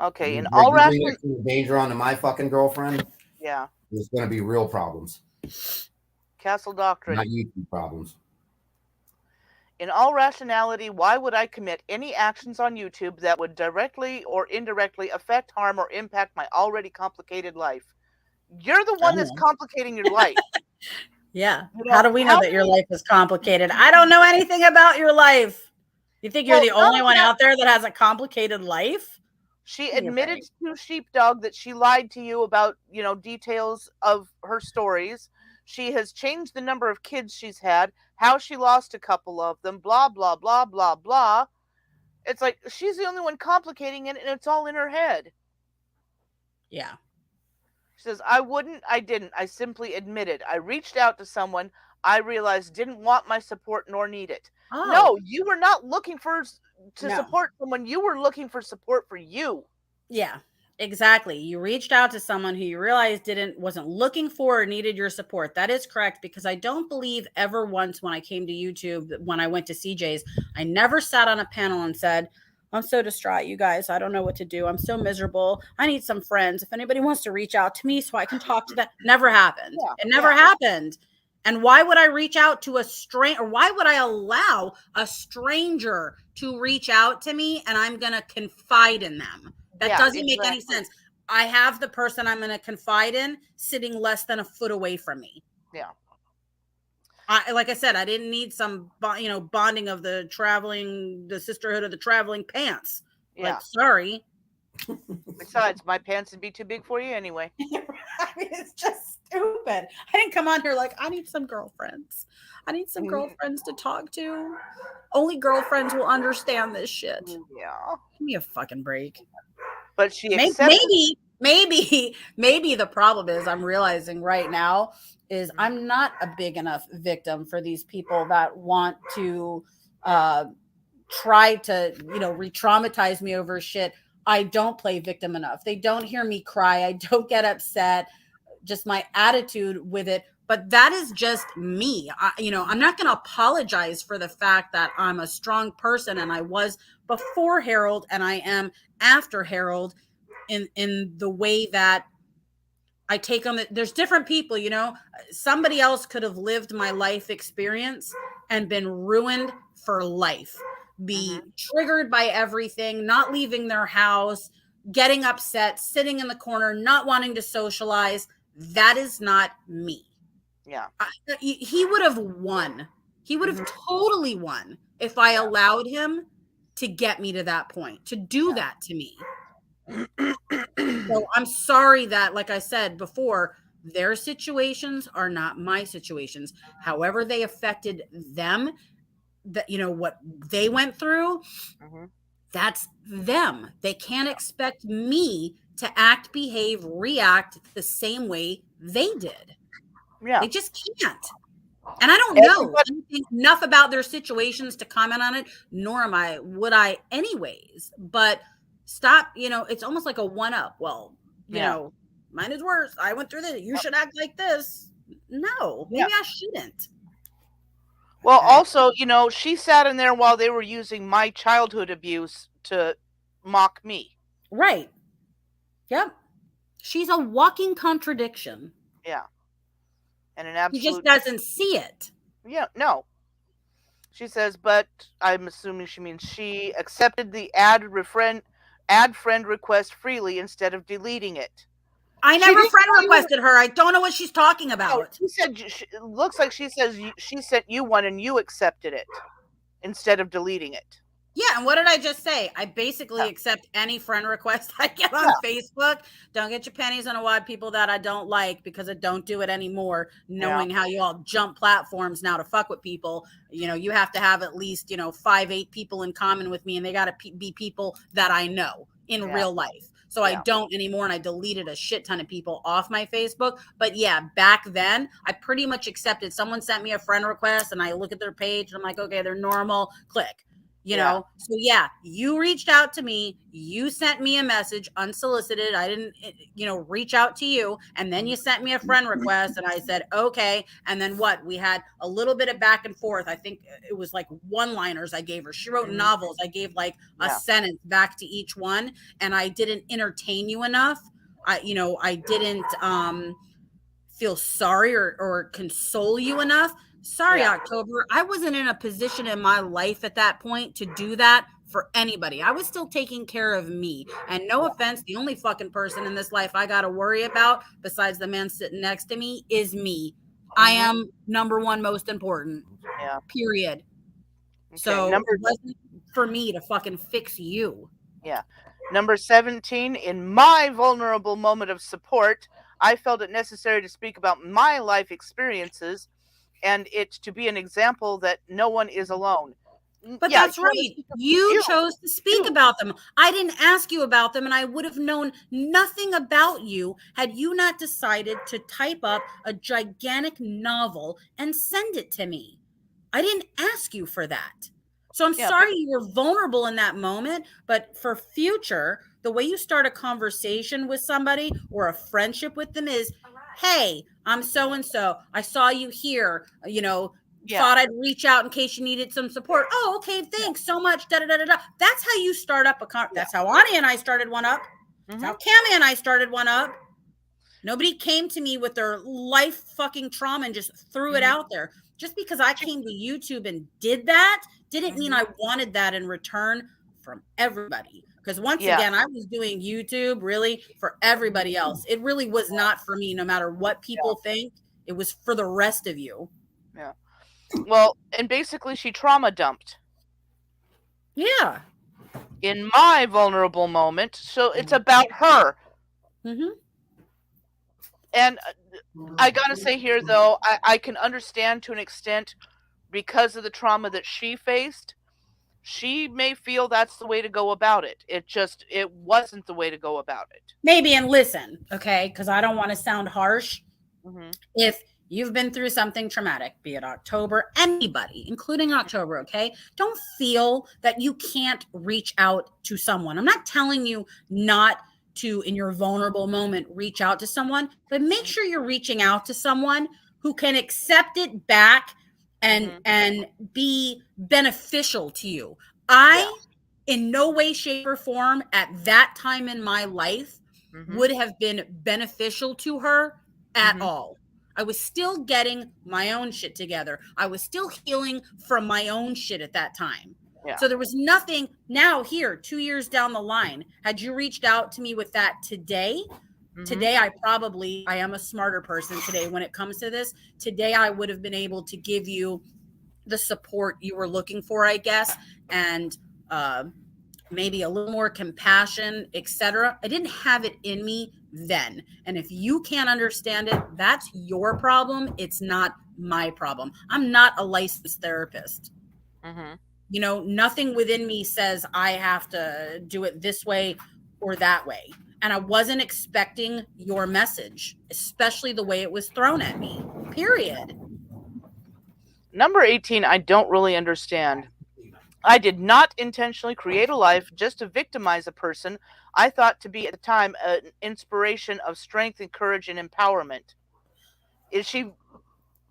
Okay. And all rational danger onto my fucking girlfriend. Yeah. There's going to be real problems. Castle Doctrine. Not YouTube problems. In all rationality, why would I commit any actions on YouTube that would directly or indirectly affect, harm, or impact my already complicated life? You're the one that's complicating your life. Yeah. How do we know that your life is complicated? I don't know anything about your life. You think you're the only one out there that has a complicated life? She admitted to Sheepdog that she lied to you about, details of her stories. She has changed the number of kids she's had, how she lost a couple of them, blah, blah, blah, blah, blah. It's like she's the only one complicating it, and it's all in her head. Yeah. She says, I didn't. I simply admitted. I reached out to someone I realized didn't want my support nor need it. Oh. No, you were not looking to No. support someone. You were looking for support for you. Yeah, exactly. You reached out to someone who you realized wasn't looking for or needed your support. That is correct, because I don't believe ever once when I came to YouTube, when I went to CJ's, I never sat on a panel and said, I'm so distraught, you guys. I don't know what to do. I'm so miserable. I need some friends. If anybody wants to reach out to me so I can talk to them. Never happened. Yeah, It never happened. And why would I reach out to a stranger, or why would I allow a stranger to reach out to me and I'm going to confide in them? That doesn't make any sense. I have the person I'm going to confide in sitting less than a foot away from me. Yeah. Like I said, I didn't need some, bonding of the sisterhood of the traveling pants. Yeah. Like, sorry. Besides, my pants would be too big for you anyway. I mean, it's just stupid. I didn't come on here like, I need some girlfriends. I need some girlfriends to talk to. Only girlfriends will understand this shit. Yeah. Give me a fucking break. But she accepted. Maybe the problem is, I'm realizing right now, is I'm not a big enough victim for these people that want to try to, re-traumatize me over shit. I don't play victim enough. They don't hear me cry. I don't get upset. Just my attitude with it. But that is just me. I'm not going to apologize for the fact that I'm a strong person, and I was before Harold and I am after Harold in the way that I take on there's different people, somebody else could have lived my life experience and been ruined for life, be triggered by everything, not leaving their house, getting upset, sitting in the corner, not wanting to socialize. That is not me. Yeah. He would have won. He would have totally won if I allowed him to get me to that point, to do that to me. So I'm sorry that, like I said before, their situations are not my situations. However they affected them, that what they went through, that's them. They can't expect me to act, behave, react the same way they did. Yeah. They just can't. And I don't know enough about their situations to comment on it, nor would I anyways. But stop, it's almost like a one-up. Well, mine is worse. I went through this. You should act like this. No, maybe I shouldn't. Well, also, she sat in there while they were using my childhood abuse to mock me. Right. Yep. She's a walking contradiction. Yeah. And an absolute... He just doesn't see it. Yeah, no. She says, but I'm assuming she means she accepted the add friend request freely instead of deleting it. I never friend requested her. I don't know what she's talking about. She said, it looks like she says she sent you one and you accepted it instead of deleting it. Yeah, and what did I just say? I basically accept any friend request I get on Facebook. Don't get your pennies on a wad, people that I don't like, because I don't do it anymore, knowing how you all jump platforms now to fuck with people. You have to have at least, 5-8 people in common with me, and they got to be people that I know in real life. So I don't anymore, and I deleted a shit ton of people off my Facebook. But yeah, back then, I pretty much accepted. Someone sent me a friend request, and I look at their page, and I'm like, okay, they're normal, click. So you reached out to me, you sent me a message unsolicited. I didn't, reach out to you. And then you sent me a friend request and I said, okay. And then we had a little bit of back and forth. I think it was like one-liners I gave her. She wrote novels. I gave like a sentence back to each one. And I didn't entertain you enough. I didn't feel sorry or console you enough. Sorry, October. I wasn't in a position in my life at that point to do that for anybody. I was still taking care of me. And no offense, the only fucking person in this life I got to worry about besides the man sitting next to me is me. I am number one most important. Yeah. Period. Okay, so it wasn't for me to fucking fix you. Yeah. Number 17, in my vulnerable moment of support, I felt it necessary to speak about my life experiences and it to be an example that no one is alone. But Yeah, that's right. You chose to speak about them. I didn't ask you about them, and I would have known nothing about you had you not decided to type up a gigantic novel and send it to me. I didn't ask you for that. So I'm sorry you were vulnerable in that moment, but for future, the way you start a conversation with somebody or a friendship with them is, hey, I'm so-and-so. I saw you here, thought I'd reach out in case you needed some support. Oh, okay, thanks so much. Da, da, da, da. That's how you start up a That's how Ani and I started one up. That's how Cammie and I started one up. Nobody came to me with their life fucking trauma and just threw it out there. Just because I came to YouTube and did that didn't mean I wanted that in return from everybody. Because once again, I was doing YouTube really for everybody else. It really was not for me, no matter what people think. It was for the rest of you. Yeah. Well, and basically she trauma dumped. Yeah. In my vulnerable moment. So it's about her. Mm-hmm. And I gotta say here, though, I can understand to an extent because of the trauma that she faced. She may feel that's the way to go about it. It wasn't the way to go about it. Maybe, and listen, okay, because I don't want to sound harsh. If you've been through something traumatic, be it October, anybody, including October, okay, don't feel that you can't reach out to someone. I'm not telling you not to, in your vulnerable moment, reach out to someone, but make sure you're reaching out to someone who can accept it back and be beneficial to you. In no way, shape, or form at that time in my life would have been beneficial to her at all. I was still getting my own shit together. I was still healing from my own shit at that time. Yeah. So there was nothing. Now here, 2 years down the line, had you reached out to me with that today, today I am a smarter person today when it comes to this. Today I would have been able to give you the support you were looking for, I guess, and maybe a little more compassion, etc. I didn't have it in me then. And if you can't understand it, that's your problem. It's not my problem. I'm not a licensed therapist. Nothing within me says I have to do it this way or that way. And I wasn't expecting your message, especially the way it was thrown at me, period. Number 18, I don't really understand. I did not intentionally create a life just to victimize a person I thought to be at the time an inspiration of strength and courage and empowerment. Is she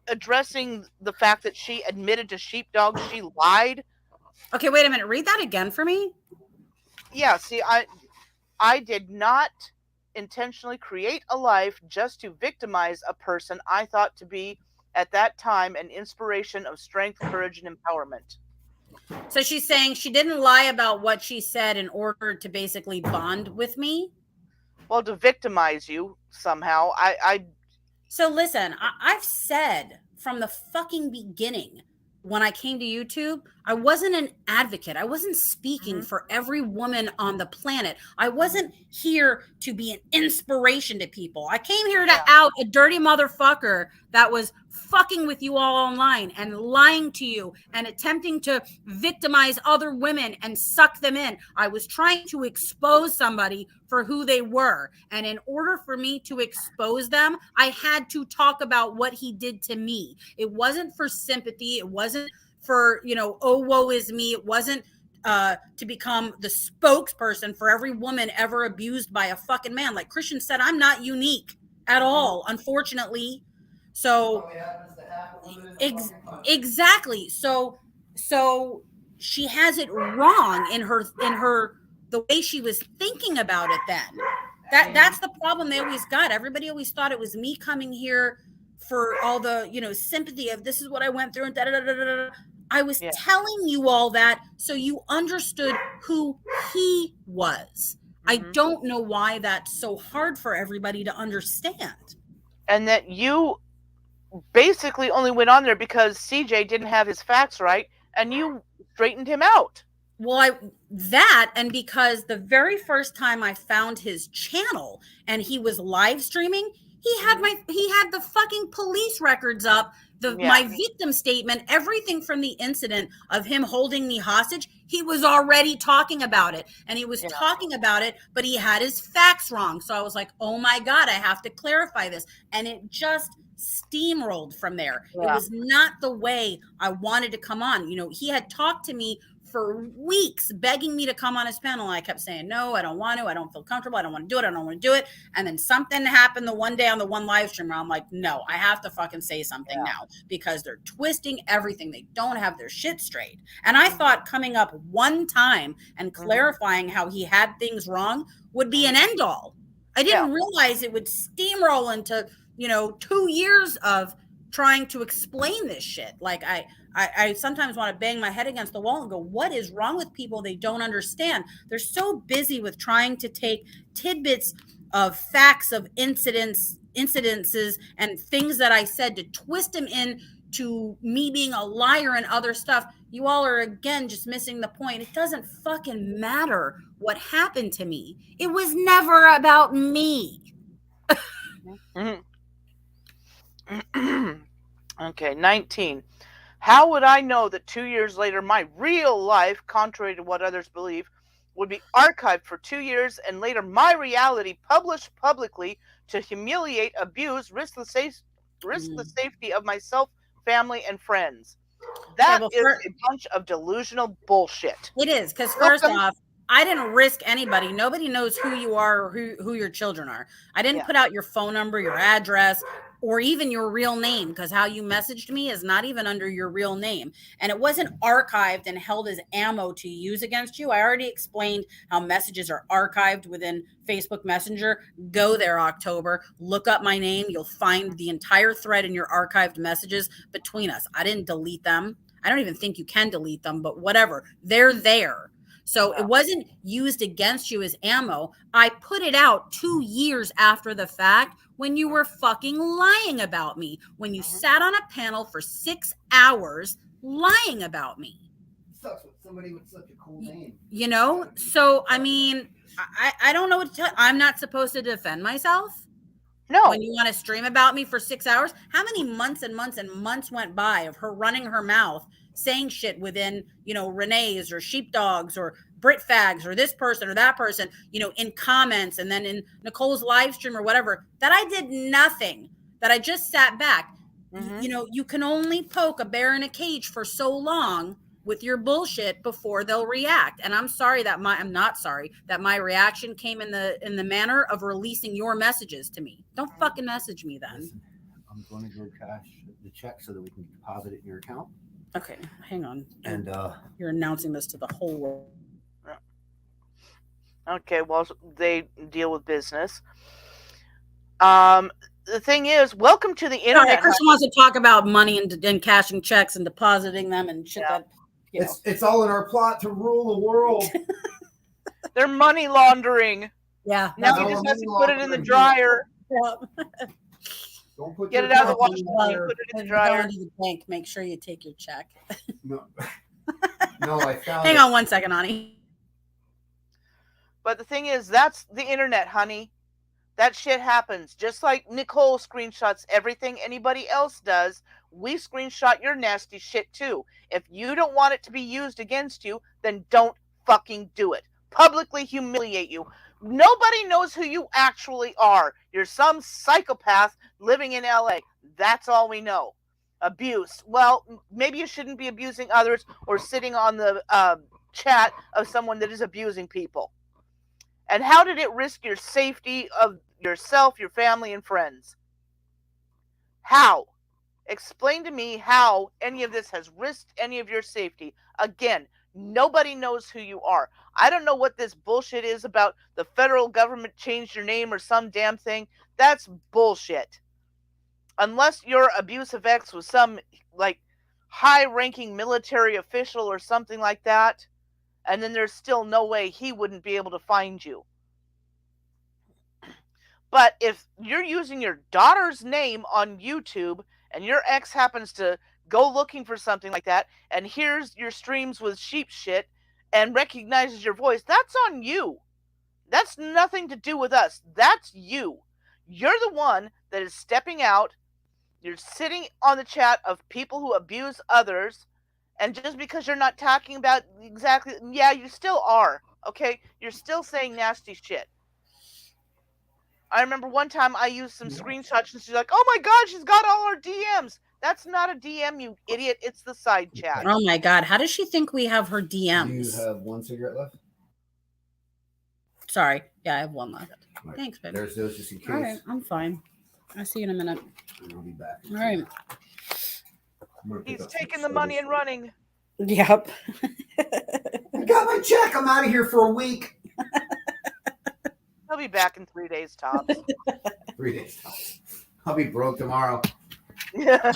addressing the fact that she admitted to Sheepdog she lied? Okay, wait a minute. Read that again for me. Yeah, see, I did not intentionally create a life just to victimize a person I thought to be at that time an inspiration of strength, courage, and empowerment. So she's saying she didn't lie about what she said in order to basically bond with me? Well, to victimize you somehow. So listen, I've said from the fucking beginning when I came to YouTube, I wasn't an advocate. I wasn't speaking for every woman on the planet. I wasn't here to be an inspiration to people. I came here to out a dirty motherfucker that was fucking with you all online and lying to you and attempting to victimize other women and suck them in. I was trying to expose somebody for who they were. And in order for me to expose them, I had to talk about what he did to me. It wasn't for sympathy. It wasn't for, oh, woe is me. It wasn't to become the spokesperson for every woman ever abused by a fucking man. Like Christian said, I'm not unique at all, unfortunately. So exactly. So she has it wrong in her the way she was thinking about it then. That's the problem they always got. Everybody always thought it was me coming here for all the, sympathy of this is what I went through and da da da da da. I was telling you all that so you understood who he was. I don't know why that's so hard for everybody to understand. And that you basically only went on there because CJ didn't have his facts right and you straightened him out. Well, and because the very first time I found his channel and he was live streaming, he had the fucking police records up My victim statement, everything from the incident of him holding me hostage, he was already talking about it. And he was talking about it, but he had his facts wrong. So I was like, oh my God, I have to clarify this. And it just steamrolled from there. It was not the way I wanted to come on. You know, he had talked to me for weeks begging me to come on his panel. I kept saying, no, I don't want to. I don't feel comfortable. I don't want to do it. I don't want to do it. And then something happened the one day on the one live stream where I'm like, no, I have to fucking say something now because they're twisting everything. They don't have their shit straight. And I thought coming up one time and clarifying how he had things wrong would be an end all. I didn't realize it would steamroll into, 2 years of trying to explain this shit. Like I sometimes want to bang my head against the wall and go, what is wrong with people? They don't understand. They're so busy with trying to take tidbits of facts of incidences and things that I said to twist them in to me being a liar and other stuff. You all are, again, just missing the point. It doesn't fucking matter what happened to me. It was never about me. Okay, 19. How would I know that 2 years later my real life, contrary to what others believe, would be archived for 2 years and later my reality published publicly to humiliate, abuse, risk the safety of myself, family, and friends? That is a bunch of delusional bullshit. It is, because first off, I didn't risk anybody. Nobody knows who you are or who your children are. I didn't put out your phone number, your address, or even your real name, because how you messaged me is not even under your real name. And it wasn't archived and held as ammo to use against you. I already explained how messages are archived within Facebook Messenger. Go there, October. Look up my name. You'll find the entire thread in your archived messages between us. I didn't delete them. I don't even think you can delete them, but whatever. They're there. So it wasn't used against you as ammo. I put it out 2 years after the fact when you were fucking lying about me, when you sat on a panel for 6 hours lying about me. Sucks with somebody with such a cool name. So, I mean, I don't know what to tell you. I'm not supposed to defend myself. No. When you want to stream about me for 6 hours, how many months and months and months went by of her running her mouth, saying shit within, Renee's or Sheepdogs or Brit Fags or this person or that person, in comments and then in Nicole's live stream or whatever, that I did nothing, that I just sat back. You can only poke a bear in a cage for so long with your bullshit before they'll react. And I'm not sorry that my reaction came in the manner of releasing your messages to me. Don't fucking message me then. Listen, I'm going to go cash the check so that we can deposit it in your account. Okay, hang on. And you're announcing this to the whole world. Okay, well, they deal with business. The thing is, welcome to the internet. Kristen wants to talk about money and cashing checks and depositing them and shit. It's all in our plot to rule the world. They're money laundering. Yeah. Now you just have to put it in the dryer. Yeah. Get it out of the wash machine, put it in the dryer. Go to the bank, make sure you take your check. No, I found Hang on 1 second, honey. But the thing is, that's the internet, honey. That shit happens. Just like Nicole screenshots everything anybody else does, we screenshot your nasty shit too. If you don't want it to be used against you, then don't fucking do it. Publicly humiliate you. Nobody knows who you actually are. You're some psychopath living in LA. That's all we know. Abuse. Well, maybe you shouldn't be abusing others or sitting on the chat of someone that is abusing people. And how did it risk your safety of yourself, your family, and friends? How? Explain to me how any of this has risked any of your safety. Again, nobody knows who you are. I don't know what this bullshit is about the federal government changed your name or some damn thing. That's bullshit. Unless your abusive ex was some, high-ranking military official or something like that, and then there's still no way he wouldn't be able to find you. But if you're using your daughter's name on YouTube and your ex happens to go looking for something like that and hears your streams with sheep shit and recognizes your voice, that's on you. That's nothing to do with us. That's you. You're the one that is stepping out You're sitting on the chat of people who abuse others, and just because you're not talking about exactly, yeah, you still are. Okay, you're still saying nasty shit. I remember one time I used some screenshots, and she's like, "Oh my god, she's got all our DMs." That's not a DM, you idiot. It's the side chat. Oh my god, how does she think we have her Do you DMs? have one cigarette left? Sorry, yeah, I have one left. Right. Thanks, babe. There's those just in case. All right, I'm fine. I'll see you in a minute. And I'll be back. All right. He's taking the money and running. Yep. I got my check. I'm out of here for a week. He'll be back in 3 days tops. 3 days tops. I'll be broke tomorrow. Yeah.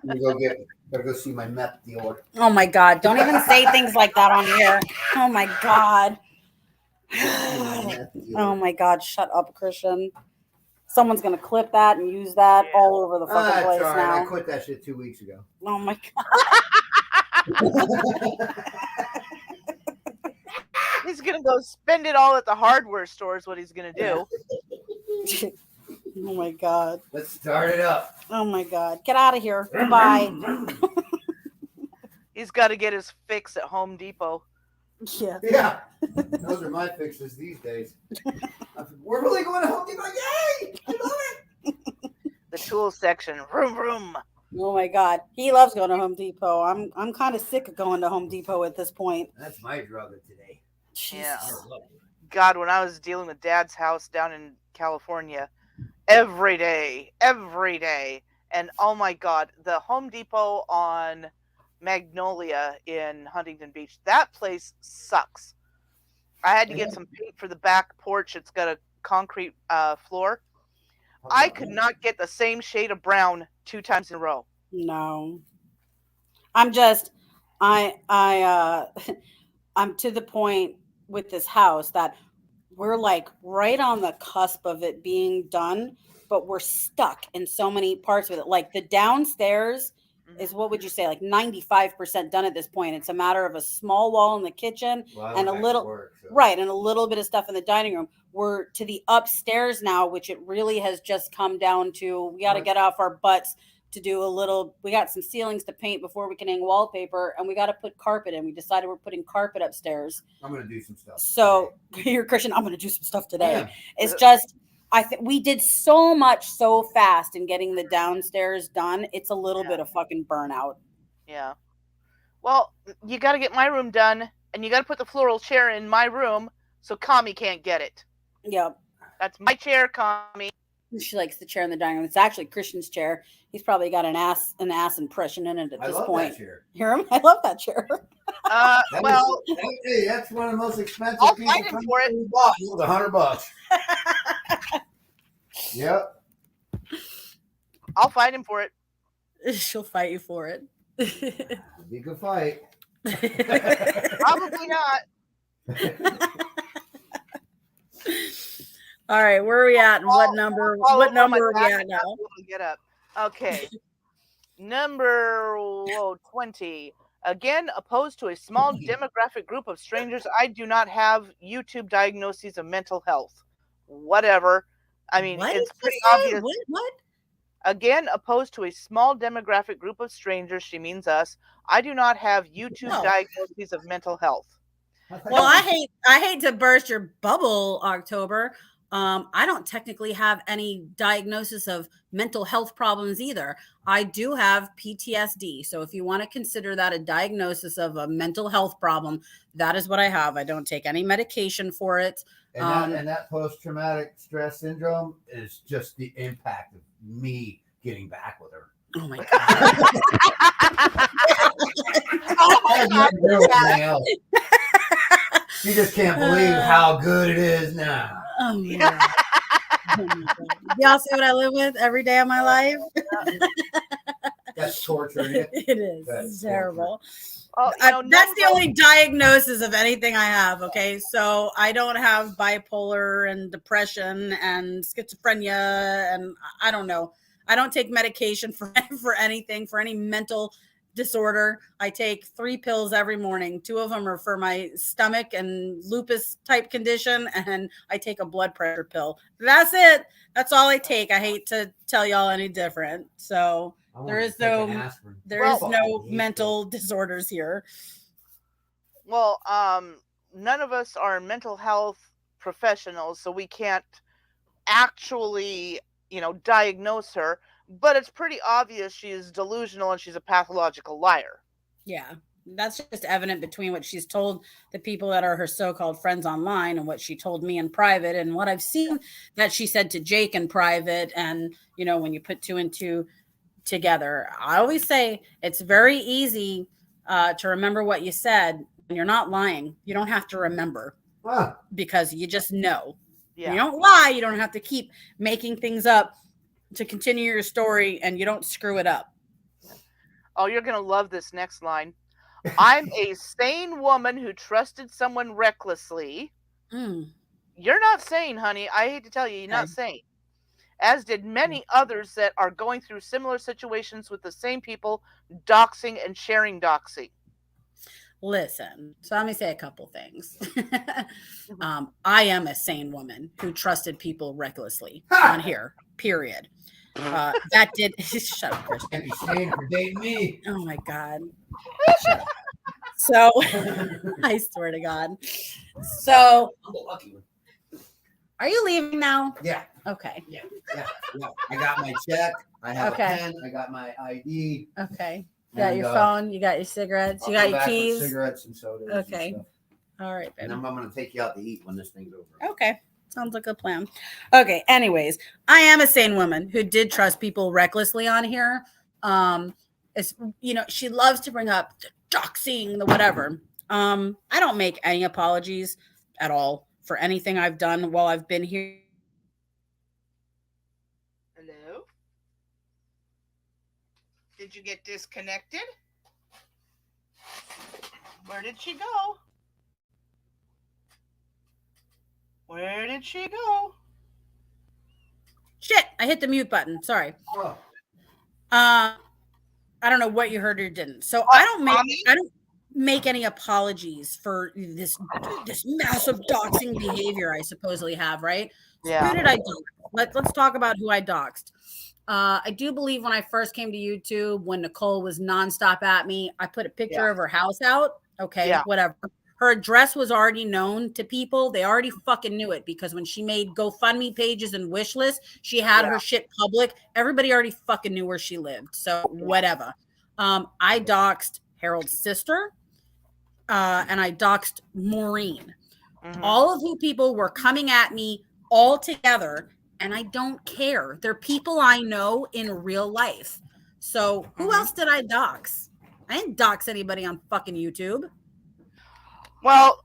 Gotta go see my meth dealer. Oh my god, don't even say things like that on here. Oh my god. Oh my god, shut up, Christian. Someone's gonna clip that and use that all over the fucking place right. now. I quit that shit 2 weeks ago. Oh my god. He's gonna go spend it all at the hardware store is what he's gonna do. Oh my god. Let's start it up. Oh my god. Get out of here. Goodbye. He's got to get his fix at Home Depot. Yeah. Yeah. Those are my fixes these days. We're really going to Home Depot. Yay! I love it. The tool section. Vroom, vroom. Oh my god. He loves going to Home Depot. I'm kind of sick of going to Home Depot at this point. That's my drug of today. Yeah. Jesus. God, when I was dealing with Dad's house down in California, every day, and oh my God, the Home Depot on Magnolia in Huntington Beach, that place sucks. I had to get some paint for the back porch. It's got a concrete floor. I could not get the same shade of brown 2 times in a row. No. I'm to the point with this house that we're like right on the cusp of it being done, but we're stuck in so many parts of it. Like the downstairs is, what would you say, like 95% done at this point. It's a matter of a small wall in the kitchen and a little right, and a little bit of stuff in the dining room. We're to the upstairs now, which it really has just come down to, we got to get off our butts to do a little, we got some ceilings to paint before we can hang wallpaper, and we got to put carpet in. We decided we're putting carpet upstairs. I'm going to do some stuff. So you're Christian, I'm going to do some stuff today. Yeah. It's just, I think we did so much so fast in getting the downstairs done. It's a little bit of fucking burnout. Yeah. Well, you got to get my room done, and you got to put the floral chair in my room so Kami can't get it. Yep. That's my chair, Kami. She likes the chair in the dining room. It's actually Christian's chair. He's probably got an ass impression in it at this point. That chair. Hear him? I love that chair. Well, hey, that's one of the most expensive. I'll fight him for it. It was $100. Yep. I'll fight him for it. She'll fight you for it. Be a good fight. Probably not. All right, where are we at? And what number? What number are we at now? Get up. Okay. Number 20. Again, opposed to a small demographic group of strangers, I do not have YouTube diagnoses of mental health. Whatever. I mean, it's pretty obvious. What? Again, opposed to a small demographic group of strangers, she means us. I do not have YouTube diagnoses of mental health. Well, I hate to burst your bubble, October. I don't technically have any diagnosis of mental health problems either. I do have PTSD. So if you want to consider that a diagnosis of a mental health problem, that is what I have. I don't take any medication for it. And that post-traumatic stress syndrome is just the impact of me getting back with her. Oh my God. You just can't believe how good it is now. Oh my God. Oh my God. Y'all see what I live with every day of my life? That's torture. It is. It's terrible. Well, that's the only diagnosis of anything I have. Okay. So I don't have bipolar and depression and schizophrenia. And I don't know. I don't take medication for anything, for any mental disorder. I take 3 pills every morning. 2 of them are for my stomach and lupus type condition, and I take a blood pressure pill. That's it. That's all I take. I hate to tell y'all any different. So there is no mental disorders here. Well, none of us are mental health professionals, so we can't actually, diagnose her, but it's pretty obvious she is delusional and she's a pathological liar. Yeah. That's just evident between what she's told the people that are her so-called friends online and what she told me in private and what I've seen that she said to Jake in private. And, when you put 2 and 2 together, I always say it's very easy to remember what you said when you're not lying. You don't have to remember because you just know. Yeah. You don't lie. You don't have to keep making things up to continue your story, and you don't screw it up. Oh, you're going to love this next line. I'm a sane woman who trusted someone recklessly. You're not sane, honey. I hate to tell you, you're not sane. As did many others that are going through similar situations with the same people, doxing and sharing doxing. Listen, so let me say a couple things. I am a sane woman who trusted people recklessly on here, period. That did shut up, Christian. For dating me. Oh my God. Shut up. So I swear to God. So are you leaving now? Yeah. Okay. Yeah. I got my check. I have a pen. I got my ID. Okay. You got your phone. You got your cigarettes. You got your keys. Cigarettes and sodas. Okay. And stuff. All right, baby. And I'm going to take you out to eat when this thing's over. Okay. Sounds like a plan. Okay. Anyways, I am a sane woman who did trust people recklessly on here. It's, she loves to bring up the doxing, the whatever. I don't make any apologies at all for anything I've done while I've been here. Hello? Did you get disconnected? Where did she go? Where did she go? Shit, I hit the mute button. Sorry. Oh. I don't know what you heard or didn't. So I don't make any apologies for this massive doxing behavior I supposedly have, right? So who did I dox? Let's talk about who I doxed. I do believe when I first came to YouTube, when Nicole was nonstop at me, I put a picture of her house out. Okay, whatever. Her address was already known to people. They already fucking knew it because when she made GoFundMe pages and wish lists, she had her shit public. Everybody already fucking knew where she lived. So whatever. I doxed Harold's sister, and I doxed Maureen. All of who people were coming at me all together, and I don't care. They're people I know in real life. So who else did I dox? I didn't dox anybody on fucking YouTube. Well,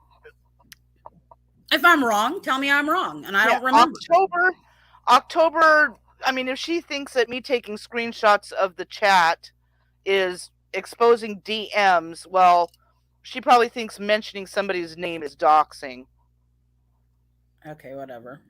if I'm wrong, tell me I'm wrong, and I don't remember. October. I mean, if she thinks that me taking screenshots of the chat is exposing DMs, well, she probably thinks mentioning somebody's name is doxing. Okay, whatever.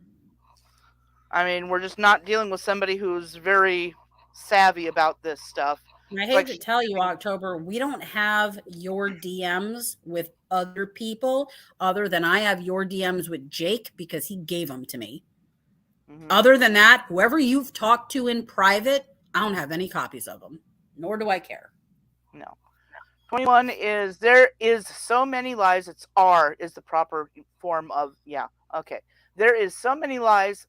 I mean, we're just not dealing with somebody who's very savvy about this stuff. And I hate to tell you, October, we don't have your DMs with other people other than I have your DMs with Jake because he gave them to me. Other than that, whoever you've talked to in private, I don't have any copies of them, nor do I care. No. 21 is there is so many lies. It's R is the proper form of, okay. There is so many lies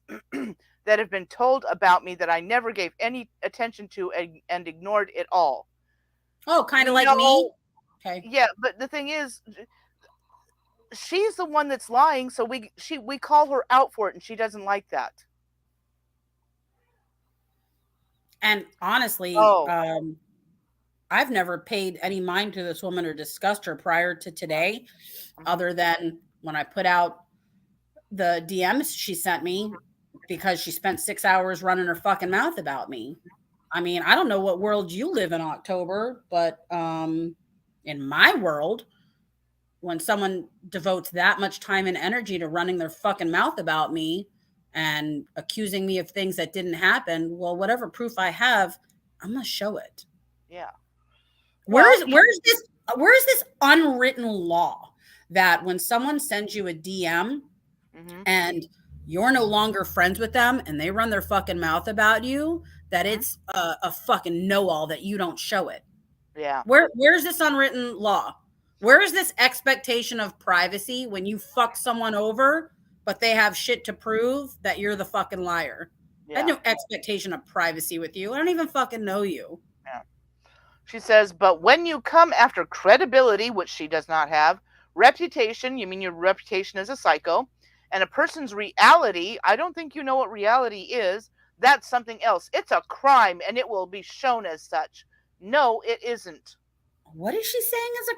that have been told about me that I never gave any attention to and ignored it all. Oh, kind of like me? Okay. Yeah, but the thing is, she's the one that's lying, so we call her out for it, and she doesn't like that. And honestly, I've never paid any mind to this woman or discussed her prior to today, other than when I put out the DMs she sent me because she spent 6 hours running her fucking mouth about me. I mean, I don't know what world you live in, October, but in my world, when someone devotes that much time and energy to running their fucking mouth about me and accusing me of things that didn't happen, well, whatever proof I have, I'm going to show it. Yeah. Where's this unwritten law that when someone sends you a DM and you're no longer friends with them and they run their fucking mouth about you, that it's a fucking know-all that you don't show it? Yeah. Where's this unwritten law? Where is this expectation of privacy when you fuck someone over, but they have shit to prove that you're the fucking liar? I had no expectation of privacy with you. I don't even fucking know you. Yeah. She says, but when you come after credibility, which she does not have, reputation, you mean your reputation as a psycho, and a person's reality, I don't think you know what reality is. That's something else. It's a crime, and it will be shown as such. No, it isn't. What is she saying is a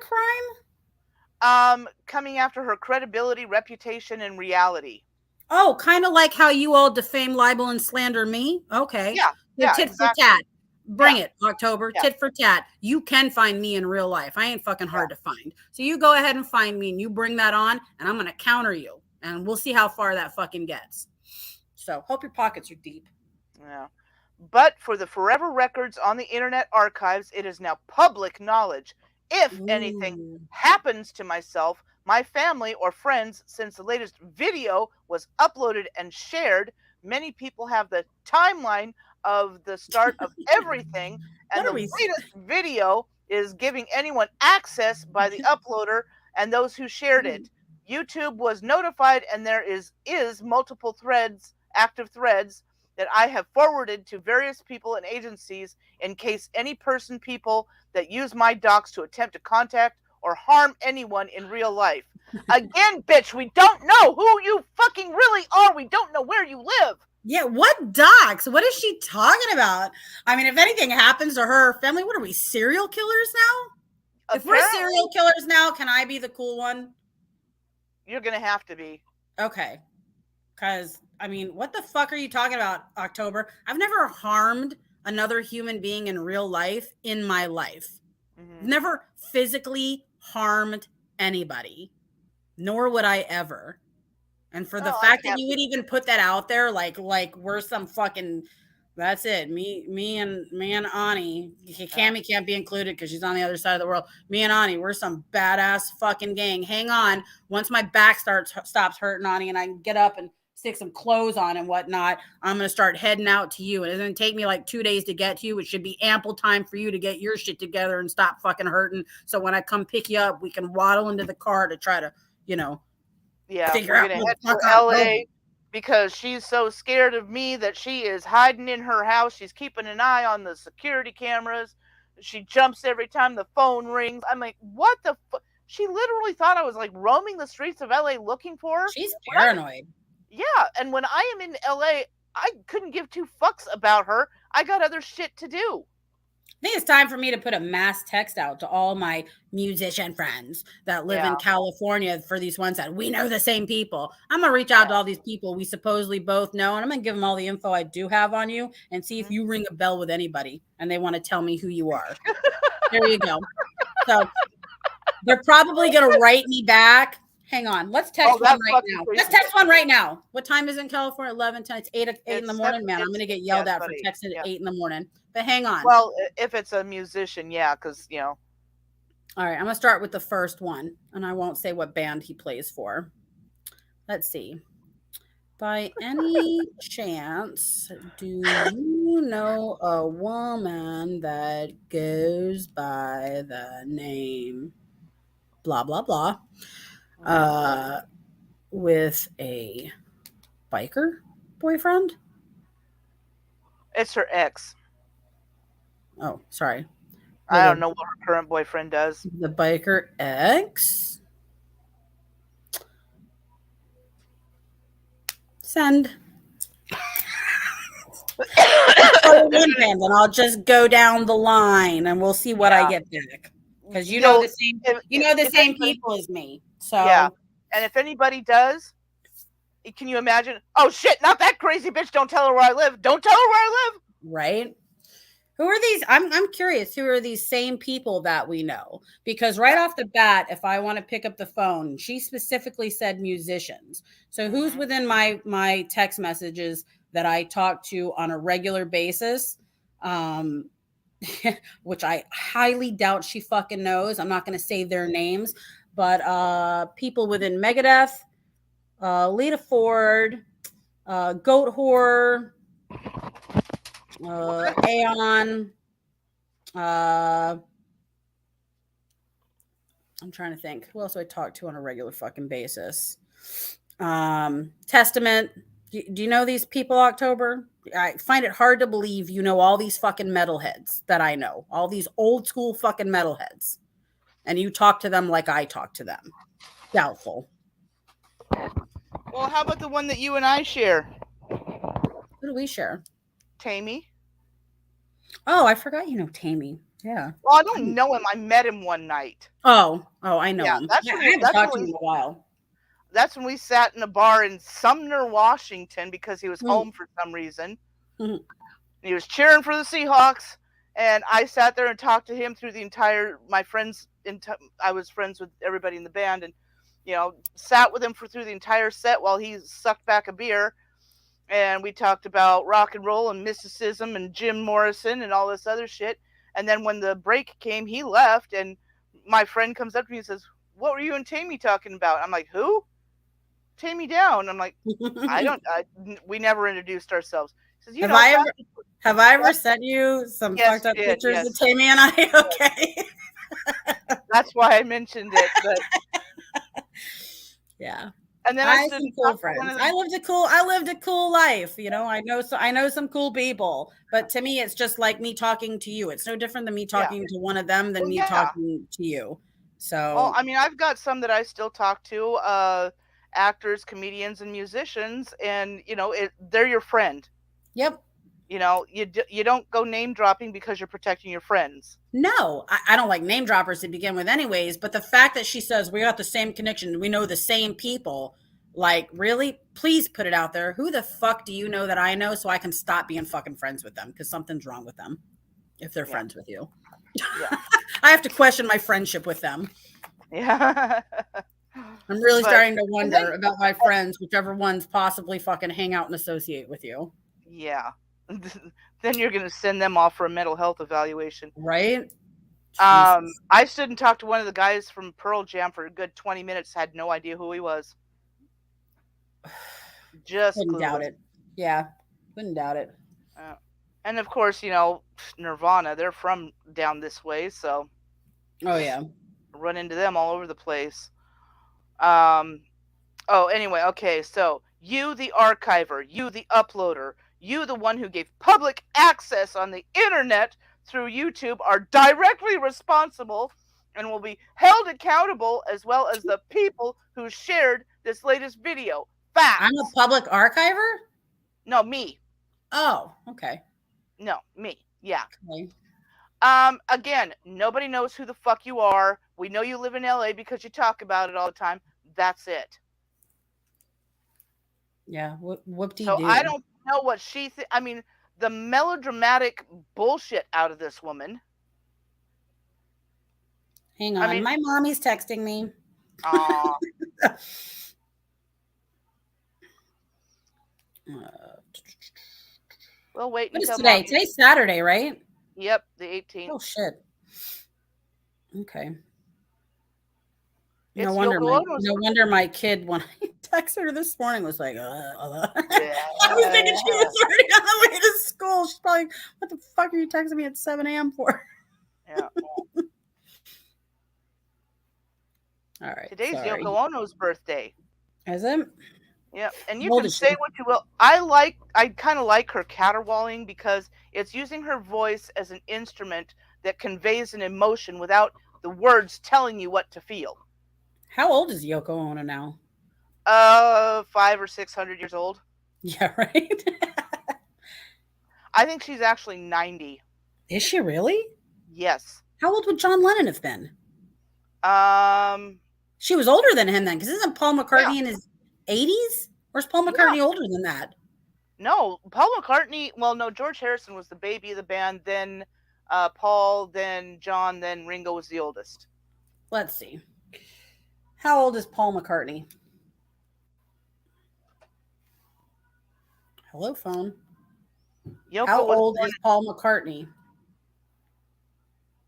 crime? Coming after her credibility, reputation, and reality. Oh, kind of like how you all defame, libel, and slander me. Okay. Yeah. Tit for tat. Bring it, October. Tit for tat. You can find me in real life. I ain't fucking hard to find. So you go ahead and find me and you bring that on, and I'm going to counter you. And we'll see how far that fucking gets. So hope your pockets are deep. Yeah. But for the forever records on the Internet archives, it is now public knowledge. If anything happens to myself, my family, or friends, since the latest video was uploaded and shared, many people have the timeline of the start of everything, and the latest video is giving anyone access by the uploader and those who shared it. YouTube was notified, and there is multiple threads, active threads, that I have forwarded to various people and agencies in case any people that use my docs to attempt to contact or harm anyone in real life. Again, bitch, we don't know who you fucking really are. We don't know where you live. Yeah, what docs? What is she talking about? I mean, if anything happens to her family, what are we, serial killers now? Apparently. If we're serial killers now, can I be the cool one? You're going to have to be. Okay. Because, I mean, what the fuck are you talking about, October? I've never harmed another human being in real life in my life. Never physically harmed anybody, nor would I ever. And for the fact that you would even put that out there, like we're some fucking, that's it. Me and Ani, Cammy can't be included because she's on the other side of the world. Me and Ani, we're some badass fucking gang. Hang on. Once my back stops hurting, Ani, and I can get up and stick some clothes on and whatnot, I'm going to start heading out to you. And it's going to take me like 2 days to get to you, which should be ample time for you to get your shit together and stop fucking hurting. So when I come pick you up, we can waddle into the car to try to, figure out. We're going to head to LA because she's so scared of me that she is hiding in her house. She's keeping an eye on the security cameras. She jumps every time the phone rings. I'm like, what the fuck? She literally thought I was like roaming the streets of LA looking for her. She's paranoid. Yeah, and when I am in LA, I couldn't give two fucks about her. I got other shit to do. I think it's time for me to put a mass text out to all my musician friends that live in California for these ones that we know the same people. I'm going to reach out to all these people we supposedly both know, and I'm going to give them all the info I do have on you and see if you ring a bell with anybody and they want to tell me who you are. There you go. So they're probably going to write me back. Hang on. Let's text one right now. Let's text one right now. What time is it in California? 11, 10. It's 8 in the morning, man. I'm going to get yelled at for texting at 8 in the morning. But hang on. Well, if it's a musician, because, All right. I'm going to start with the first one, and I won't say what band he plays for. Let's see. By any chance, do you know a woman that goes by the name blah, blah, blah? With a biker boyfriend? It's her ex. Oh, sorry. I don't know what her current boyfriend does. The biker ex? Send. And I'll just go down the line and we'll see what I get back. Because you know the same people as me. So yeah, and if anybody does, can you imagine? Oh shit! Not that crazy bitch! Don't tell her where I live. Don't tell her where I live. Right? Who are these? I'm curious. Who are these same people that we know? Because right off the bat, if I want to pick up the phone, she specifically said musicians. So who's within my text messages that I talk to on a regular basis? which I highly doubt she fucking knows. I'm not going to say their names, but people within Megadeth, Lita Ford, Goat Horror, Aeon. I'm trying to think. Who else do I talk to on a regular fucking basis? Testament. Do you know these people, October? I find it hard to believe you know all these fucking metalheads that I know. All these old school fucking metalheads. And you talk to them like I talk to them. Doubtful. Well, how about the one that you and I share? Who do we share? Tammy. Oh, I forgot you know Tammy. Yeah. Well, I don't know him. I met him one night. Oh, I know Yeah, him. that's I when haven't talked to him in a while. that's when we sat in a bar in Sumner, Washington, because he was Mm. home for some reason. Mhm. He was cheering for the Seahawks, and I sat there and talked to him through the entire. I was friends with everybody in the band, and sat with him through the entire set while he sucked back a beer, and we talked about rock and roll and mysticism and Jim Morrison and all this other shit. And then when the break came, he left, and my friend comes up to me and says, "What were you and Tammy talking about?" I'm like, "Who?" "Tammy Down." I'm like, we never introduced ourselves. He says, have I ever sent you some Yes, fucked up you did, pictures yes. of Tammy and I? Okay. That's why I mentioned it. But yeah. and then I I had stood some and cool talked to friends. one of I them. lived a cool life. I know some cool people. But to me, it's just like me talking to you. It's no different than me Yeah. talking to one of them than Well, me yeah. talking to you. Well, So I mean, I've got some that I still talk to, actors, comedians, and musicians, and they're your friend. yep. You don't go name dropping because you're protecting your friends. No, I don't like name droppers to begin with, anyways. But the fact that she says we got the same connection, we know the same people, like, really? Please put it out there. Who the fuck do you know that I know so I can stop being fucking friends with them? Because something's wrong with them if they're Yeah. friends with you. Yeah. I have to question my friendship with them. Yeah. I'm really But starting to and wonder then about my friends, whichever ones possibly fucking hang out and associate with you. yeah, then you're gonna send them off for a mental health evaluation. Right? Jesus. I stood and talked to one of the guys from Pearl Jam for a good 20 minutes. Had no idea who he was. Just Wouldn't doubt clueless. it. Yeah. Wouldn't doubt it. And of course, Nirvana. They're from down this way, so Oh, yeah. run into them all over the place. Anyway, okay, so you, the archiver, you, the uploader, you, the one who gave public access on the internet through YouTube, are directly responsible and will be held accountable, as well as the people who shared this latest video. Facts. I'm a public archiver? No, me. Oh, okay. No, me. Yeah. Okay. Again, nobody knows who the fuck you are. We know you live in LA because you talk about it all the time. That's it. Yeah, whoop-de-doo. So I don't know what she I mean, the melodramatic bullshit out of this woman. Hang on, my mommy's texting me. Aw. We'll wait What is until today? mommy. Today's Saturday, right? Yep, the 18th. Oh shit. Okay. It's No wonder Yoko Ono's my kid, when I texted her this morning, was like, Yeah. I was thinking she was already on the way to school. She's probably, what the fuck are you texting me at 7 a.m. for? Yeah. All right. Today's sorry. Yoko Ono's birthday. Is it? Yeah, and you How old can is say she? what you will. I kind of like her caterwauling because it's using her voice as an instrument that conveys an emotion without the words telling you what to feel. How old is Yoko Ono now? 500 or 600 years old. Yeah, right. I think she's actually 90. Is she really? Yes. How old would John Lennon have been? She was older than him then, because isn't Paul McCartney in his 80s? Or is Paul McCartney older than that? No, Paul McCartney. Well, no, George Harrison was the baby of the band. Then Paul, then John, then Ringo was the oldest. Let's see. How old is Paul McCartney? Hello, phone. How old is Paul McCartney?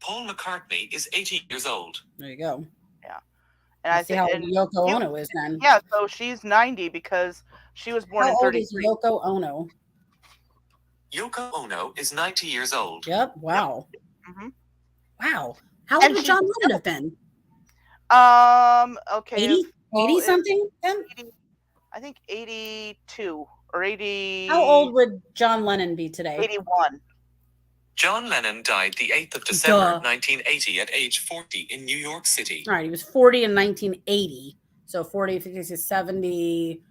Paul McCartney is 80 years old. There you go. Yeah. And Let's see how old Yoko Ono is then. Yeah, so she's 90 because she was born in 33. How old is Yoko Ono? Yoko Ono is 90 years old. Yep. Wow. Yep. Mm-hmm. Wow. How old would John Lennon have been? Okay. 80 something then? 80, I think 82 or 80. How old would John Lennon be today? 81. John Lennon died the 8th of December 1980 at age 40 in New York City. All right, he was 40 in 1980. So 40, 50, 60, 70,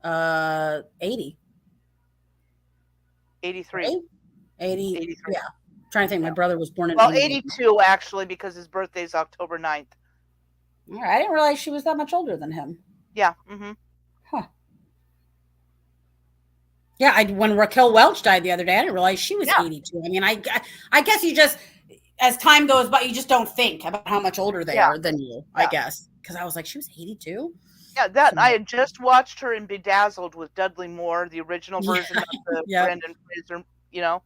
80. 83. Right? 80. 83. Yeah. I'm trying to think. My brother was born in 82 actually, because his birthday is October 9th. All right. I didn't realize she was that much older than him. Yeah. Mm-hmm. Huh. Yeah, when Raquel Welch died the other day, I didn't realize she was 82. I mean, I guess you just, as time goes by, you just don't think about how much older they are than you, I guess. Because I was like, she was 82? Yeah, I had just watched her in Bedazzled with Dudley Moore, the original version of the Brendan Fraser, you know.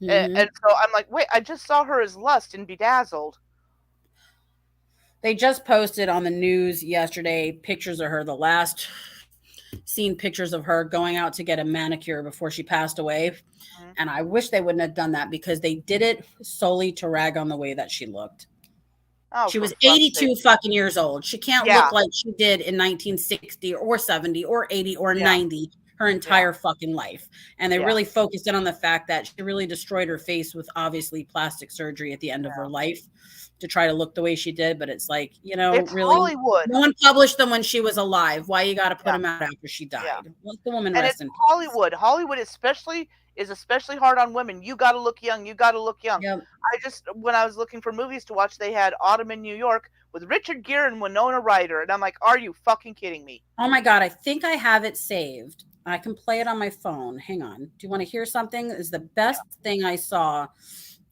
Mm-hmm. And so I'm like, wait, I just saw her as Lust in Bedazzled. They just posted on the news yesterday pictures of her, the last seen pictures of her going out to get a manicure before she passed away. Mm-hmm. And I wish they wouldn't have done that because they did it solely to rag on the way that she looked. Oh, she was 82 fucking years old. She can't look like she did in 1960 or 70 or 80 or 90 her entire fucking life. And they really focused in on the fact that she really destroyed her face with obviously plastic surgery at the end of her life to try to look the way she did. But it's like, you know, it's really Hollywood. No one published them when she was alive. Why you got to put them out after she died? Let the woman rest in peace. Hollywood. Hollywood is especially hard on women. You got to look young. You got to look young. Yep. When I was looking for movies to watch, they had Autumn in New York with Richard Gere and Winona Ryder. And I'm like, are you fucking kidding me? Oh my God. I think I have it saved. I can play it on my phone. Hang on. Do you want to hear something? This is the best thing I saw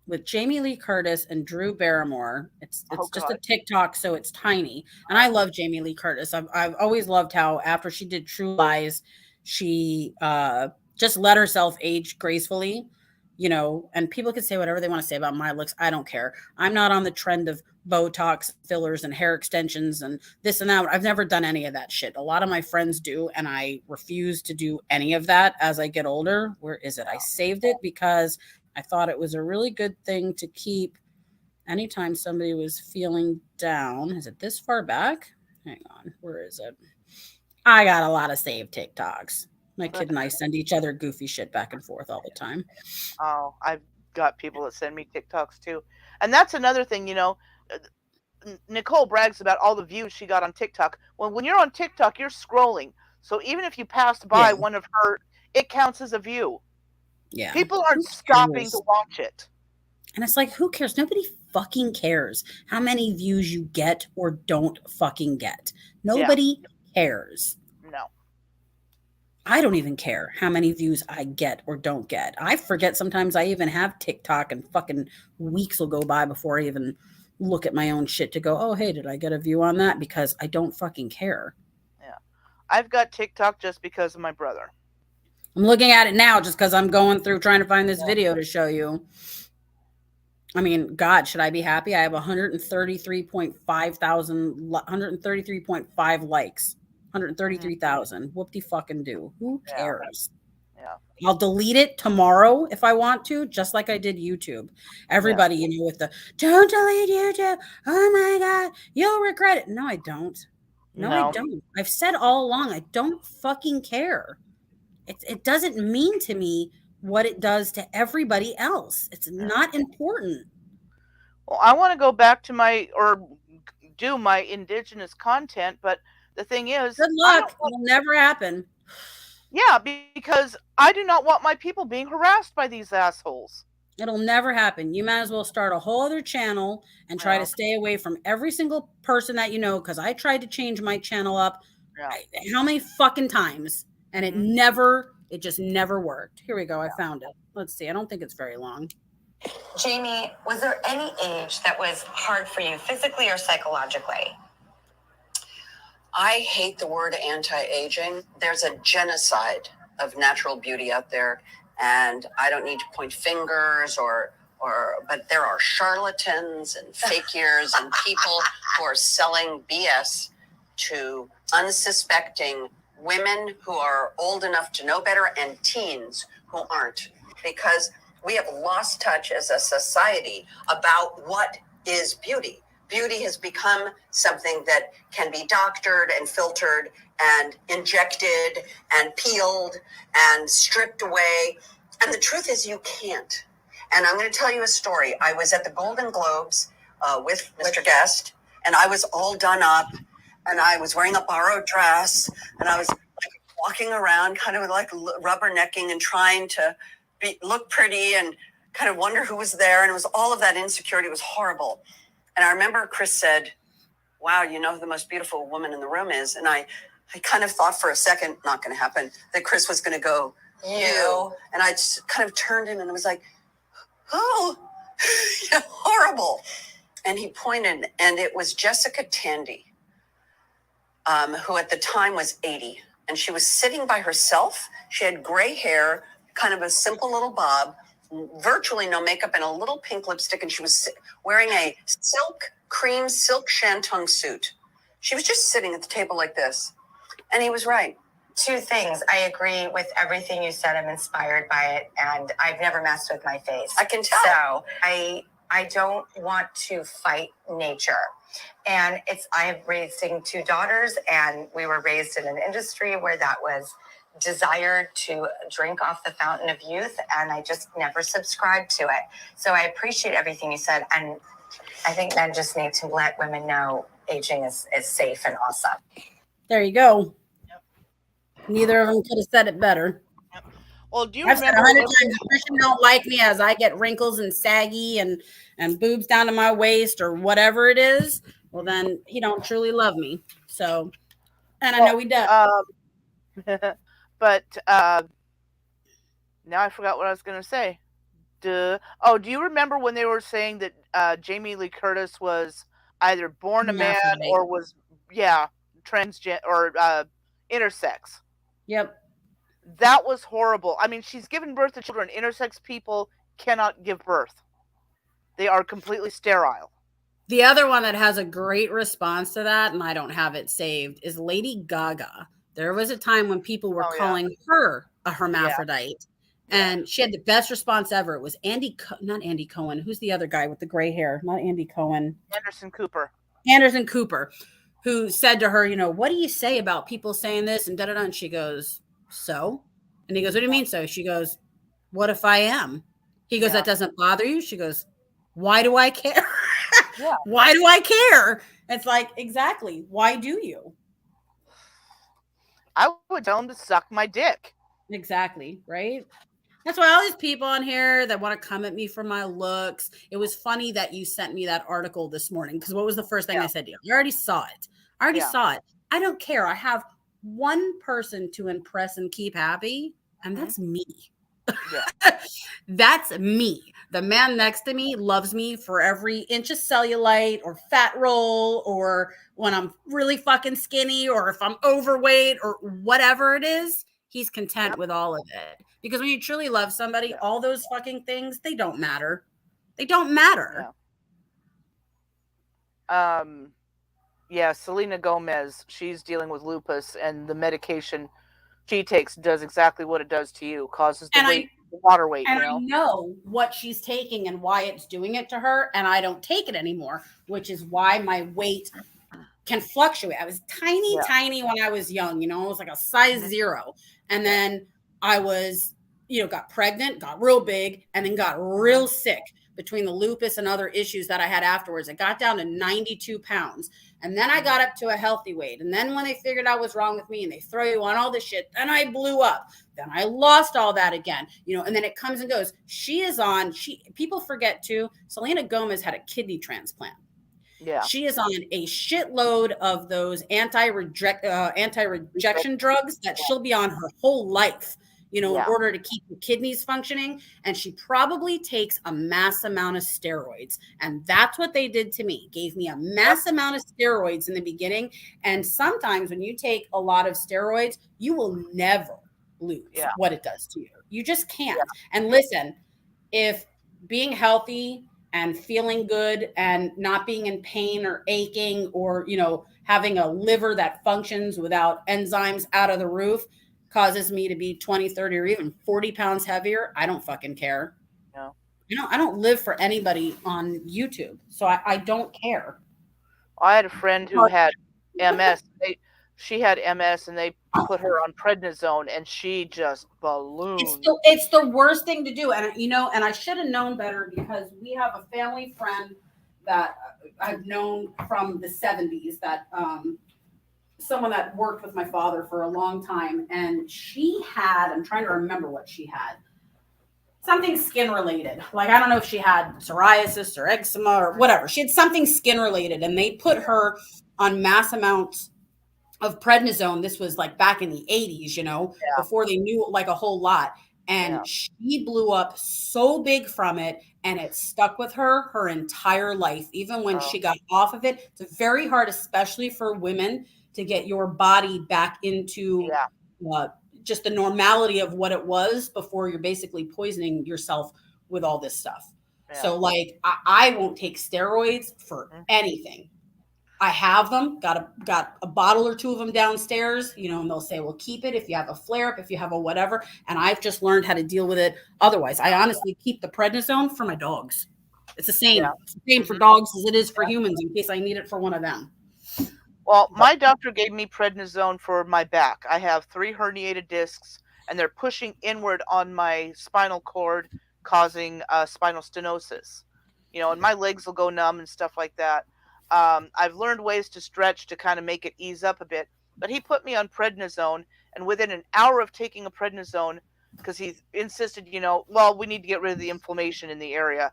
with Jamie Lee Curtis and Drew Barrymore. It's just a TikTok, so it's tiny. And I love Jamie Lee Curtis. I've always loved how after she did True Lies, she just let herself age gracefully, you know, and people can say whatever they want to say about my looks. I don't care. I'm not on the trend of Botox, fillers, and hair extensions and this and that. I've never done any of that shit. A lot of my friends do, and I refuse to do any of that as I get older. Where is it? I saved it because I thought it was a really good thing to keep anytime somebody was feeling down. Is it this far back? Hang on. Where is it? I got a lot of saved TikToks. My kid and I send each other goofy shit back and forth all the time. Oh, I've got people that send me TikToks too. And that's another thing, you know, Nicole brags about all the views she got on TikTok. Well, when you're on TikTok, you're scrolling. So even if you passed by one of her, it counts as a view. Yeah. People aren't stopping to watch it. And it's like, who cares? Nobody fucking cares how many views you get or don't fucking get. Nobody cares. No. I don't even care how many views I get or don't get. I forget sometimes I even have TikTok and fucking weeks will go by before I even look at my own shit to go, oh, hey, did I get a view on that? Because I don't fucking care. Yeah. I've got TikTok just because of my brother. I'm looking at it now just because I'm going through trying to find this video to show you. I mean, God, should I be happy? I have 133.5 likes. 133,000. Whoop-de fucking do. Who cares? Yeah. I'll delete it tomorrow if I want to, just like I did YouTube. Everybody, you know, with the don't delete YouTube. Oh my God, you'll regret it. No, I don't. No, I don't. I've said all along, I don't fucking care. It doesn't mean to me what it does to everybody else. It's not important. Well, I want to go back to do my indigenous content, but the thing is, good luck. It'll never happen. Yeah, because I do not want my people being harassed by these assholes. It'll never happen. You might as well start a whole other channel and try to stay away from every single person that you know, because I tried to change my channel up how many fucking times, and it just never worked. Here we go. I found it. Let's see. I don't think it's very long. Jamie, was there any age that was hard for you physically or psychologically? I hate the word anti-aging. There's a genocide of natural beauty out there, and I don't need to point fingers or but there are charlatans and fakiers and people who are selling BS to unsuspecting women who are old enough to know better and teens who aren't, because we have lost touch as a society about what is beauty. Beauty has become something that can be doctored and filtered and injected and peeled and stripped away. And the truth is, you can't. And I'm going to tell you a story. I was at the Golden Globes with Mr. Guest, and I was all done up, and I was wearing a borrowed dress, and I was like walking around kind of like rubbernecking and trying to look pretty and kind of wonder who was there. And it was all of that insecurity. It was horrible. And I remember Chris said, wow, you know who the most beautiful woman in the room is? And I kind of thought for a second, not going to happen, that Chris was going to go, you. And I just kind of turned him and was like, oh, horrible. And he pointed, and it was Jessica Tandy, who at the time was 80. And she was sitting by herself. She had gray hair, kind of a simple little bob, virtually no makeup, and a little pink lipstick. And she was wearing a cream silk shantung suit. She was just sitting at the table like this. And he was right. Two things. I agree with everything you said. I'm inspired by it, and I've never messed with my face. I can tell. So I don't want to fight nature. And I'm raising two daughters, and we were raised in an industry where that was desired to drink off the fountain of youth, and I just never subscribed to it. So I appreciate everything you said, and I think men just need to let women know aging is safe and awesome. There you go. Neither of them could have said it better. Yep. Well, do you I've said remember 100 times, if Christian don't like me as I get wrinkles and saggy and boobs down to my waist or whatever it is, well, then he don't truly love me. So, and I know he does. But now I forgot what I was going to say. Oh, do you remember when they were saying that Jamie Lee Curtis was either born a man or was, transgender or intersex? Yep. That was horrible. I mean, she's given birth to children. Intersex people cannot give birth. They are completely sterile. The other one that has a great response to that, and I don't have it saved, is Lady Gaga. There was a time when people were calling her a hermaphrodite, and she had the best response ever. It was not Andy Cohen. Who's the other guy with the gray hair? Not Andy Cohen. Anderson Cooper, who said to her, you know, what do you say about people saying this and da-da-da? And she goes, so? And he goes, what do you mean so? She goes, what if I am? He goes, that doesn't bother you? She goes, why do I care? Why do I care? It's like, exactly. Why do you? I would tell him to suck my dick. Exactly. Right. That's why all these people on here that want to come at me for my looks. It was funny that you sent me that article this morning, because what was the first thing I said to you? I already saw it. I don't care. I have one person to impress and keep happy, and that's me. That's me. The man next to me loves me for every inch of cellulite or fat roll, or when I'm really fucking skinny, or if I'm overweight or whatever it is, he's content with all of it. Because when you truly love somebody, all those fucking things, they don't matter. They don't matter. Selena Gomez, she's dealing with lupus, and the medication she takes does exactly what it does to you, causes the water weight. And I know what she's taking and why it's doing it to her, and I don't take it anymore, which is why my weight can fluctuate. I was tiny when I was young, I was like a size 0. And then I was, got pregnant, got real big, and then got real sick between the lupus and other issues that I had afterwards. I got down to 92 pounds. And then I got up to a healthy weight. And then when they figured out what's wrong with me and they throw you on all this shit, then I blew up. Then I lost all that again, and then it comes and goes. People forget too, Selena Gomez had a kidney transplant. Yeah. She is on a shitload of those anti-rejection drugs that she'll be on her whole life, in order to keep the kidneys functioning. And she probably takes a mass amount of steroids. And that's what they did to me. Gave me a mass amount of steroids in the beginning. And sometimes when you take a lot of steroids, you will never lose what it does to you. You just can't. And listen, if being healthy and feeling good and not being in pain or aching or, having a liver that functions without enzymes out of the roof causes me to be 20, 30, or even 40 pounds heavier. I don't fucking care. Yeah. I don't live for anybody on YouTube, so I don't care. I had a friend who had MS. She had MS, and they put her on prednisone, and she just ballooned. It's the worst thing to do, and and I should have known better because we have a family friend that I've known from the 70s that someone that worked with my father for a long time, and she had, I'm trying to remember what she had, something skin related. Like, I don't know if she had psoriasis or eczema or whatever. She had something skin related, and they put her on mass amounts of prednisone. This was like back in the 80s, before they knew like a whole lot. And she blew up so big from it, and it stuck with her entire life. Even when she got off of it, it's very hard, especially for women, to get your body back into just the normality of what it was before you're basically poisoning yourself with all this stuff. Yeah. So like, I won't take steroids for anything. I have them, got a bottle or two of them downstairs, and they'll say, well, keep it if you have a flare up, if you have a whatever. And I've just learned how to deal with it. Otherwise, I honestly keep the prednisone for my dogs. It's the same. Yeah. It's the same for dogs as it is for humans, in case I need it for one of them. Well, my doctor gave me prednisone for my back. I have 3 herniated discs, and they're pushing inward on my spinal cord, causing spinal stenosis. And my legs will go numb and stuff like that. I've learned ways to stretch to kind of make it ease up a bit, but he put me on prednisone, and within an hour of taking a prednisone, because he insisted, we need to get rid of the inflammation in the area.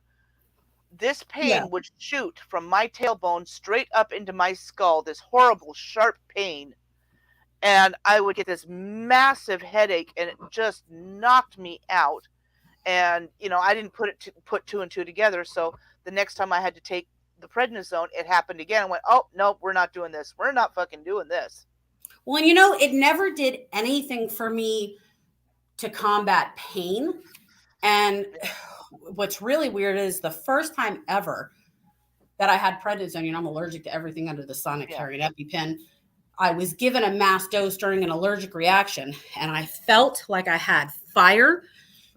This pain would shoot from my tailbone straight up into my skull, this horrible, sharp pain. And I would get this massive headache, and it just knocked me out. And, I didn't put 2 and 2 together. So the next time I had to take the prednisone, it happened again. I went, oh, no, we're not doing this. We're not fucking doing this. Well, and it never did anything for me to combat pain. And what's really weird is the first time ever that I had prednisone, I'm allergic to everything under the sun. I carry an EpiPen. I was given a mass dose during an allergic reaction, and I felt like I had fire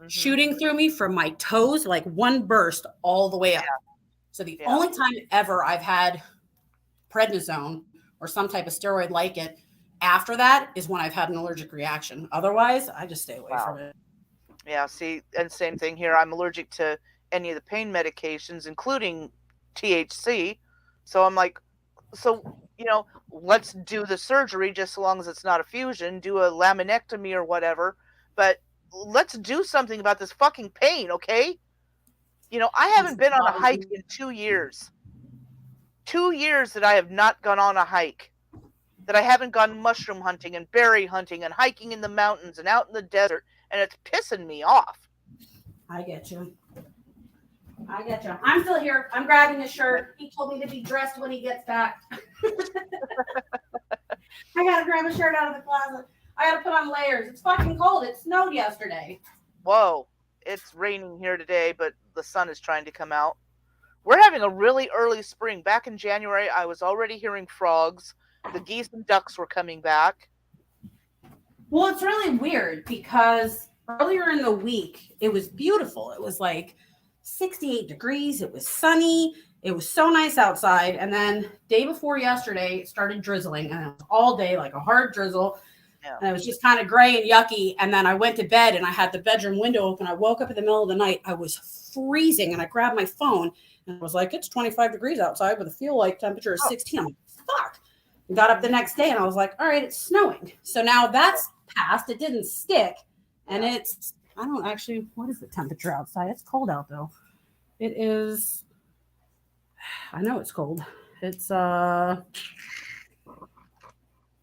shooting through me from my toes, like one burst all the way up. So the only time ever I've had prednisone or some type of steroid like it after that is when I've had an allergic reaction. Otherwise, I just stay away from it. Yeah, see, and same thing here. I'm allergic to any of the pain medications, including THC. So I'm like, let's do the surgery just so long as it's not a fusion, do a laminectomy or whatever. But let's do something about this fucking pain, okay? I haven't been on a hike in 2 years. 2 years that I have not gone on a hike. That I haven't gone mushroom hunting and berry hunting and hiking in the mountains and out in the desert. And it's pissing me off. I get you. I'm still here. I'm grabbing his shirt. He told me to be dressed when he gets back. I got to grab a shirt out of the closet. I got to put on layers. It's fucking cold. It snowed yesterday. Whoa. It's raining here today, but the sun is trying to come out. We're having a really early spring. Back in January, I was already hearing frogs. The geese and ducks were coming back. Well, it's really weird because earlier in the week, it was beautiful. It was like 68 degrees. It was sunny. It was so nice outside. And then day before yesterday, it started drizzling. And it was all day, like a hard drizzle. Yeah. And it was just kind of gray and yucky. And then I went to bed and I had the bedroom window open. I woke up in the middle of the night. I was freezing. And I grabbed my phone and I was like, it's 25 degrees outside with a feel like temperature is 16. I'm like, fuck. I got up the next day and I was like, all right, it's snowing. So now that's passed. It didn't stick. And it's, I don't actually, what is the temperature outside? It's cold out though. It is, I know it's cold. It's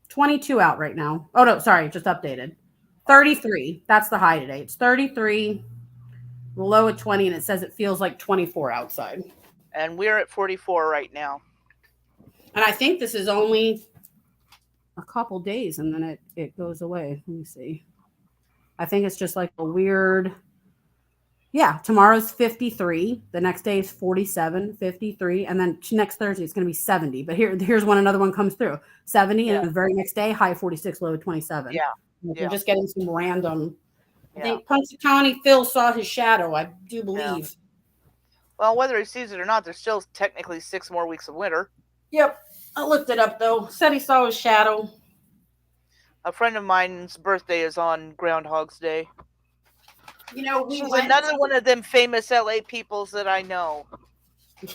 22 out right now. Oh no, sorry, just updated. 33. That's the high today. It's 33, the low at 20, and it says it feels like 24 outside. And we're at 44 right now. And I think this is only a couple days and then it goes away. Let me see. I think it's just like a weird, Yeah, tomorrow's 53. The next day is 47, 53, and then next Thursday it's going to be 70. But here's when another one comes through. 70, Yeah. and the very next day, high 46, low 27. Yeah. We're Yeah. just getting some random. I Yeah. think Punxsutawney Phil saw his shadow, I do believe. Well, whether he sees it or not, there's still technically 6 more weeks of winter. Yep. I looked it up, though. Said he saw his shadow. A friend of mine's birthday is on Groundhog's Day. You know, we She's went another to- one of them famous LA peoples that I know.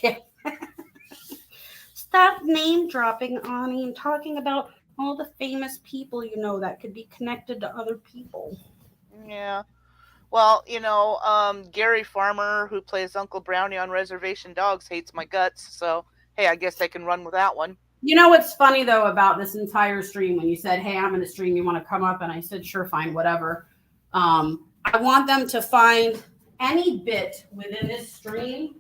Yeah. Stop name dropping, Ani, and talking about all the famous people you know that could be connected to other people. Yeah. Well, Gary Farmer, who plays Uncle Brownie on Reservation Dogs, hates my guts. So, hey, I guess I can run with that one. You know what's funny, though, about this entire stream, when you said, hey, I'm in the stream, you want to come up? And I said, sure, fine, whatever. I want them to find any bit within this stream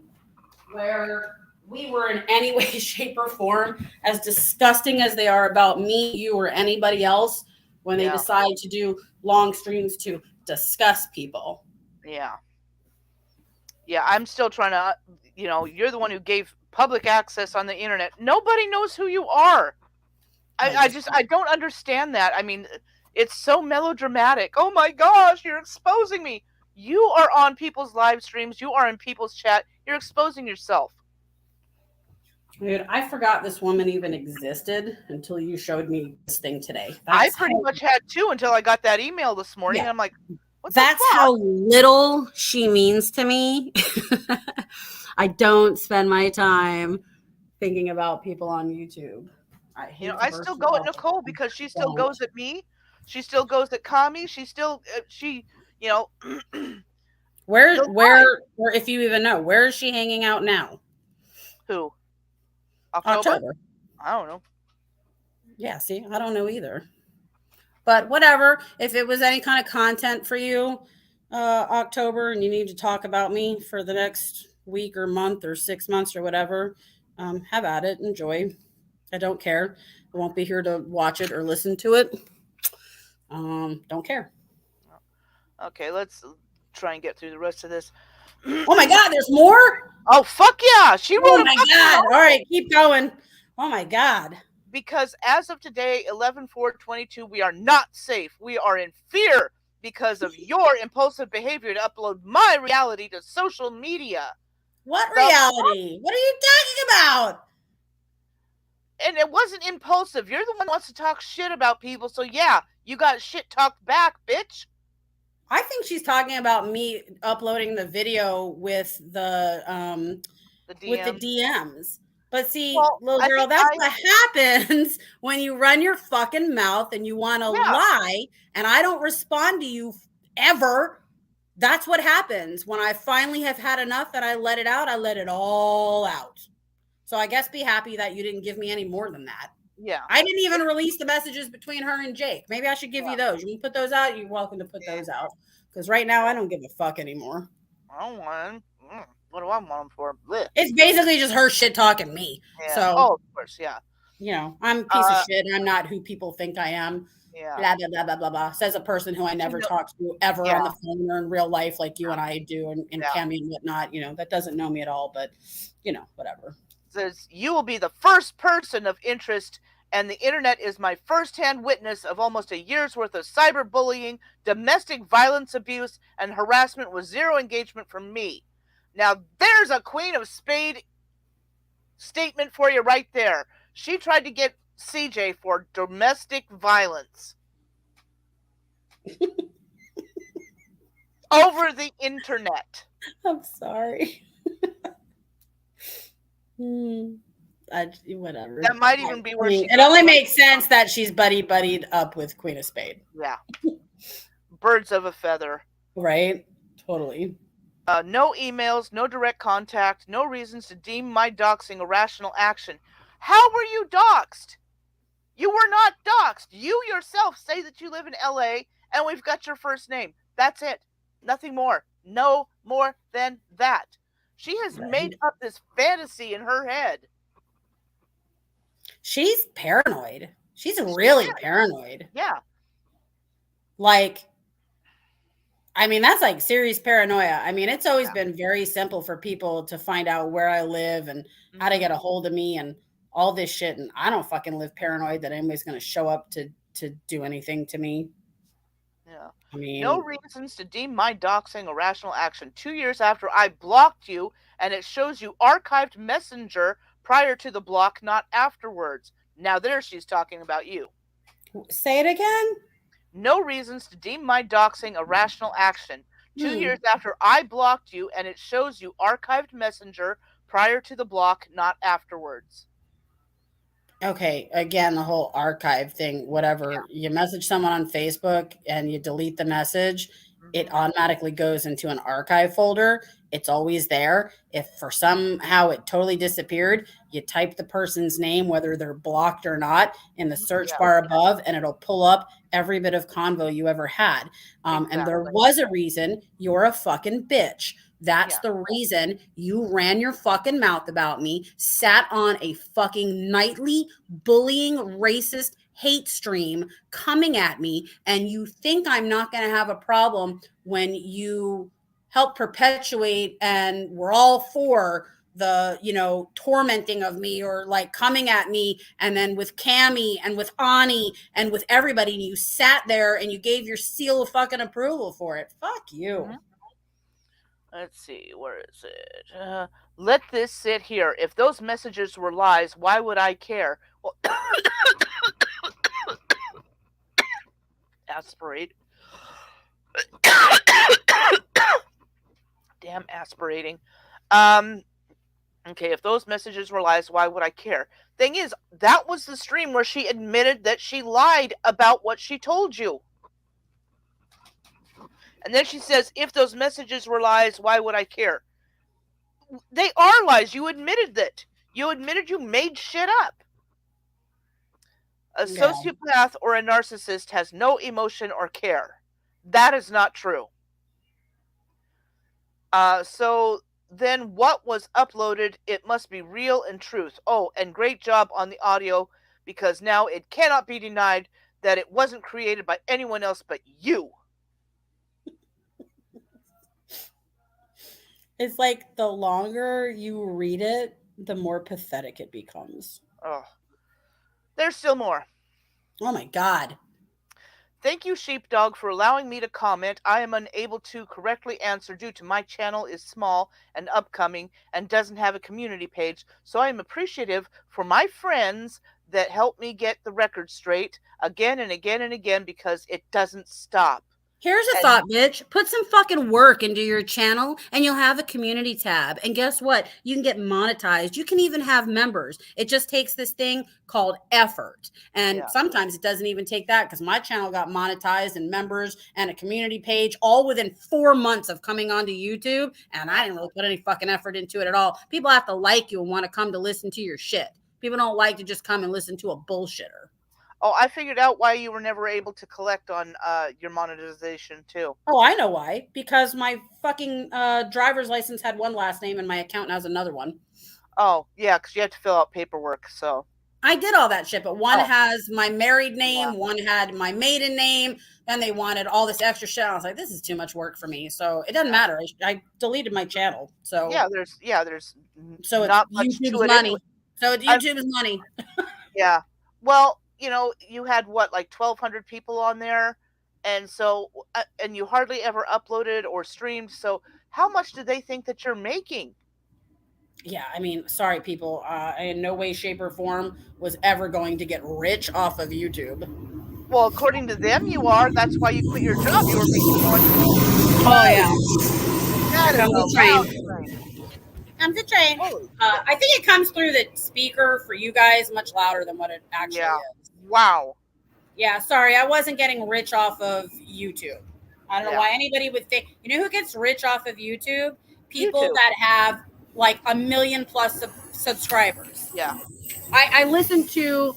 where we were in any way, shape, or form as disgusting as they are about me, you, or anybody else when they decide to do long streams to discuss people. Yeah. Yeah, I'm still trying to, you're the one who gave public access on the internet. Nobody knows who you are. I don't understand that. I mean, it's so melodramatic. Oh my gosh, you're exposing me. You are on people's live streams. You are in people's chat. You're exposing yourself. Dude, I forgot this woman even existed until you showed me this thing today. I pretty much had too until I got that email this morning. Yeah. And I'm like, what That's how little she means to me. I don't spend my time thinking about people on YouTube. I still go at Nicole because she still goes at me. She still goes at Kami. She still, Where, or if you even know, where is she hanging out now? Who? October. I don't know. Yeah, see, I don't know either. But whatever. If it was any kind of content for you, October, and you need to talk about me for the next week or month or 6 months or whatever, have at it. Enjoy. I don't care. I won't be here to watch it or listen to it. Don't care. Okay, let's try and get through the rest of this. Oh my God, there's more? Oh, fuck yeah. She wrote Oh my God. All right, keep going. Oh my God. Because as of today, 11/4/22, we are not safe. We are in fear because of your impulsive behavior to upload my reality to social media. What reality? What are you talking about? And it wasn't impulsive. You're the one who wants to talk shit about people. So yeah, you got shit talked back, bitch. I think she's talking about me uploading the video with the DMs. But see, little girl, that's what happens when you run your fucking mouth and you want to lie, and I don't respond to you ever. That's what happens when I finally have had enough that I let it out. I let it all out. So I guess be happy that you didn't give me any more than that. Yeah. I didn't even release the messages between her and Jake. Maybe I should give you those. You can put those out. You're welcome to put those out. Because right now I don't give a fuck anymore. I don't want them. What do I want them for? Blech. It's basically just her shit talking me. Yeah. So, of course, yeah. I'm a piece of shit. I'm not who people think I am. Yeah. Blah, blah, blah, blah, blah, blah. Says a person who I never talk to ever on the phone or in real life like you and I do in Cami and whatnot. That doesn't know me at all, but, whatever. Says, you will be the first person of interest, and the internet is my firsthand witness of almost a year's worth of cyberbullying, domestic violence abuse, and harassment with zero engagement from me. Now, there's a Queen of Spade statement for you right there. She tried to get CJ for domestic violence. Over the internet. I'm sorry. Whatever. That might even be where it only makes sense that she's buddied up with Queen of Spade. Yeah. Birds of a feather. Right? Totally. No emails, no direct contact, no reasons to deem my doxing a rational action. How were you doxed? You were not doxed. You yourself say that you live in LA and we've got your first name. That's it. Nothing more. No more than that. She has made up this fantasy in her head. She's paranoid. She's really paranoid. Yeah. Like, I mean, that's like serious paranoia. I mean, it's always Yeah. been very simple for people to find out where I live and how to get a hold of me and all this shit. And I don't fucking live paranoid that anybody's going to show up to do anything to me. Yeah. I No mean, reasons to deem my doxing a rational action. 2 years after I blocked you, and it shows you archived Messenger prior to the block, not afterwards. Now there she's talking about you. say it again. No reasons to deem my doxing a rational action. 2 years after I blocked you, and it shows you archived Messenger prior to the block, not afterwards. Okay, again, the whole archive thing, whatever. You message someone on Facebook and you delete the message, it automatically goes into an archive folder. It's always there. If for somehow it totally disappeared, you type the person's name, whether they're blocked or not, in the search Yeah. bar above, and it'll pull up every bit of convo you ever had. And there Exactly. was a reason. You're a fucking bitch. That's Yeah. the reason you ran your fucking mouth about me, sat on a fucking nightly bullying, racist hate stream coming at me, and you think I'm not going to have a problem when you help perpetuate and we're all for the, you know, tormenting of me or like coming at me, and then with Cammy and with Ani and with everybody, and you sat there and you gave your seal of fucking approval for it. Fuck you. Let's see, where is it? Let this sit here. If those messages were lies, why would I care? Well, aspirate. Damn, aspirating. Okay, if those messages were lies, why would I care? Thing is, that was the stream where she admitted that she lied about what she told you. And then she says, if those messages were lies, why would I care? They are lies. You admitted that. You admitted you made shit up. A sociopath or a narcissist has no emotion or care. That is not true. So then what was uploaded, it must be real and truth. Oh, and great job on the audio, because now it cannot be denied that it wasn't created by anyone else but you. It's like the longer you read it, the more pathetic it becomes. Oh. There's still more. Oh my God. Thank you, Sheepdog, for allowing me to comment. I am unable to correctly answer due to my channel is small and upcoming and doesn't have a community page, so I am appreciative for my friends that help me get the record straight again and again and again, because it doesn't stop. Here's a thought, bitch. Put some fucking work into your channel and you'll have a community tab. And guess what? You can get monetized. You can even have members. It just takes this thing called effort. And sometimes it doesn't even take that, because my channel got monetized and members and a community page all within 4 months of coming onto YouTube. And I didn't really put any fucking effort into it at all. People have to like you and want to come to listen to your shit. People don't like to just come and listen to a bullshitter. Oh, I figured out why you were never able to collect on your monetization, too. Oh, I know why. Because my fucking driver's license had one last name and my account has another one. Oh, yeah, because you have to fill out paperwork, so. I did all that shit, but one has my married name, one had my maiden name, and they wanted all this extra shit. I was like, this is too much work for me. So it doesn't matter. I deleted my channel. So there's so not it's much YouTube's to it money. anyway. So it's YouTube's money. Yeah. Well, you know, you had what, like 1,200 people on there, and so and you hardly ever uploaded or streamed. So how much do they think that you're making? Yeah, I mean, sorry, people. I in no way, shape, or form was ever going to get rich off of YouTube. Well, according to them, you are. That's why you quit your job. You were making more. Oh yeah. That is the train. Comes the train. I think it comes through the speaker for you guys much louder than what it actually is. Wow. Yeah, sorry, I wasn't getting rich off of YouTube. I don't know why anybody would think. You know who gets rich off of YouTube? People that have like 1 million plus subscribers. Yeah. I listened to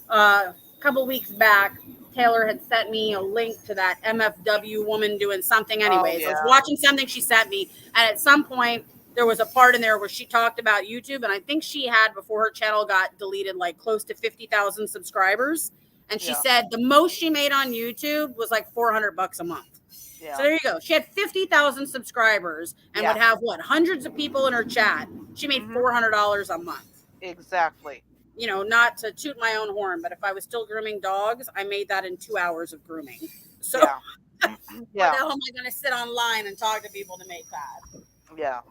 a couple weeks back. Taylor had sent me a link to that MFW woman doing something. Anyways, I was watching something she sent me, and at some point there was a part in there where she talked about YouTube, and I think she had, before her channel got deleted, like close to 50,000 subscribers. And she said the most she made on YouTube was like $400 a month. Yeah. So there you go. She had 50,000 subscribers and would have what, hundreds of people in her chat. She made $400 a month. Exactly. You know, not to toot my own horn, but if I was still grooming dogs, I made that in 2 hours of grooming. So Yeah. what the hell am I going to sit online and talk to people to make that? Yeah.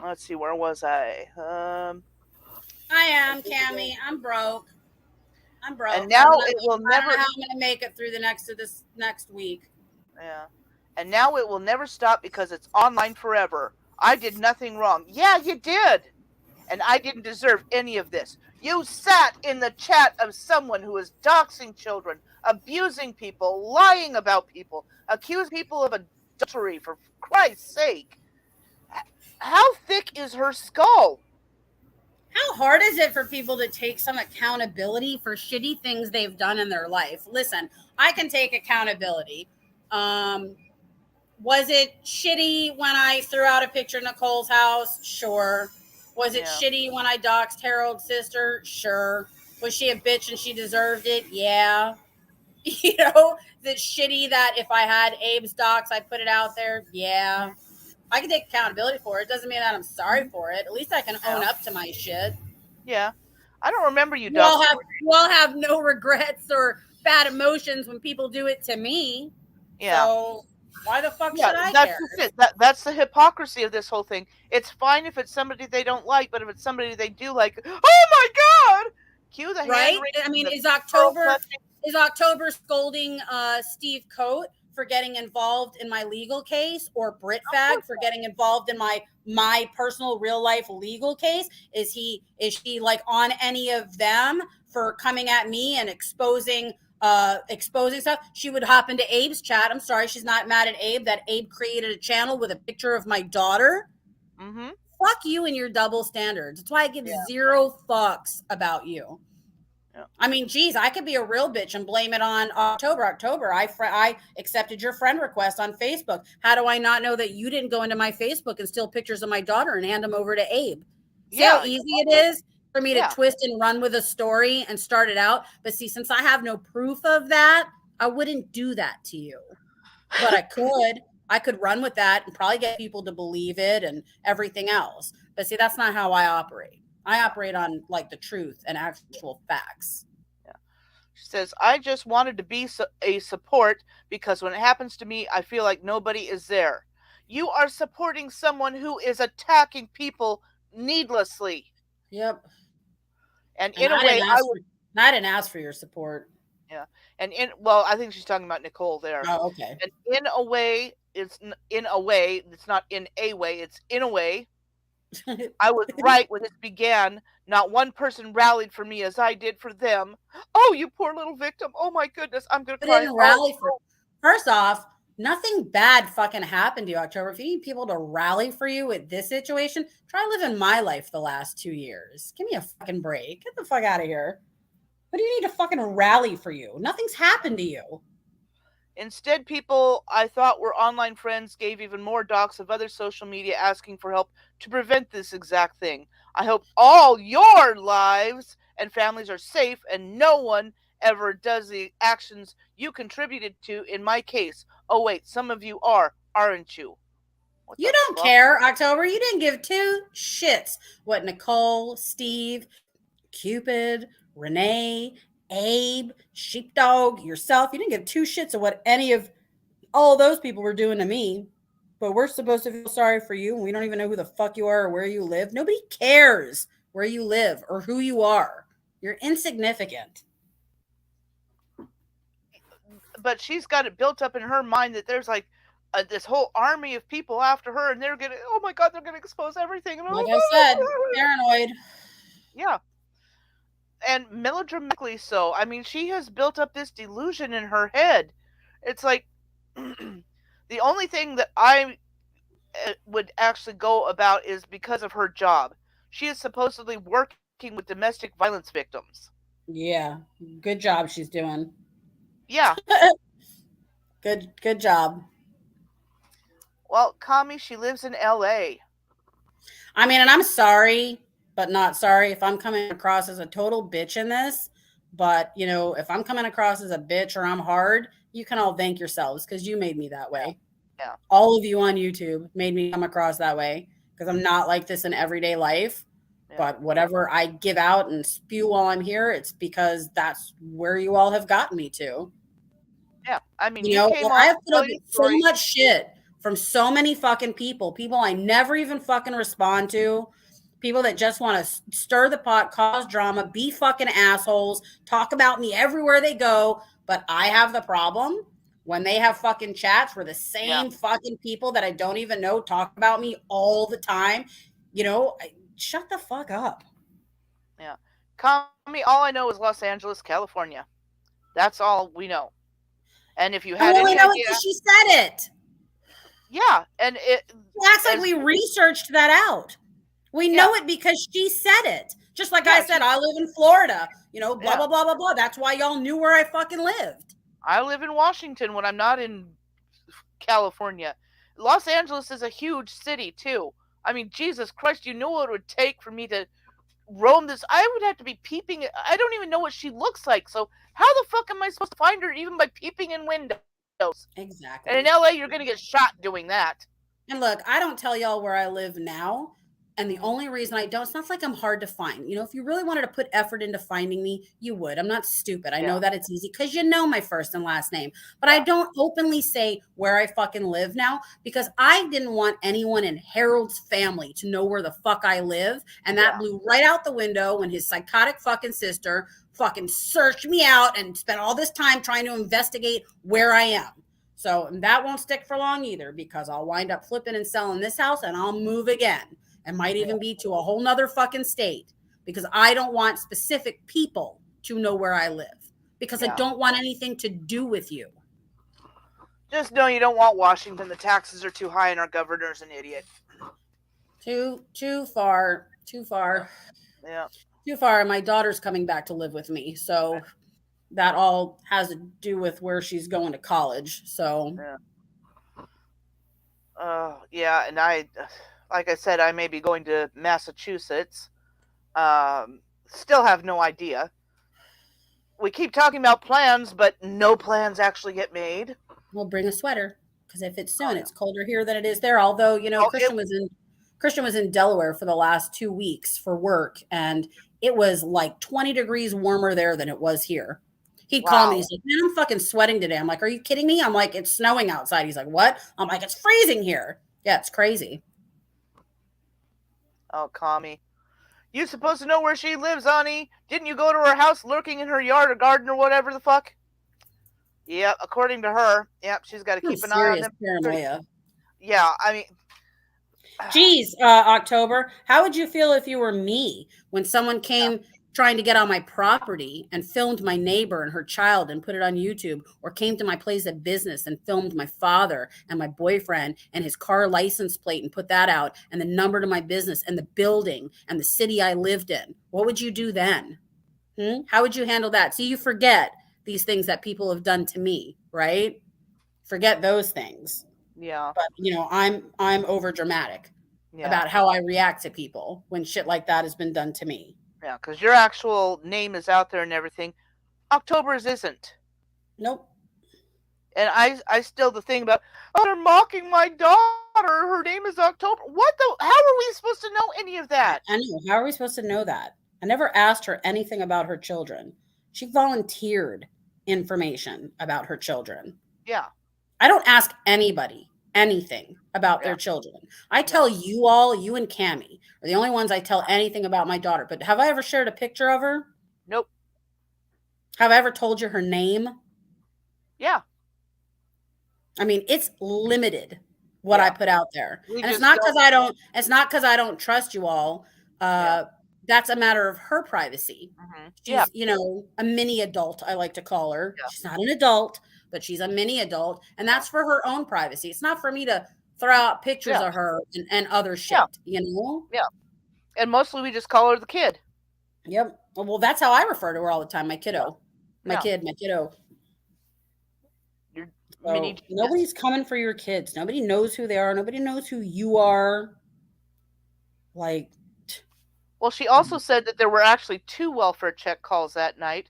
Let's see, where was I? I am, Cammie. I'm broke. And now it will I don't know never. how I'm going to make it through this next week. Yeah. And now it will never stop because it's online forever. I did nothing wrong. Yeah, you did. And I didn't deserve any of this. You sat in the chat of someone who is doxing children, abusing people, lying about people, accusing people of adultery, for Christ's sake. How thick is her skull? How hard is it for people to take some accountability for shitty things they've done in their life? Listen, I can take accountability. Was it shitty when I threw out a picture of Nicole's house? Sure. Was it shitty when I doxed Harold's sister? Sure. Was she a bitch and she deserved it? Yeah. You know, is it shitty that if I had Abe's docs, I put it out there? Yeah. I can take accountability for it. Doesn't mean that I'm sorry for it. At least I can own up to my shit. Yeah. I don't remember you all doxing. you all have no regrets or bad emotions when people do it to me. Yeah. So why the fuck should I care? That's the hypocrisy of this whole thing. It's fine if it's somebody they don't like, but if it's somebody they do like, oh my God! Cue the right? I mean, is October scolding Steve Coate for getting involved in my legal case, or Brit Fag for getting involved in my personal real life legal case? Is she like on any of them for coming at me and exposing stuff? She would hop into Abe's chat. I'm sorry, she's not mad at Abe that Abe created a channel with a picture of my daughter. Mm-hmm. Fuck you and your double standards. That's why I give zero fucks about you. I mean, geez, I could be a real bitch and blame it on October. I accepted your friend request on Facebook. How do I not know that you didn't go into my Facebook and steal pictures of my daughter and hand them over to Abe? See how easy it is for me to twist and run with a story and start it out? But see, since I have no proof of that, I wouldn't do that to you. But I could run with that and probably get people to believe it and everything else. But see, that's not how I operate. I operate on like the truth and actual facts. Yeah. She says, I just wanted to be a support because when it happens to me, I feel like nobody is there. You are supporting someone who is attacking people needlessly. Yep. And in a way, I didn't ask for your support. Yeah. And I think she's talking about Nicole there. Oh, okay. And in a way, it's not in a way, it's in a way. I was right when this began. Not one person rallied for me as I did for them. Oh, you poor little victim. Oh my goodness, I'm gonna cry. Didn't rally for. First off, nothing bad fucking happened to you, October. If you need people to rally for you with this situation, try living my life the last 2 years. Give me a fucking break. Get the fuck out of here. What do you need to fucking rally for you? Nothing's happened to you. Instead, people I thought were online friends gave even more docs of other social media asking for help to prevent this exact thing. I hope all your lives and families are safe and no one ever does the actions you contributed to in my case. Oh, wait, some of you aren't you? You don't care, October. You didn't give two shits what Nicole, Steve, Cupid, Renee, Abe, Sheepdog, yourself. You didn't give two shits of what any of all those people were doing to me. But we're supposed to feel sorry for you. And we don't even know who the fuck you are or where you live. Nobody cares where you live or who you are. You're insignificant. But she's got it built up in her mind that there's like this whole army of people after her, and they're gonna, oh my God, they're gonna expose everything. And like I said, paranoid. Yeah. And melodramatically so. I mean, she has built up this delusion in her head. It's like the only thing that I would actually go about is because of her job. She is supposedly working with domestic violence victims. Yeah, good job she's doing. Yeah. Good job. Well, Kami, she lives in LA. I mean, and I'm sorry, but not sorry if I'm coming across as a total bitch in this. But, you know, if I'm coming across as a bitch or I'm hard, you can all thank yourselves because you made me that way. Yeah. All of you on YouTube made me come across that way because I'm not like this in everyday life. Yeah. But whatever I give out and spew while I'm here, it's because that's where you all have gotten me to. Yeah. I mean, You you know, came I on have to put tell up your with so story. much shit from so many fucking people I never even fucking respond to. People that just want to stir the pot, cause drama, be fucking assholes, talk about me everywhere they go. But I have the problem when they have fucking chats where the same fucking people that I don't even know talk about me all the time. You know, shut the fuck up. Yeah. Kami, all I know is Los Angeles, California. That's all we know. And if you And had well, we any know it idea, because she said it. yeah, and it She acts like as we researched that out. We yeah, know it because she said it. Just like I yeah, said, I live in Florida, you know, blah, yeah. blah, blah, blah, blah. That's why y'all knew where I fucking lived. I live in Washington when I'm not in California. Los Angeles is a huge city too. I mean, Jesus Christ, you know what it would take for me to roam this? I would have to be peeping. I don't even know what she looks like. So how the fuck am I supposed to find her even by peeping in windows? Exactly. And in LA, you're gonna get shot doing that. And look, I don't tell y'all where I live now. And the only reason I don't, it's not like I'm hard to find. You know, if you really wanted to put effort into finding me, you would. I'm not stupid. I know that it's easy because you know my first and last name. But I don't openly say where I fucking live now because I didn't want anyone in Harold's family to know where the fuck I live. And that blew right out the window when his psychotic fucking sister fucking searched me out and spent all this time trying to investigate where I am. So that won't stick for long either because I'll wind up flipping and selling this house and I'll move again. It might even be to a whole nother fucking state because I don't want specific people to know where I live because I don't want anything to do with you. Just know you don't want Washington. The taxes are too high and our governor's an idiot. Too far. Yeah. Too far. And my daughter's coming back to live with me. So that all has to do with where she's going to college. So yeah, and I, like I said, I may be going to Massachusetts. Still have no idea. We keep talking about plans, but no plans actually get made. We'll bring a sweater because if it's soon, it's colder here than it is there. Although, you know, Christian was in Delaware for the last 2 weeks for work, and it was like 20 degrees warmer there than it was here. He'd call me. He's like, man, I'm fucking sweating today. I'm like, are you kidding me? I'm like, it's snowing outside. He's like, what? I'm like, it's freezing here. Yeah, it's crazy. Oh, Kami. You supposed to know where she lives, honey. Didn't you go to her house lurking in her yard or garden or whatever the fuck? Yeah, according to her. Yep, she's got to keep an eye on them. Paranoia. Yeah, I mean. Geez, October, how would you feel if you were me when someone came trying to get on my property and filmed my neighbor and her child and put it on YouTube, or came to my place of business and filmed my father and my boyfriend and his car license plate and put that out and the number to my business and the building and the city I lived in? What would you do then? How would you handle that? See, you forget these things that people have done to me, right? Forget those things. Yeah. But, you know, I'm over dramatic about how I react to people when shit like that has been done to me. Yeah, because your actual name is out there and everything. October's isn't. Nope. And I still the thing about, oh, they're mocking my daughter. Her name is October. What the? How are we supposed to know any of that? I know. How are we supposed to know that? I never asked her anything about her children. She volunteered information about her children. Yeah. I don't ask anybody anything about their children. I tell you all, you and Cammie are the only ones I tell anything about my daughter. But have I ever shared a picture of her? Nope. Have I ever told you her name? Yeah. I mean, it's limited what I put out there. We and it's not because I don't trust you all. That's a matter of her privacy. She's, you know, a mini adult, I like to call her. She's not an adult, but she's a mini adult. And that's for her own privacy. It's not for me to throw out pictures of her and other shit, you know? Yeah. And mostly we just call her the kid. Yep. Well, that's how I refer to her all the time. My kiddo. My kiddo. So nobody's coming for your kids. Nobody knows who they are. Nobody knows who you are. Like, well, she also said that there were actually 2 welfare check calls that night.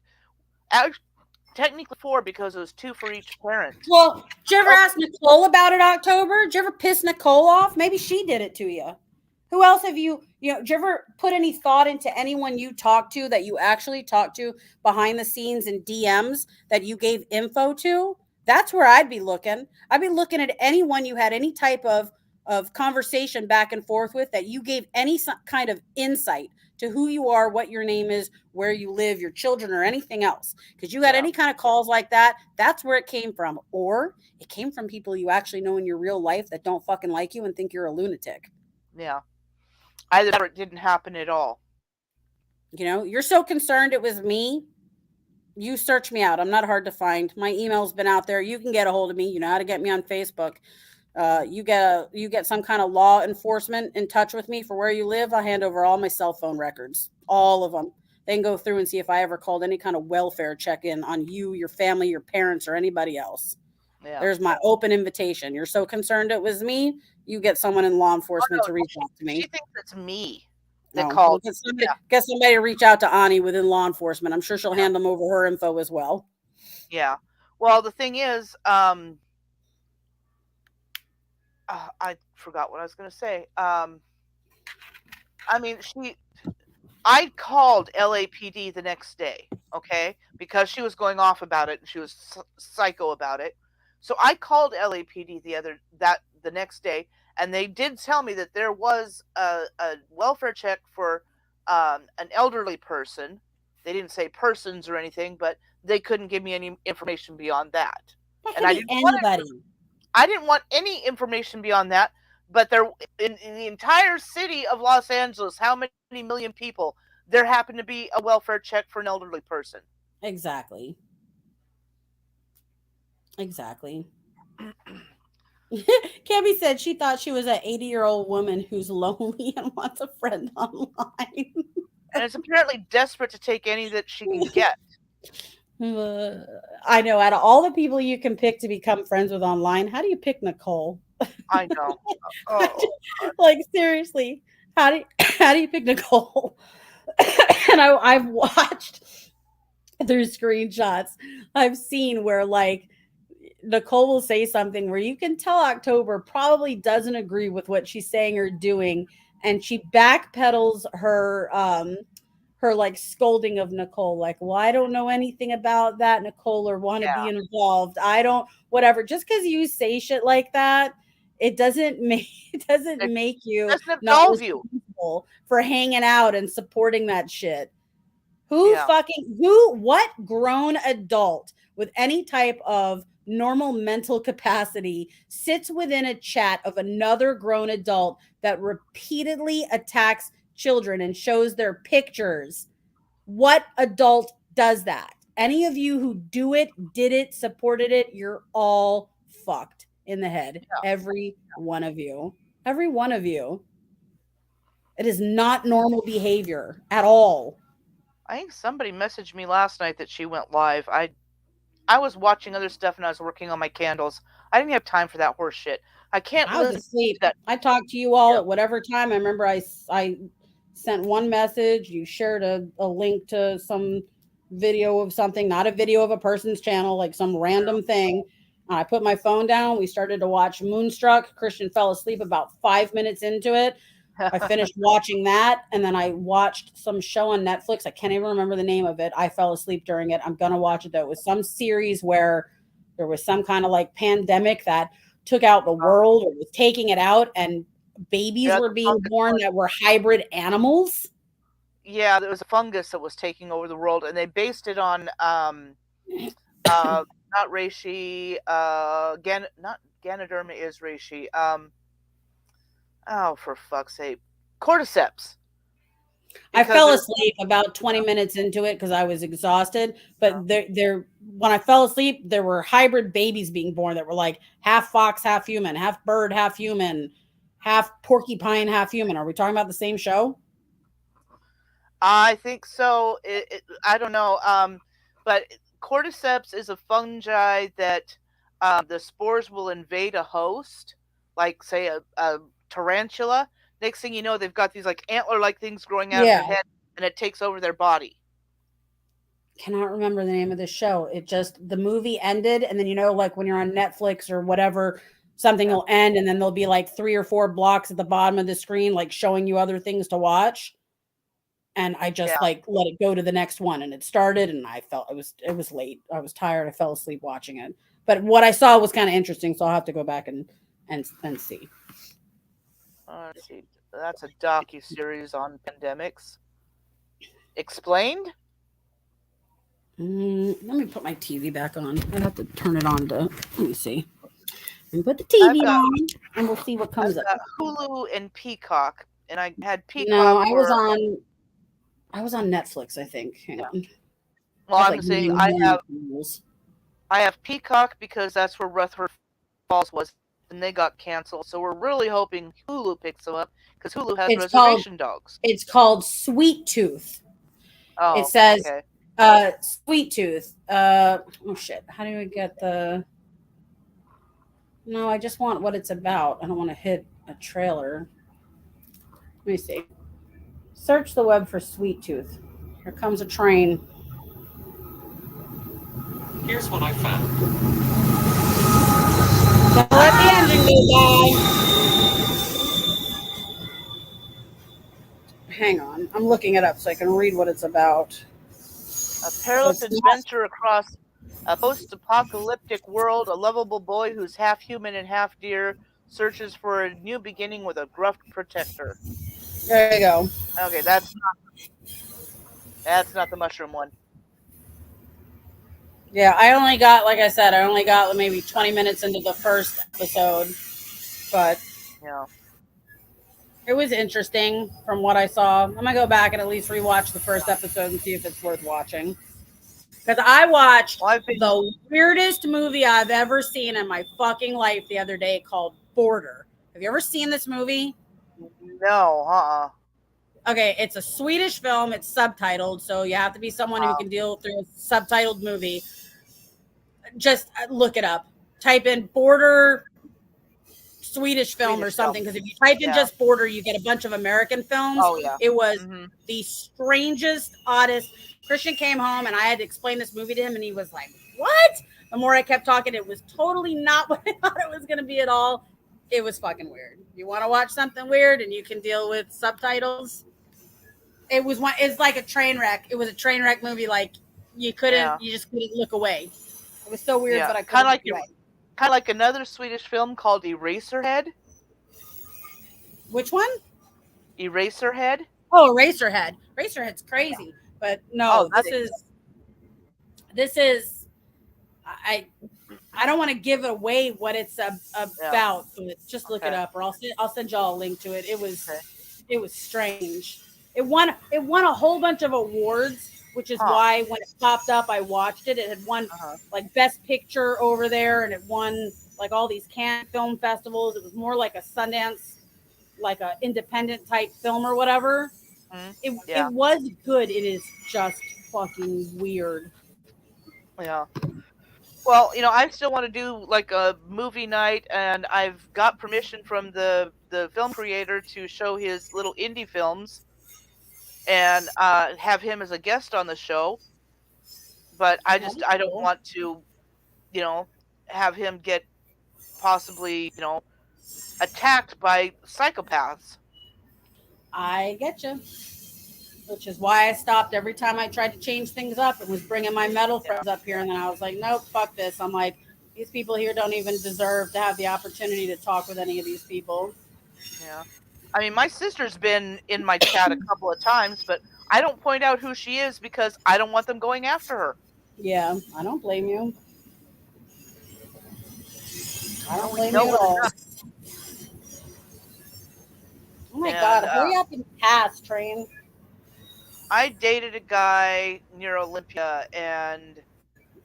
technically 4 because it was 2 for each parent. Well, did you ever Oh. ask Nicole about it, October? Did you ever piss Nicole off? Maybe she did it to you. Who else have did you ever put any thought into anyone you talked to that you actually talked to behind the scenes in DMs that you gave info to? That's where I'd be looking. I'd be looking at anyone you had any type of conversation back and forth with that you gave any kind of insight to who you are, what your name is, where you live, your children, or anything else. Because you had Yeah. any kind of calls like that, that's where it came from. Or it came from people you actually know in your real life that don't fucking like you and think you're a lunatic. Yeah. Either it didn't happen at all. You're so concerned it was me. You search me out. I'm not hard to find. My email's been out there. You can get a hold of me. You know how to get me on Facebook. You get some kind of law enforcement in touch with me for where you live. I'll hand over all my cell phone records, all of them. They can go through and see if I ever called any kind of welfare check-in on you, your family, your parents, or anybody else. Yeah. There's my open invitation. You're so concerned it was me, you get someone in law enforcement to reach out to me. She thinks it's me that No, called. get somebody to reach out to Ani within law enforcement. I'm sure she'll hand them over her info as well. Yeah. Well, the thing is, I forgot what I was going to say. I called LAPD the next day, okay, because she was going off about it and she was psycho about it. So I called LAPD the next day, and they did tell me that there was a welfare check for an elderly person. They didn't say persons or anything, but they couldn't give me any information beyond that. And I didn't want any information beyond that. But there, in the entire city of Los Angeles, how many million people, there happened to be a welfare check for an elderly person. Exactly. Cammy said she thought she was an 80-year-old woman who's lonely and wants a friend online. And is apparently desperate to take any that she can get. I know. Out of all the people you can pick to become friends with online, how do you pick Nicole? I know. Oh. Like, seriously, how do you pick Nicole? And I've watched through screenshots. I've seen where, like, Nicole will say something where you can tell October probably doesn't agree with what she's saying or doing, and she backpedals her like scolding of Nicole, like, well, I don't know anything about that, Nicole, or want to be involved. I don't, whatever. Just because you say shit like that, it doesn't make you not responsible for hanging out and supporting that shit. What grown adult with any type of normal mental capacity sits within a chat of another grown adult that repeatedly attacks children and shows their pictures? What adult does that? Any of you who do it, did it, supported it, you're all fucked in the head. Yeah. Every one of you. Every one of you. It is not normal behavior at all. I think somebody messaged me last night that she went live. I was watching other stuff and I was working on my candles. I didn't have time for that horse shit. I was asleep. I talked to you all at whatever time. I remember I sent one message. You shared a link to some video of something, not a video of a person's channel, like some random thing. I put my phone down. We started to watch Moonstruck. Christian fell asleep about 5 minutes into it. I finished watching that, and then I watched some show on Netflix. I can't even remember the name of it. I fell asleep during it. I'm going to watch it, though. It was some series where there was some kind of like pandemic that took out the world or was taking it out, and babies were being born that were hybrid animals. Yeah, there was a fungus that was taking over the world, and they based it on not reishi, not Ganoderma is reishi. Oh, for fuck's sake, cordyceps. I fell asleep about 20 minutes into it because I was exhausted. But when I fell asleep, there were hybrid babies being born that were like half fox, half human, half bird, half human, half porcupine, half human. Are we talking about the same show? I think so. I don't know. But cordyceps is a fungi that the spores will invade a host, like say a tarantula. Next thing you know, they've got these like antler-like things growing out of their head, and it takes over their body. cannot remember the name of the show. It just, the movie ended, and then, like when you're on Netflix or whatever, something will end, and then there'll be like 3 or 4 blocks at the bottom of the screen, like showing you other things to watch. And I just like let it go to the next one, and it started, and I felt it was late. I was tired. I fell asleep watching it. But what I saw was kind of interesting, so I'll have to go back and see. Let's see. That's a docu-series on pandemics. Explained? Let me put my TV back on. I have to turn it on to, let me see. And put the TV on, and we'll see what comes up. Hulu and Peacock, and I had Peacock. No, I was on Netflix, I think. Hang on. Well, I'm saying I have Peacock because that's where Rutherford Falls was, and they got canceled. So we're really hoping Hulu picks them up because Hulu has Reservation Dogs. It's called Sweet Tooth. Oh, it says Sweet Tooth. Oh shit! How do I get the? No, I just want what it's about. I don't want to hit a trailer. Let me see. Search the web for Sweet Tooth. Here comes a train. Here's what I found. Don't let the engine go by. Hang on. I'm looking it up so I can read what it's about. A perilous adventure across a post-apocalyptic world. A lovable boy who's half human and half deer searches for a new beginning with a gruff protector. There you go. Okay, that's not the mushroom one. Yeah, I only got maybe 20 minutes into the first episode, but it was interesting from what I saw. I'm gonna go back and at least rewatch the first episode and see if it's worth watching. Because I watched the weirdest movie I've ever seen in my fucking life the other day called Border. Have you ever seen this movie? No, Okay, it's a Swedish film. It's subtitled, so you have to be someone who can deal through a subtitled movie. Just look it up. Type in Border Swedish film or something, because if you type in just Border, you get a bunch of American films. Oh, yeah. It was the strangest, oddest. Christian came home, and I had to explain this movie to him, and he was like, what? The more I kept talking, it was totally not what I thought it was going to be at all. It was fucking weird. You want to watch something weird and you can deal with subtitles? It's like a train wreck. It was a train wreck movie. Like you just couldn't look away. It was so weird, but I couldn't look away. Kind of like another Swedish film called Eraserhead. Which one? Eraserhead. Oh, Eraserhead. Eraserhead's crazy, but no, this is. I don't want to give away what it's about, but just look it up, or I'll send y'all a link to it. It was strange. It won a whole bunch of awards, which is why when it popped up, I watched it. It had won like Best Picture over there, and it won like all these Cannes film festivals. It was more like a Sundance, like a independent type film or whatever. It was good. It is just fucking weird. Yeah. Well, I still want to do like a movie night, and I've got permission from the film creator to show his little indie films and have him as a guest on the show. But I don't want to, have him get possibly, attacked by psychopaths. I get you. Which is why I stopped every time I tried to change things up and was bringing my metal friends up here. And then I was like, nope, fuck this. I'm like, these people here don't even deserve to have the opportunity to talk with any of these people. Yeah. I mean, my sister's been in my chat a couple of times, but I don't point out who she is because I don't want them going after her. Yeah, I don't blame you. I don't blame you at all. Oh my God, hurry up and pass, train. I dated a guy near Olympia, and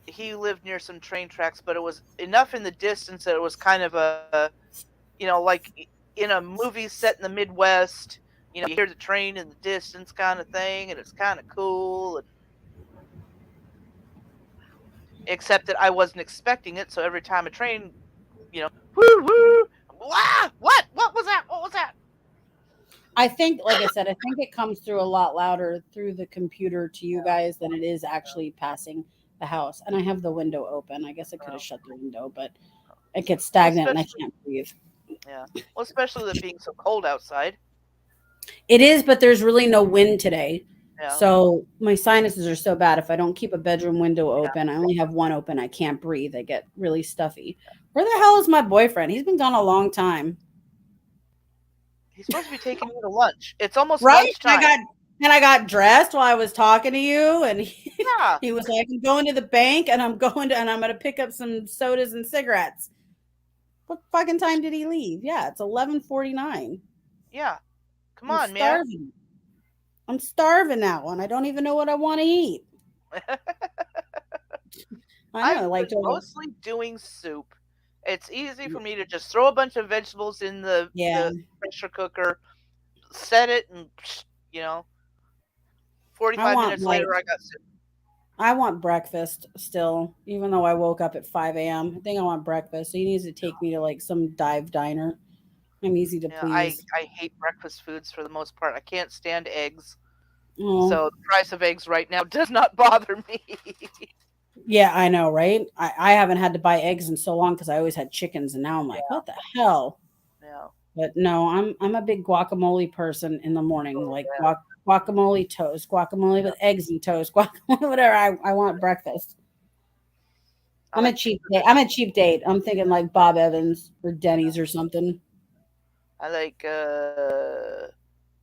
he lived near some train tracks, but it was enough in the distance that it was kind of a, like in a movie set in the Midwest, you hear the train in the distance kind of thing, and it's kind of cool. Except that I wasn't expecting it, so every time a train, woo, woo, wah, what was that? What was that? I think, like I said, I think it comes through a lot louder through the computer to you guys than it is actually passing the house. And I have the window open. I guess I could have shut the window, but it gets Well, stagnant and I especially, can't breathe. yeah. Well, especially with it being so cold outside. It is, but there's really no wind today. Yeah. So my sinuses are so bad. If I don't keep a bedroom window Yeah. open, I only have one open, I can't breathe. I get really stuffy. Where the hell is my boyfriend? He's been gone a long time. He's supposed to be taking you to lunch. It's almost Right? lunchtime. I got dressed while I was talking to you, and Yeah. he was like, "I'm going to the bank, and I'm gonna pick up some sodas and cigarettes." What fucking time did he leave? Yeah, it's 11:49. Yeah. Come I'm on, man. starving. I'm starving now, and I don't even know what I want to eat. I know, I've like been mostly doing soup. It's easy for me to just throw a bunch of vegetables in the pressure cooker, set it, and you know, I 45 want minutes later, I got soup. I want breakfast still, even though I woke up at 5 a.m. I think I want breakfast. So he needs to take me to like some dive diner. I'm easy to Yeah, I please. hate breakfast foods for the most part. I can't stand eggs. Oh, So the price of eggs right now does not bother me. yeah, I know, right? I haven't had to buy eggs in so long because I always had chickens, and now I'm like, Yeah. what the hell? Yeah. But no, I'm a big guacamole person in the morning, Oh, like yeah. guacamole toast, guacamole Yeah. with eggs and toast, guacamole, whatever. I want breakfast. I like pico de I'm a cheap date. I'm thinking like Bob Evans or Denny's or something. I like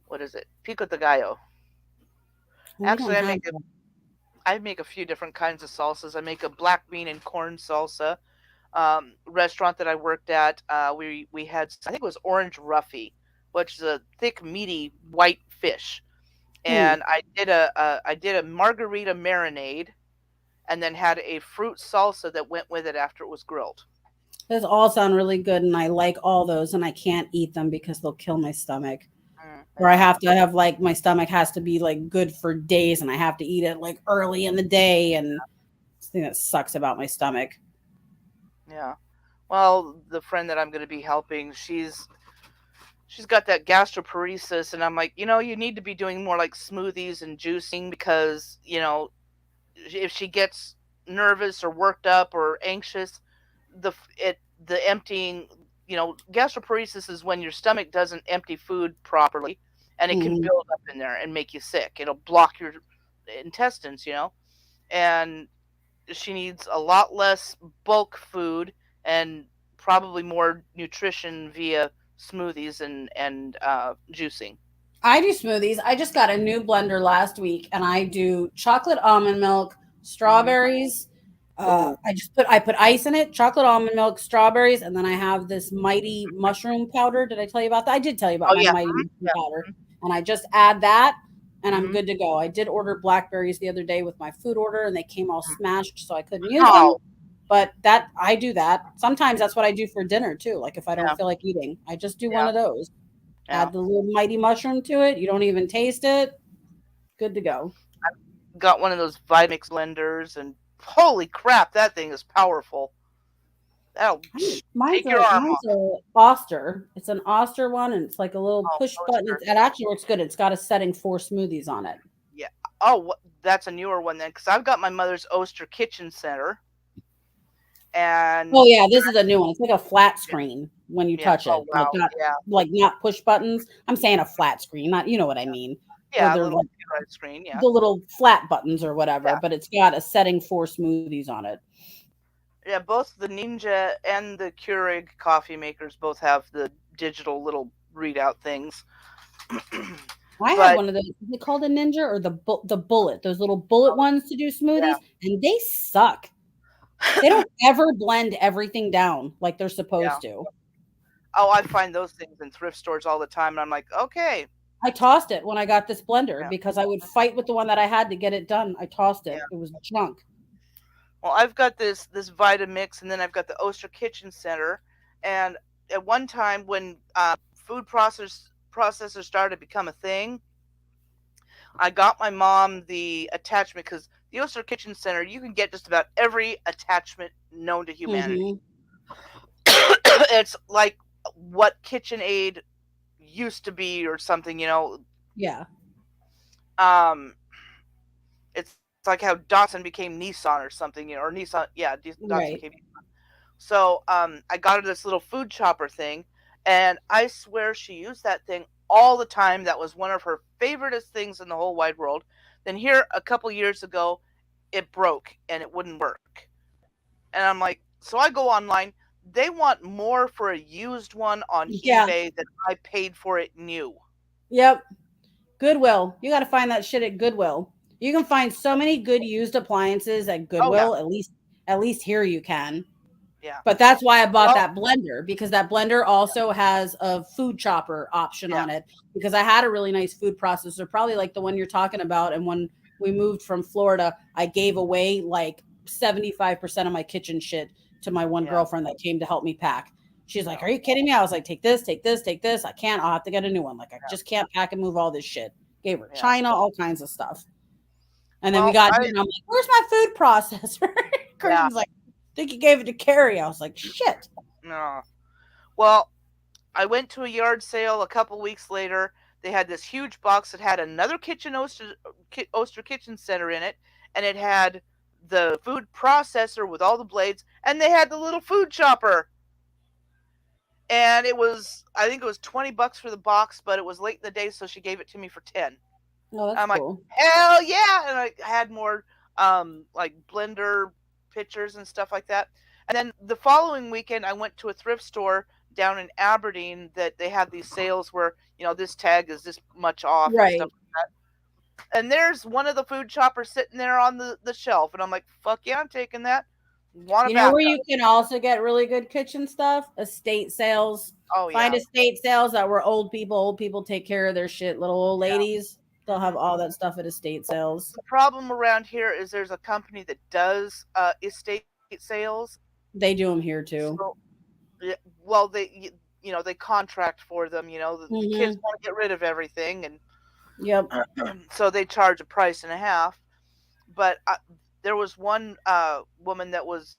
what is it? Pico de gallo. We don't Actually, have that. I make a few different kinds of salsas. I make a black bean and corn salsa. Restaurant that I worked at, we had, I think it was orange roughy, which is a thick, meaty white fish, Hmm. and I did a margarita marinade, and then had a fruit salsa that went with it after it was grilled. Those all sound really good, and I like all those, and I can't eat them because they'll kill my stomach. Or I Yeah, have to have like my stomach has to be like good for days, and I have to eat it like early in the day, and this thing that sucks about my stomach. yeah. Well, the friend that I'm going to be helping, she's got that gastroparesis, and I'm like, you need to be doing more like smoothies and juicing because if she gets nervous or worked up or anxious, the it the emptying, gastroparesis is when your stomach doesn't empty food properly, and it can Mhm. build up in there and make you sick. It'll block your intestines, and she needs a lot less bulk food and probably more nutrition via smoothies and juicing. I do smoothies. I just got a new blender last week, and I do chocolate almond milk, Hmm. strawberries. Oh, I put ice in it, chocolate almond milk, strawberries, and then I have this mighty mushroom powder. Did I tell you about that? I did tell you about oh my yeah, mighty mhm, mushroom yeah, powder, and I just add that, and I'm hmm. good to go. I did order blackberries the other day with my food order, and they came all smashed, so I couldn't use them. Oh, But that I do that. Sometimes that's what I do for dinner too. Like if I don't yeah, feel like eating, I just do one yeah, of those. yeah. Add the little mighty mushroom to it. You don't even taste it. Good to go. Got one of those Vitamix blenders, and holy crap, that thing is powerful. That'll take your arm Mine's off. a Oster. It's an Oster one, and it's like a little Oh, push button. toaster. It actually works good. It's got a setting for smoothies on it. Yeah. Oh, that's a newer one then, because I've got my mother's Oster Kitchen Center, and Oh yeah, this is a new one. It's like a flat screen when you yeah. touch Oh it, wow. Yeah. like not push buttons. I'm saying a flat screen, not you know what I mean, where Yeah. A they're little like computerized screen. Yeah. the little flat buttons or whatever, Yeah. but it's got a setting for smoothies on it. Yeah. Both the Ninja and the Keurig coffee makers both have the digital little readout things. I have But one of those. Is it called a Ninja or the Bullet? Those little bullet ones to do smoothies, yeah. and they suck. They don't ever blend everything down like they're Yeah. supposed to. Oh, I find those things in thrift stores all the time, and I'm like, okay. I tossed it when I got this blender Yeah. because I would fight with the one that I had to get it done. I tossed Yeah. it. It was junk. Well, I've got this Vitamix, and then I've got the Oster Kitchen Center. And at one time, when food processors started to become a thing, I got my mom the attachment because the Oster Kitchen Center, you can get just about every attachment known to humanity. Mhm. It's like what KitchenAid used to be or something, you know. Yeah. Um, it's like how Datsun became Nissan or something, you know, or Nissan, yeah, Datsun became. Right. So I got her this little food chopper thing, and I swear she used that thing all the time. That was one of her favoriteest things in the whole wide world. Then here a couple years ago, it broke and it wouldn't work. And I'm like, so I go online. They want more for a used one on Yeah. eBay than I paid for it new. Yep. Goodwill. You got to find that shit at Goodwill. You can find so many good used appliances at Oh yeah, Goodwill. At least here you can. yeah. But that's why I bought Well, that blender, because that blender also has a food chopper option yeah, on it, because I had a really nice food processor, probably like the one you're talking about. And when we moved from Florida, I gave away like 75% of my kitchen shit to my one yeah, girlfriend that came to help me pack. She's like, yeah, "Are you kidding me?" I was like, "Take this, take this, take this. I can't. I'll have to get a new one. Like, I yeah, just can't pack and move all this shit." Gave her yeah. China, all kinds of stuff. And then we Well, got here I and I'm like, "Where's my food processor?" yeah, Christian's like, "I think you gave it to Carrie." I was like, "Shit." no. Well, I went to a yard sale a couple weeks later. They had this huge box that had another Oster Kitchen Center in it, and it had the food processor with all the blades, and they had the little food chopper. And it was, I think it was $20 for the box, but it was late in the day, so she gave it to me for 10. Oh, that's I'm like, cool. hell yeah! And I had more like blender pictures and stuff like that. And then the following weekend, I went to a thrift store down in Aberdeen that they have these sales where, you know, this tag is this much off and stuff Right. like that. And there's one of the food choppers sitting there on the shelf, and I'm like, fuck yeah, I'm taking that. Want a You know where backup? you can also get really good kitchen stuff? Estate sales. Oh Find yeah, estate sales that were old people. Old people take care of their shit. Little old yeah. ladies. They'll have Hmm. all that stuff at estate sales. The problem around here is there's a company that does estate sales. They do them here too. So, yeah, well, you know, they contract for them. You know, the kids Mm-hmm. want to get rid of everything, and Yep. so they charge a price and a half. But there was one woman that was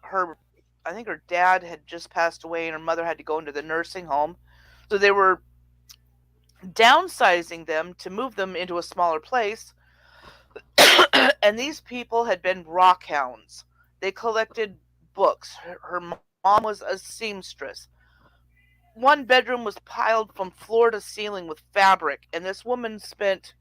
her. I think her dad had just passed away, and her mother had to go into the nursing home. So they were downsizing them to move them into a smaller place. And these people had been rock hounds. They collected books. Her mom was a seamstress. One bedroom was piled from floor to ceiling with fabric, and this woman spent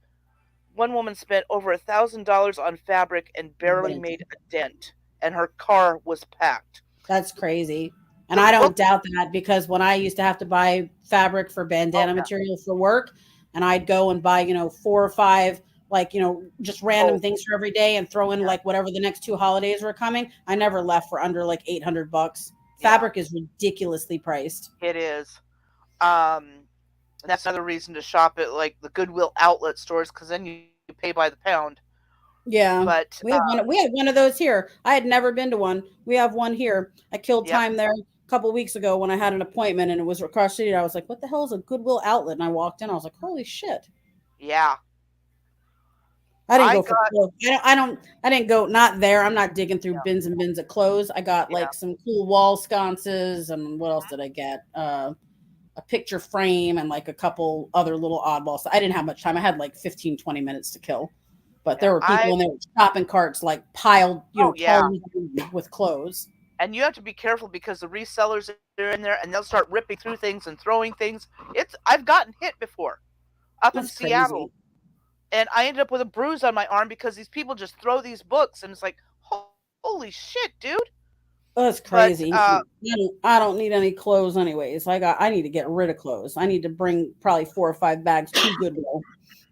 one woman spent over $1,000 on fabric and barely What? made a dent, and her car was packed. That's crazy. And The I don't book, doubt that, because when I used to have to buy fabric for oh bandana yeah, material for work, and I'd go and buy, 4 or 5, like, just random oh things for every day and throw in yeah, like whatever the next 2 holidays were coming, I never left for under like $800. yeah, Fabric is ridiculously priced. it is. And that's another reason to shop at like the Goodwill outlet stores because then you pay by the pound. Yeah. But We had one of those here. I had never been to one. We have one here. I killed yep, time there a couple weeks ago when I had an appointment and it was across the street. I was like, "What the hell is a Goodwill outlet?" And I walked in. I was like, "Holy shit!" yeah, I didn't I go for got clothes. I didn't go, not there. I'm not digging through yeah, bins and bins of clothes. I got yeah, like some cool wall sconces, and what else mhm, did I get? A picture frame and like a couple other little oddballs. I didn't have much time. I had like 15, 20 minutes to kill. But yeah. there were people in there with shopping carts like piled, Oh yeah, tall with clothes. and you have to be careful because the resellers are in there and they'll start ripping through things and throwing things. It's I've gotten hit before up in That's Seattle, crazy. and I ended up with a bruise on my arm because these people just throw these books, and it's like, holy shit, dude. Oh, that's But crazy. I don't need any clothes anyways. I need to get rid of clothes. I need to bring probably 4 or 5 bags to Goodwill.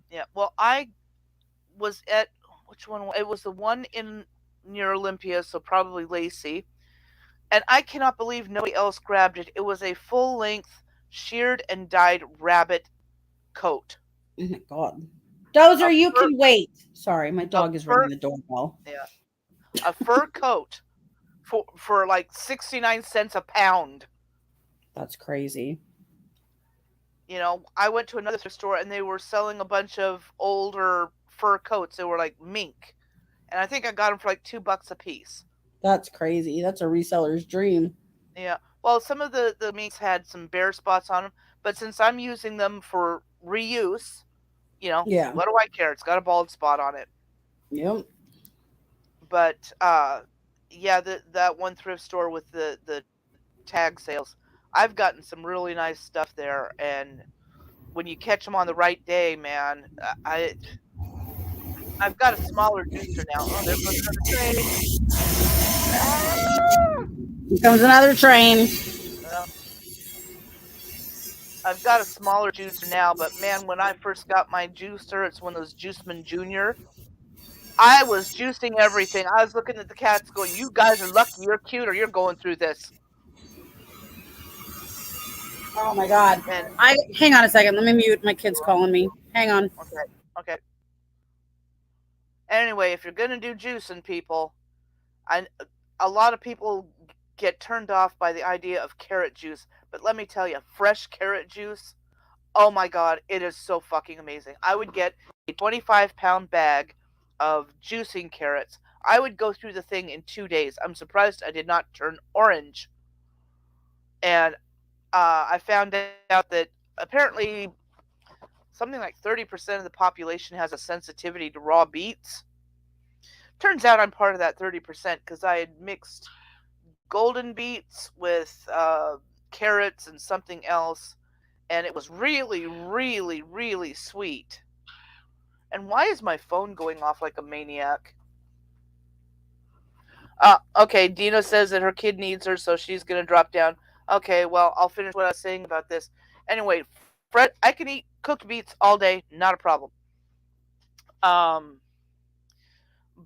yeah, well, I was at which one? It was the one in near Olympia, so probably Lacey. And I cannot believe nobody else grabbed it. It was a full length, sheared and dyed rabbit coat. Oh my god. Dozer, A you fur, can wait. Sorry, my a dog is ringing fur, the doorbell. yeah, a fur coat for like 69 cents a pound. That's crazy. You know, I went to another thrift store and they were selling a bunch of older fur coats. They were like mink, and I think I got them for like $2 a piece. That's crazy. That's a reseller's dream. Yeah. Well, some of the minks had some bare spots on them, But since I'm using them for reuse, Yeah. what do I care? It's got a bald spot on it. Yep. But yeah, that one thrift store with the tag sales, I've gotten some really nice stuff there, and when you catch them on the right day, man, I've got a smaller juicer now. Oh, there goes another train. Ah! Here comes another train. Well, I've got a smaller juicer now, but man, when I first got my juicer, it's one of those Juiceman Junior. I was juicing everything. I was looking at the cats, going, "You guys are lucky. You're cute, or you're going through this." Oh my god. And I hang on a second. Let me mute. My kid's calling me. Hang on. okay, okay. Anyway, if you're gonna do juicing, people, I a lot of people get turned off by the idea of carrot juice, but let me tell you, fresh carrot juice, oh my god, it is so fucking amazing. I would get a 25-pound bag of juicing carrots. I would go through the thing in 2 days. I'm surprised I did not turn orange. And I found out that apparently something like 30% of the population has a sensitivity to raw beets. Turns out I'm part of that 30% because I had mixed golden beets with carrots and something else, and it was really, really, really sweet. And why is my phone going off like a maniac? Okay, Dina says that her kid needs her, so she's gonna drop down. Okay, well, I'll finish what I was saying about this. Anyway, Fred, I can eat cooked beets all day, not a problem. Um,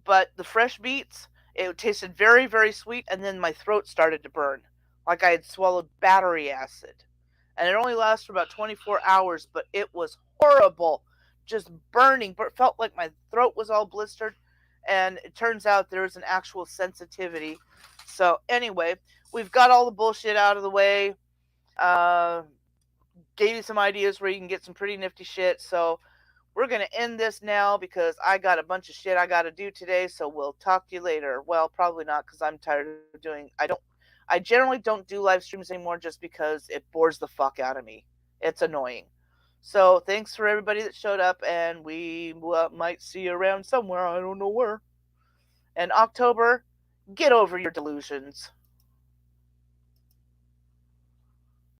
but the fresh beets, it tasted very, very sweet, and then my throat started to burn, like I had swallowed battery acid. And it only lasted for about 24 hours, but it was horrible, just burning. But felt like my throat was all blistered, and it turns out there is an actual sensitivity. So anyway, we've got all the bullshit out of the way. Uh, Gave you some ideas where you can get some pretty nifty shit. So we're going to end this now because I got a bunch of shit I got to do today. So we'll talk to you later. Well, probably not because I'm tired of doing. I generally don't do live streams anymore just because it bores the fuck out of me. It's annoying. So thanks for everybody that showed up, and we might see you around somewhere. I don't know where. And October, get over your delusions.